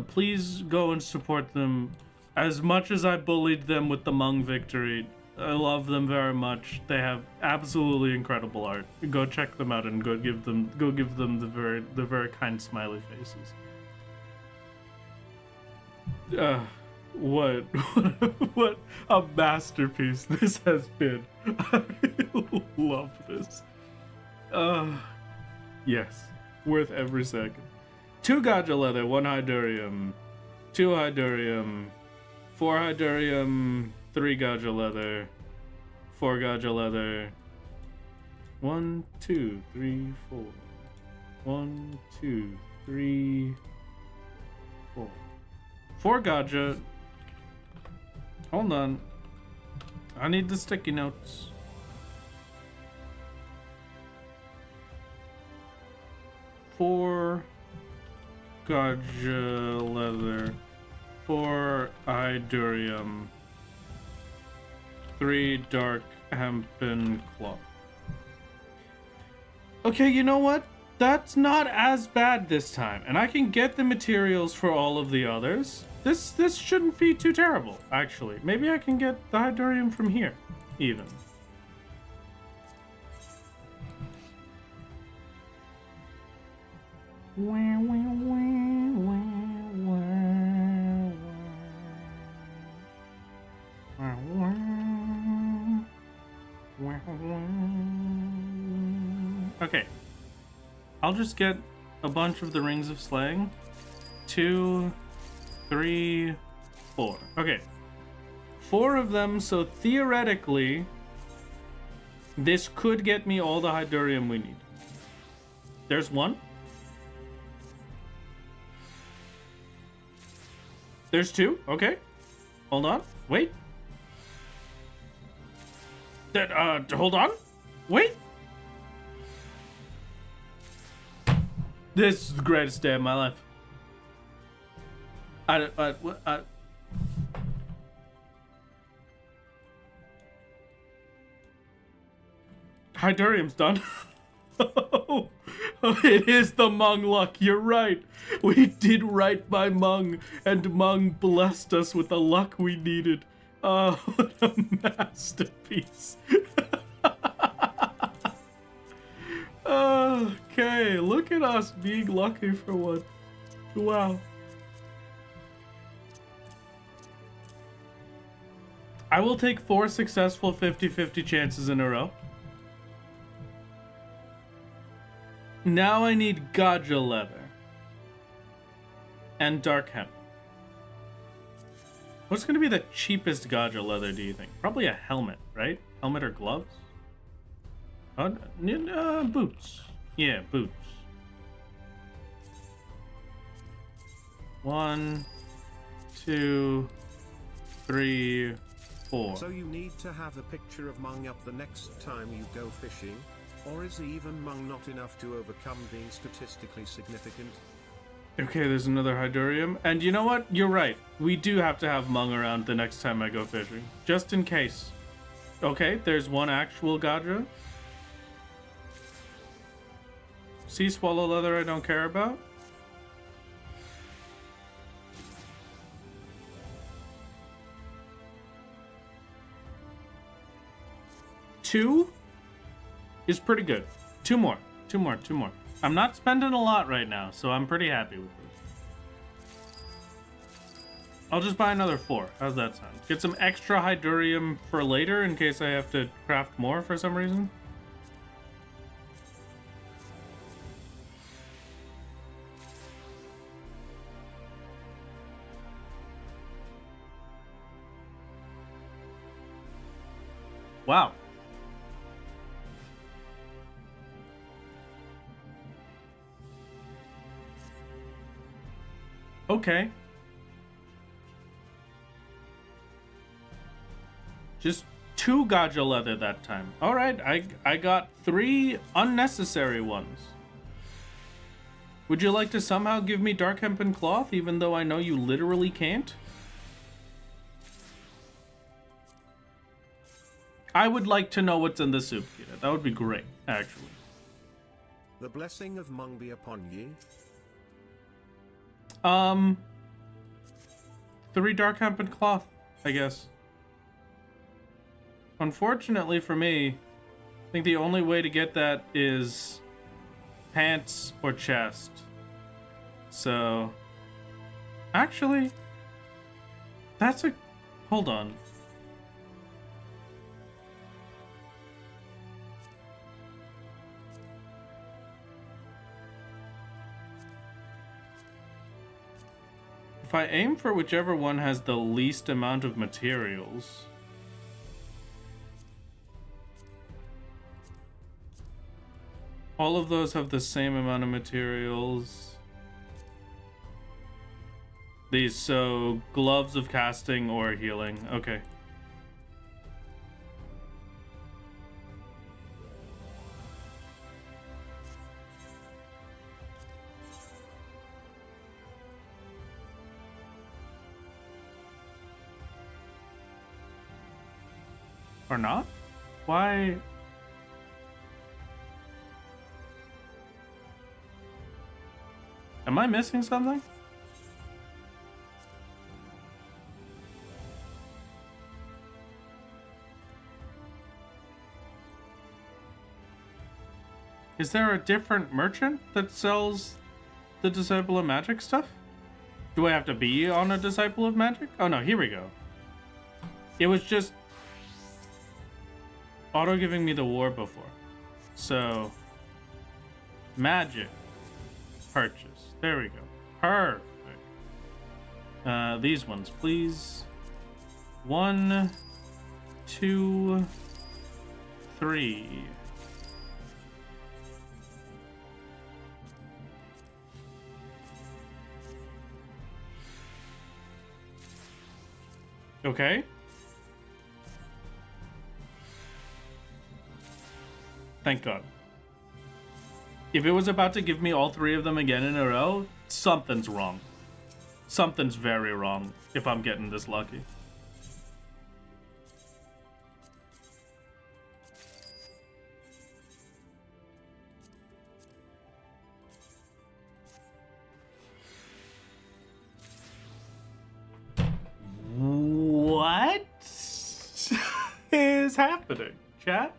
Please go and support them. As much as I bullied them with the Hmong victory, I love them very much. They have absolutely incredible art. Go check them out and go give them the very kind smiley faces. What a masterpiece this has been. I love this. Yes, worth every second. 2 Gaja leather, 1 Hydurium, 2 Hydurium, 4 Hydurium, 3 Gaja leather, 4 Gaja leather. 1, 2, 3, 4. 1, 2, 3, 4. 4 Gaja. Hold on. I need the sticky notes. Four Gaja leather, 4 Idurium, 3 dark hempen cloth. Okay, you know what? That's not as bad this time, and I can get the materials for all of the others. This shouldn't be too terrible, actually. Maybe I can get the Hydurium from here, even. Okay. I'll just get a bunch of the Rings of Slaying. 2, 3, 4. Okay. 4 of them, so theoretically, this could get me all the Hydurium we need. There's 1. There's 2. Okay. Hold on. Wait. Hold on. Wait. This is the greatest day of my life. Hydurium's done. Oh, it is the Hmong luck. You're right. We did right by Hmong, and Hmong blessed us with the luck we needed. Oh, what a masterpiece. Okay, look at us being lucky for one. Wow. I will take 4 successful 50-50 chances in a row. Now I need Gaja leather. And dark hemp. What's going to be the cheapest Gaja leather, do you think? Probably a helmet, right? Helmet or gloves? Boots. Yeah, boots. 1, 2, 3, 4. So you need to have a picture of Hmong up the next time you go fishing? Or is even Hmong not enough to overcome being statistically significant? Okay, there's another Hydurium. And you know what? You're right. We do have to have Hmong around the next time I go fishing. Just in case. Okay, there's 1 actual Gaja. Sea swallow leather I don't care about. Two is pretty good. 2 more. 2 more. 2 more. I'm not spending a lot right now, so I'm pretty happy with this. I'll just buy another 4. How's that sound? Get some extra Hydurium for later in case I have to craft more for some reason. Wow. Okay. Just 2 Gaja leather that time. Alright, I got 3 unnecessary ones. Would you like to somehow give me dark hempen cloth, even though I know you literally can't? I would like to know what's in the soup, Kita. That would be great, actually. The blessing of Mung be upon ye. 3 dark hempen cloth, I guess. Unfortunately for me, I think the only way to get that is pants or chest. So, actually, that's a... Hold on. If I aim for whichever one has the least amount of materials... All of those have the same amount of materials. These, so gloves of casting or healing. Okay. Or not? Why? Am I missing something? Is there a different merchant that sells the Disciple of Magic stuff? Do I have to be on a Disciple of Magic? Oh no, here we go. It was just auto giving me the war before. So, magic purchase. There we go. Perfect. These ones, please. 1, 2, 3. Okay. Thank God. If it was about to give me all 3 of them again in a row, something's wrong. Something's very wrong if I'm getting this lucky. What is happening, chat?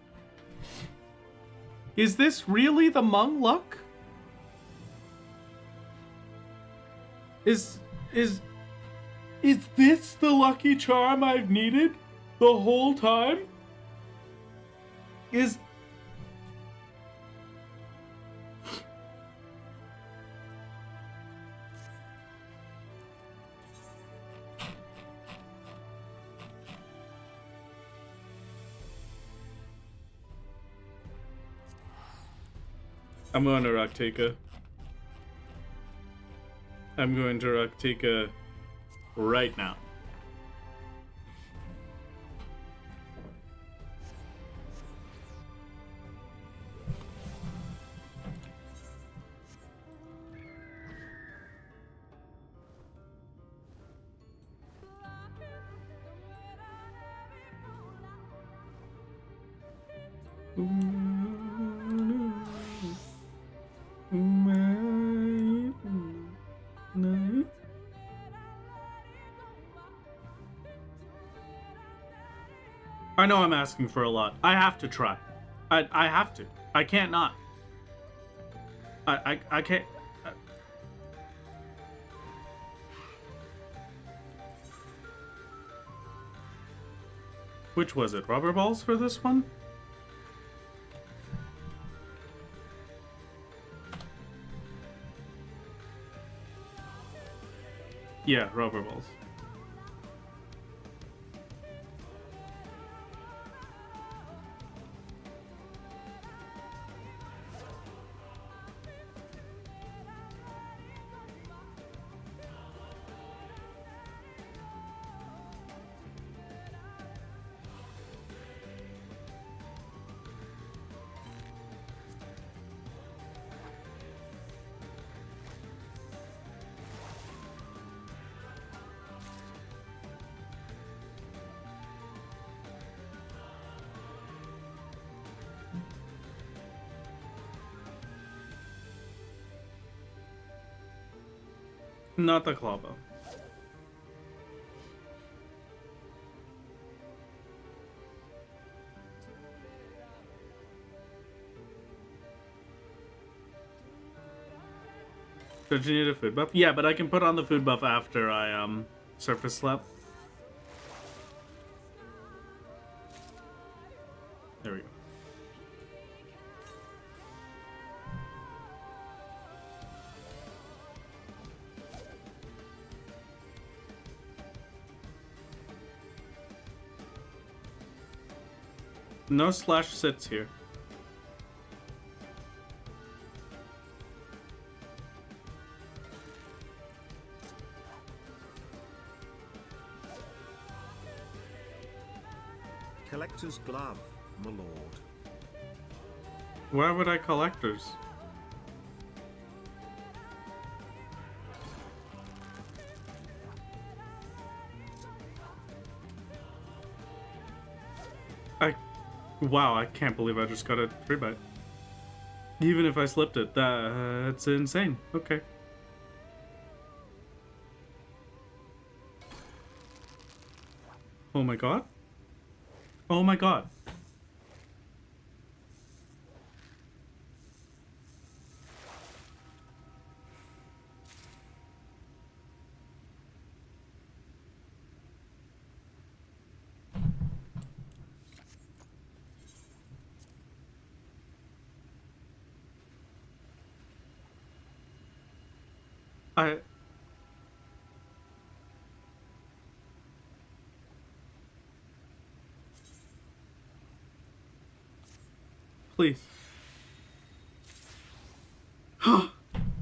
Is this really the Mung luck? Is this the lucky charm I've needed the whole time? I'm going to Raktika. I'm going to Raktika right now. I know I'm asking for a lot. I have to try. I have to. I can't not. I can't. Which was it? Rubber balls for this one? Yeah, rubber balls. Not the KOBO. Don't you need a food buff? Yeah, but I can put on the food buff after I surface slap. There we go. No slash sits here. Collector's glove, my lord. Why would I collectors? Wow, I can't believe I just got a 3-bite. Even if I slipped it, that's insane. Okay. Oh my god. Oh my god. Please.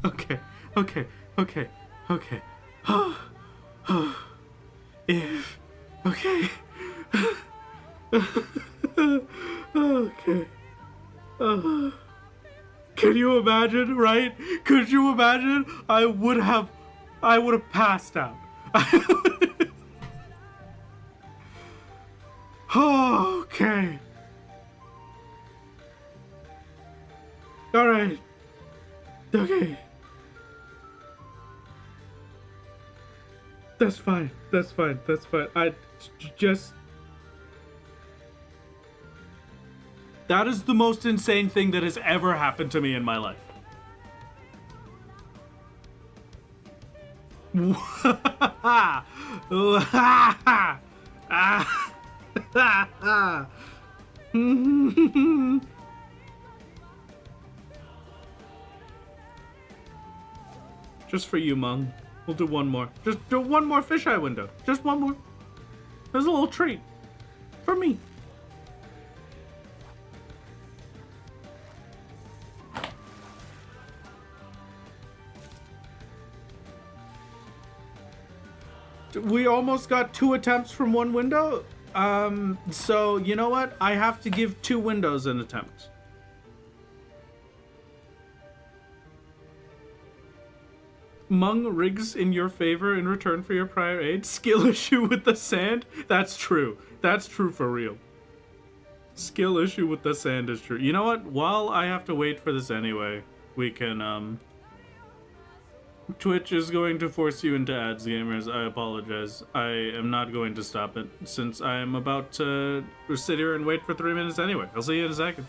Okay, okay, okay, okay. If. Okay. Okay. Can you imagine, right? Could you imagine? I would have passed out. Okay. All right. Okay. That's fine. That's fine. That's fine. Just. That is the most insane thing that has ever happened to me in my life. Just for you, Mung. We'll do one more. Just do one more fisheye window. Just one more. There's a little treat. For me. We almost got 2 attempts from 1 window. So you know what? I have to give 2 windows an attempt. Mung rigs in your favor in return for your prior aid. Skill issue with the sand? That's true. That's true for real. Skill issue with the sand is true. You know what? While I have to wait for this anyway, we can, Twitch is going to force you into ads, gamers. I apologize. I am not going to stop it, since I am about to sit here and wait for 3 minutes anyway. I'll see you in a second.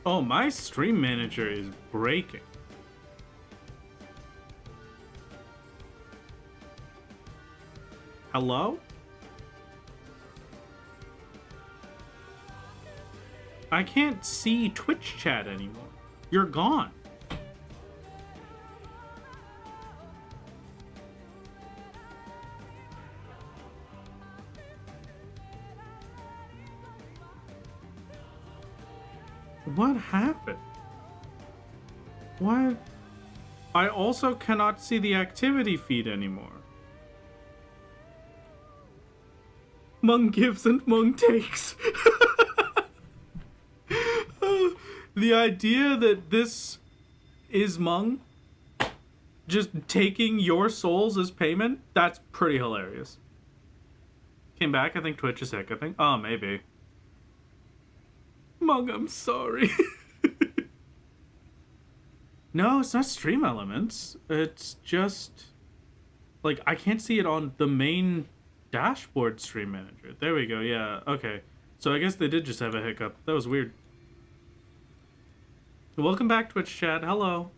Oh, my stream manager is breaking. Hello? I can't see Twitch chat anymore. You're gone. What happened? What? I also cannot see the activity feed anymore. Mung gives and Mung takes. The idea that this is Mung just taking your souls as payment, that's pretty hilarious. Came back, I think Twitch is sick, I think. Oh, maybe. Mung, I'm sorry. No, it's not stream elements. It's just... like, I can't see it on the main dashboard stream manager. There we go, yeah, okay. So I guess they did just have a hiccup. That was weird. Welcome back, Twitch chat. Hello.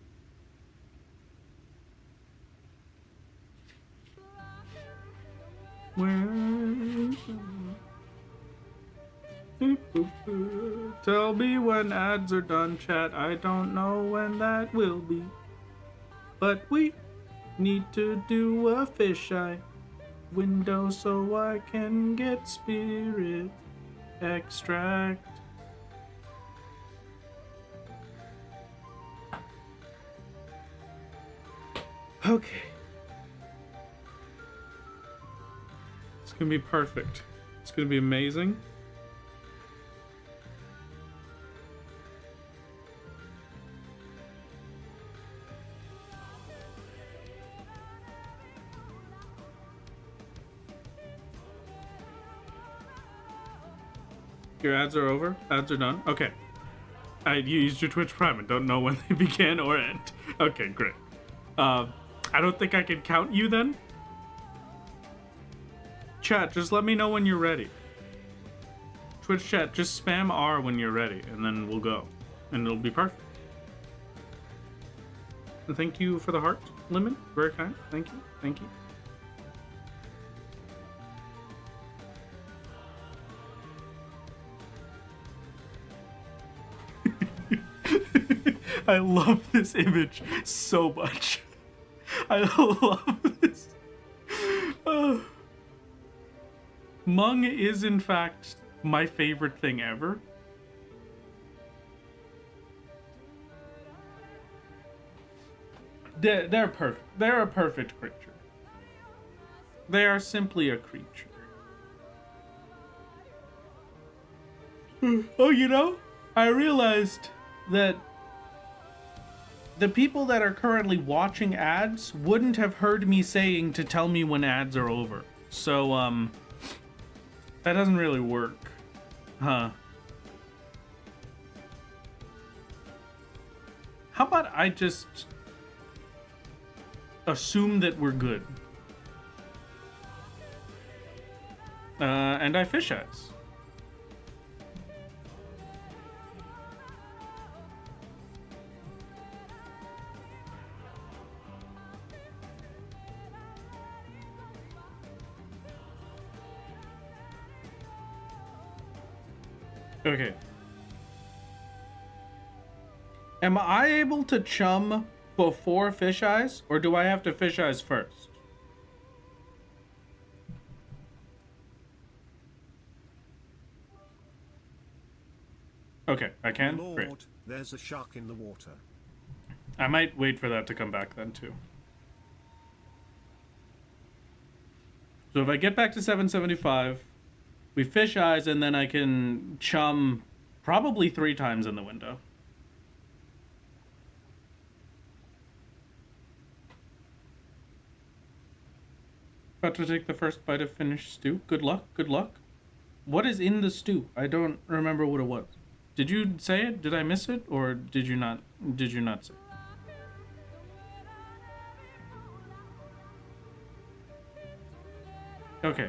Tell me when ads are done, chat. I don't know when that will be. But we need to do a fisheye window so I can get spirit extract. Okay. It's gonna be perfect. It's gonna be amazing. Your ads are over? Ads are done? Okay. You used your Twitch Prime and don't know when they began or end. Okay, great. I don't think I can count you then. Chat, just let me know when you're ready. Twitch chat, just spam R when you're ready, and then we'll go. And it'll be perfect. And thank you for the heart, Lemon. Very kind. Thank you. Thank you. I love this image so much. I love this. Mung is, in fact, my favorite thing ever. They're perfect. They're a perfect creature. They are simply a creature. Oh, you know, I realized that the people that are currently watching ads wouldn't have heard me saying to tell me when ads are over. So, that doesn't really work. Huh. How about I just assume that we're good? And I fish eyes. Okay. Am I able to chum before fish eyes, or do I have to fish eyes first? Okay, I can? Lord, Great. there's a shark in the water. I might wait for that to come back then, too. So if I get back to 775, we fish eyes, and then I can chum probably 3 times in the window. About to take the first bite of finished stew. Good luck, good luck. What is in the stew? I don't remember what it was. Did you say it? Did I miss it? Or did you not say it? Okay.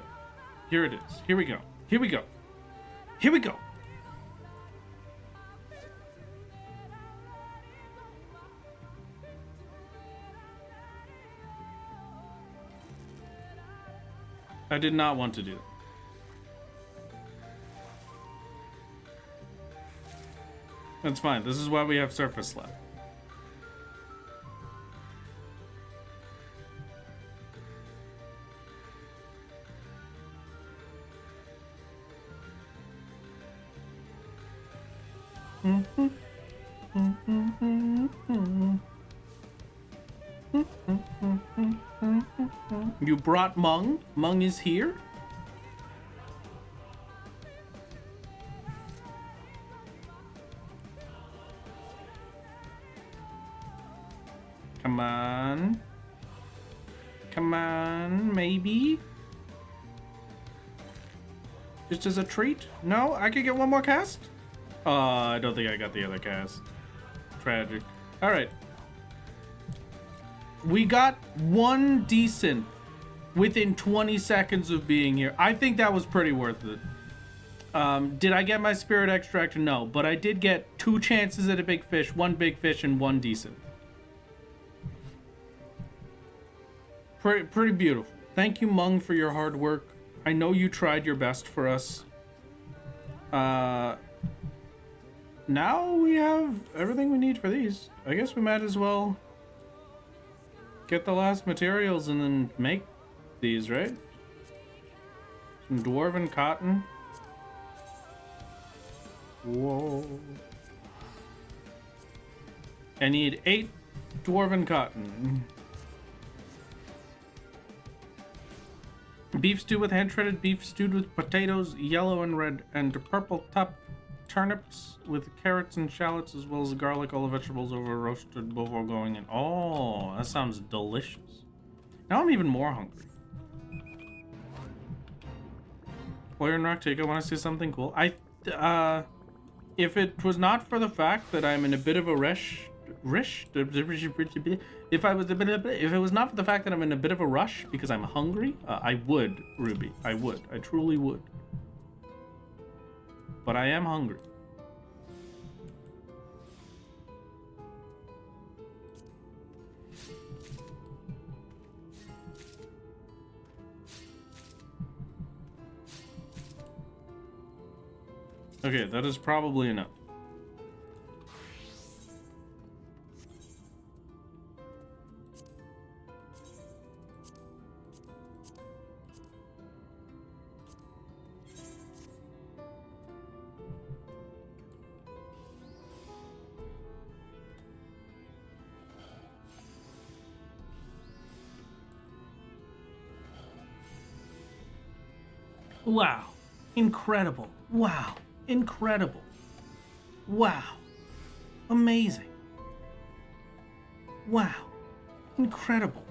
Here it is. Here we go. Here we go. Here we go. I did not want to do that. That's fine. This is why we have surface slab. You brought Mung? Mung is here? Come on. Come on, maybe? Just as a treat? No? I could get one more cast? I don't think I got the other cast. Tragic. Alright. We got one decent within 20 seconds of being here. I think that was pretty worth it. Did I get my spirit extract? No, but I did get 2 chances at a big fish, 1 big fish, and 1 decent. Pretty beautiful. Thank you, Mung, for your hard work. I know you tried your best for us. Now we have everything we need for these. I guess we might as well get the last materials and then make these, right? Some dwarven cotton. Whoa. I need 8 dwarven cotton. Beef stew with hand shredded beef stewed with potatoes, yellow and red, and purple top turnips with carrots and shallots, as well as garlic, all the vegetables over roasted before going in. Oh, that sounds delicious. Now I'm even more hungry. Warrior and Rock, I want to see something cool. If it was not for the fact that I'm in a bit of a rush, if it was not for the fact that I'm in a bit of a rush because I'm hungry, I would, Ruby. I would. I truly would. But I am hungry. Okay, that is probably enough. Wow. Incredible. Wow. Incredible. Wow. Amazing. Wow. Incredible.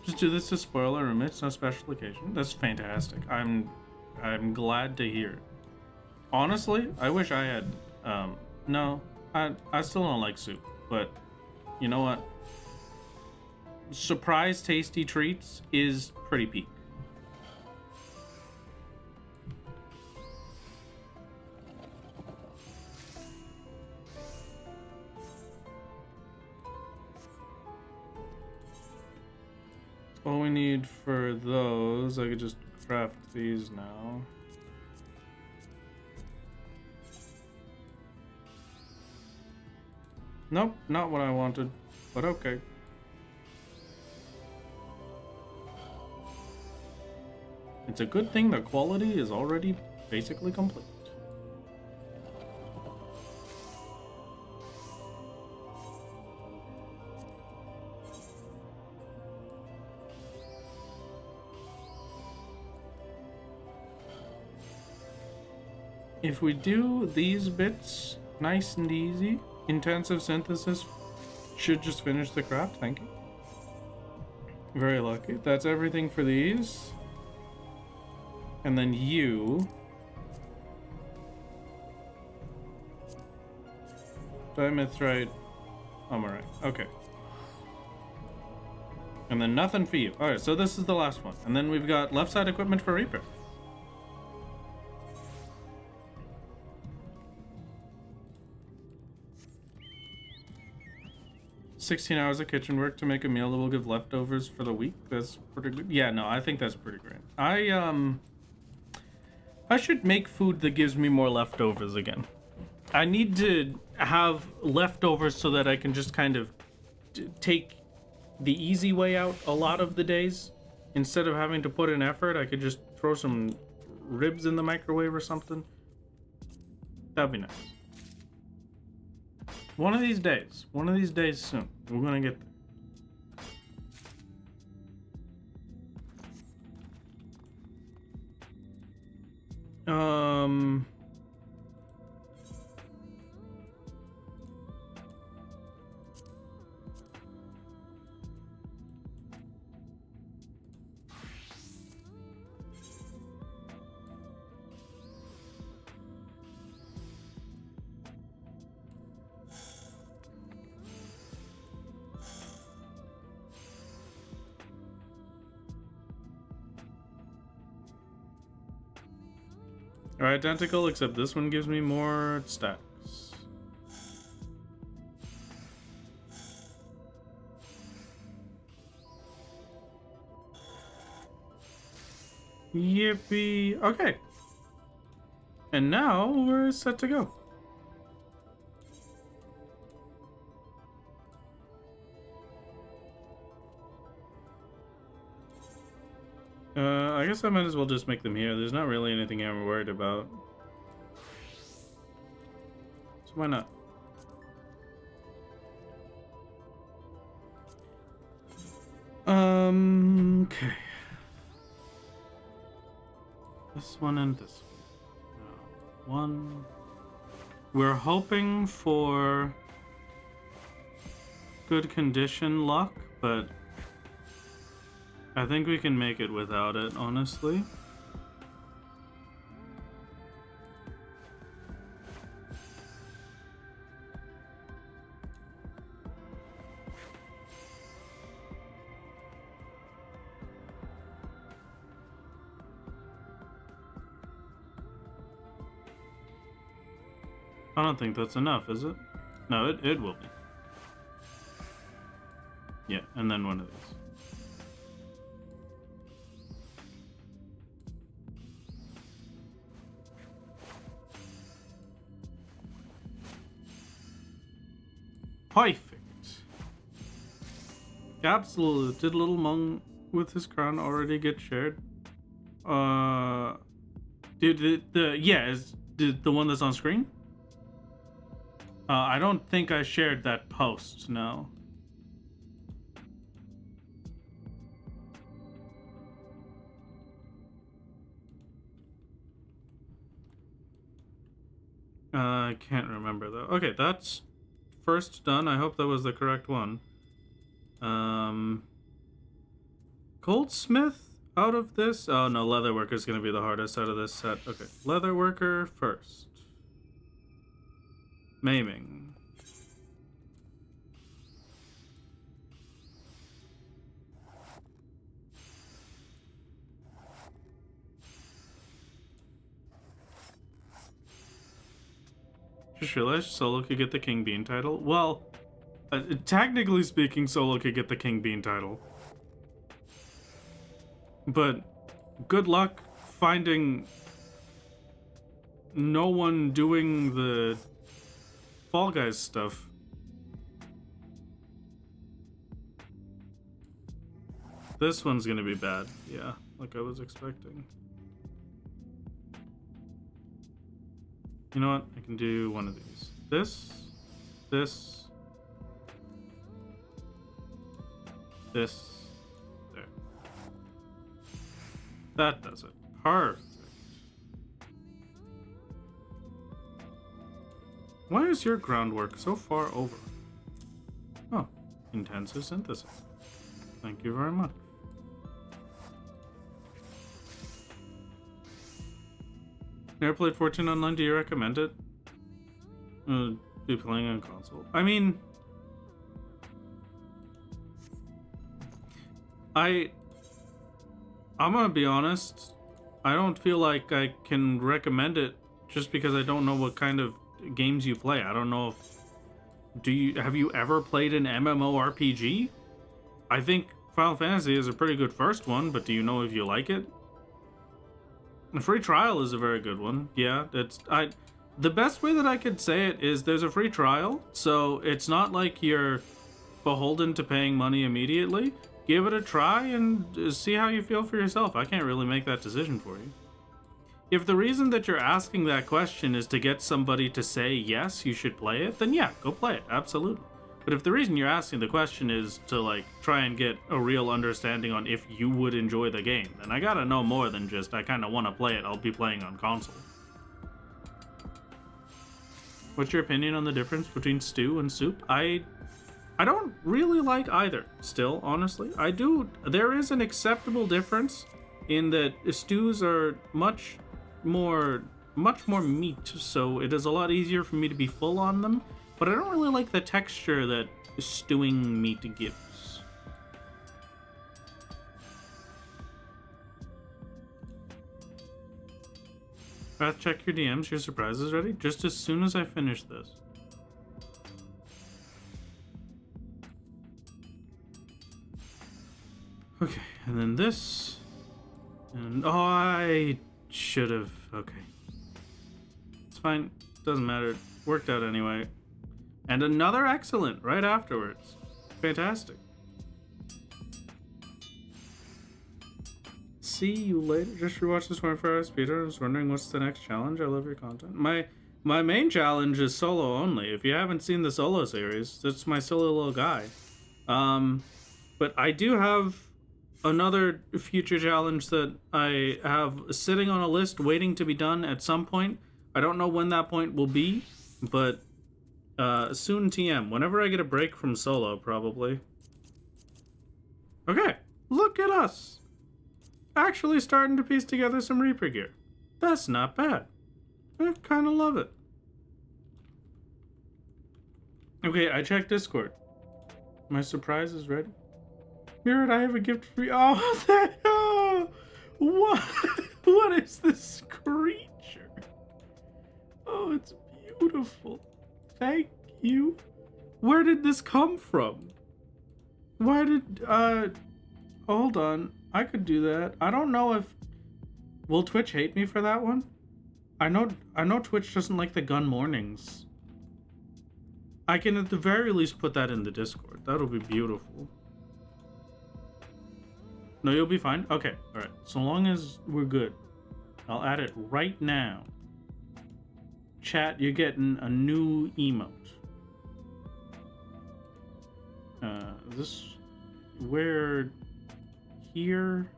Just do this to spoil our room. It's no special occasion. That's fantastic. I'm glad to hear it. Honestly, I wish I had, no, I still don't like soup, but you know what? Surprise tasty treats is pretty peak. All we need for those, I could just craft these now. Nope, not what I wanted, but okay. It's a good thing the quality is already basically complete. If we do these bits nice and easy, intensive synthesis should just finish the craft. Thank you. Very lucky. That's everything for these. And then you. Dimethrite. Alright. Okay. And then nothing for you. Alright, so this is the last one. And then we've got left side equipment for repair. 16 hours of kitchen work to make a meal that will give leftovers for the week. That's pretty good. Yeah, no, I think that's pretty great. I should make food that gives me more leftovers again. I need to have leftovers so that I can just kind of take the easy way out a lot of the days. Instead of having to put in effort, I could just throw some ribs in the microwave or something. That'd be nice. One of these days soon, we're gonna get there. Are identical, except this one gives me more stacks. Yippee. Okay. And now we're set to go. I guess I might as well just make them here. There's not really anything I'm worried about. So why not? Okay. This one and this one. We're hoping for good condition luck, but I think we can make it without it, honestly. I don't think that's enough, is it? No, it will be. Yeah, and then one of these. Perfect. Absolutely. Did little Mung with his crown already get shared? Did the one that's on screen? I don't think I shared that post, no. I can't remember though. Okay, that's first done. I hope that was the correct one. Goldsmith out of this? Oh no, Leatherworker is going to be the hardest out of this set. Okay, Leatherworker first. Maiming. Just realized Solo could get the King Bean title. Well, technically speaking, Solo could get the King Bean title. But good luck finding no one doing the Fall Guys stuff. This one's gonna be bad. Yeah, like I was expecting. You know what? I can do one of these. This. There. That does it. Perfect. Why is your groundwork so far over? Oh, intensive synthesis. Thank you very much. Never played 14 online, do you recommend it? Be playing on console. I mean, I'm gonna be honest, I don't feel like I can recommend it just because I don't know what kind of games you play. I don't know if Have you ever played an MMORPG? I think Final Fantasy is a pretty good first one, but do you know if you like it? A free trial is a very good one. Yeah, the best way that I could say it is there's a free trial, so it's not like you're beholden to paying money immediately. Give it a try and see how you feel for yourself. I can't really make that decision for you. If the reason that you're asking that question is to get somebody to say yes, you should play it, then yeah, go play it, absolutely. But if the reason you're asking the question is to like try and get a real understanding on if you would enjoy the game, then I gotta know more than just I kind of want to play it, I'll be playing on console. What's your opinion on the difference between stew and soup? I don't really like either, still, honestly. There is an acceptable difference in that stews are much more meat, so it is a lot easier for me to be full on them, but I don't really like the texture that stewing meat gives. Wrath, check your DMs, your surprise is ready, just as soon as I finish this. Okay, and then this, and oh, I should have, okay. It's fine, doesn't matter, worked out anyway. And another excellent right afterwards. Fantastic. See you later. Just rewatched this 24-hour speedrun. I was wondering what's the next challenge. I love your content. My main challenge is solo only. If you haven't seen the solo series, that's my silly little guy. But I do have another future challenge that I have sitting on a list waiting to be done at some point. I don't know when that point will be, but soon TM. Whenever I get a break from solo, probably. Okay, look at us. Actually starting to piece together some Reaper gear. That's not bad. I kind of love it. Okay, I checked Discord. My surprise is ready. Mirrored, I have a gift for you. Oh, what? What is this creature? Oh, it's beautiful. Thank you. Where did this come from? Why did, hold on. I could do that. I don't know if... Will Twitch hate me for that one? I know Twitch doesn't like the gun mornings. I can at the very least put that in the Discord. That'll be beautiful. No, you'll be fine? Okay, alright. So long as we're good. I'll add it right now. Chat, you're getting a new emote. Where... Here...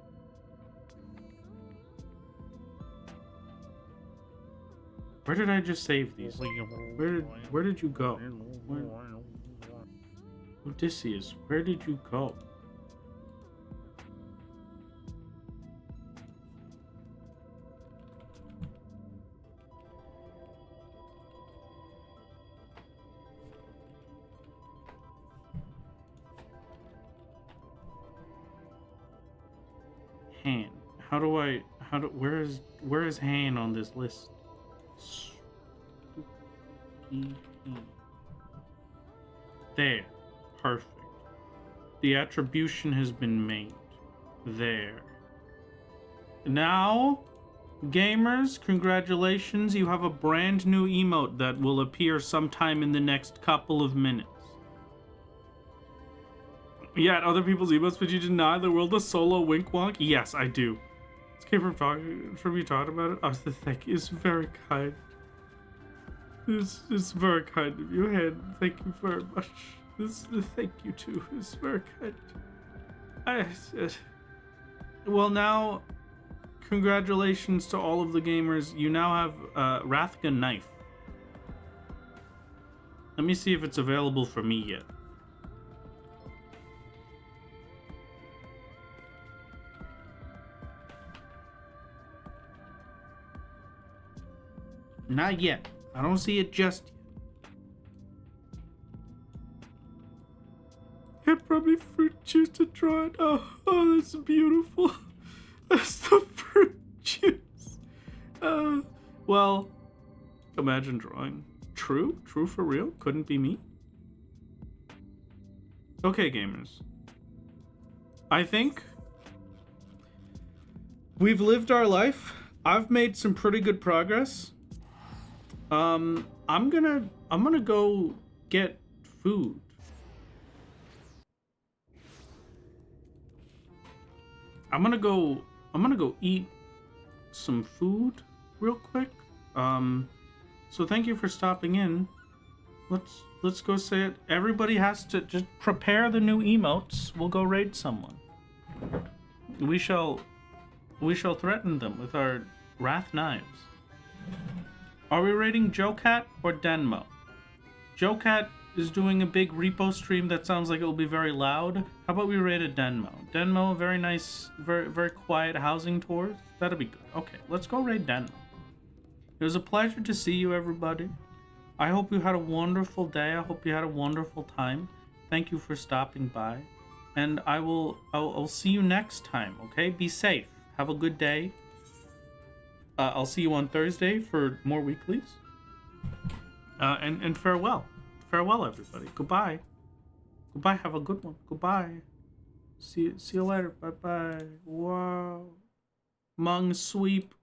Where did I just save these? Where did you go? Odysseus, where did you go? Han. Where is Han on this list? There. Perfect. The attribution has been made. There. Now, gamers, congratulations. You have a brand new emote that will appear sometime in the next couple of minutes. Yeah, at other people's emotes, but you deny the world a solo wink wonk? Yes, I do. This came from you talking about it. Oh, thank you. It's very kind. It's very kind of you, and thank you very much. Thank you too. It's very kind. Well, now, congratulations to all of the gamers. You now have Rathgun knife. Let me see if it's available for me yet. Not yet. I don't see it just yet. It brought me fruit juice to try it. Oh, that's beautiful. That's the fruit juice. Well, imagine drawing. True for real. Couldn't be me. Okay, gamers. I think we've lived our life. I've made some pretty good progress. I'm gonna go get food. I'm gonna go eat some food real quick. So thank you for stopping in. Let's go say it. Everybody has to just prepare the new emotes. We'll go raid someone. We shall threaten them with our wrath knives. Are we raiding Jocat or Denmo? Jocat is doing a big repo stream that sounds like it will be very loud. How about we raid a Denmo? Denmo, very nice, very quiet housing tours. That'll be good. Okay, let's go raid Denmo. It was a pleasure to see you, everybody. I hope you had a wonderful day. I hope you had a wonderful time. Thank you for stopping by. And I'll see you next time, okay? Be safe. Have a good day. I'll see you on Thursday for more weeklies. And farewell. Farewell, everybody. Goodbye. Goodbye. Have a good one. Goodbye. See you later. Bye-bye. Wow. Mung sweep.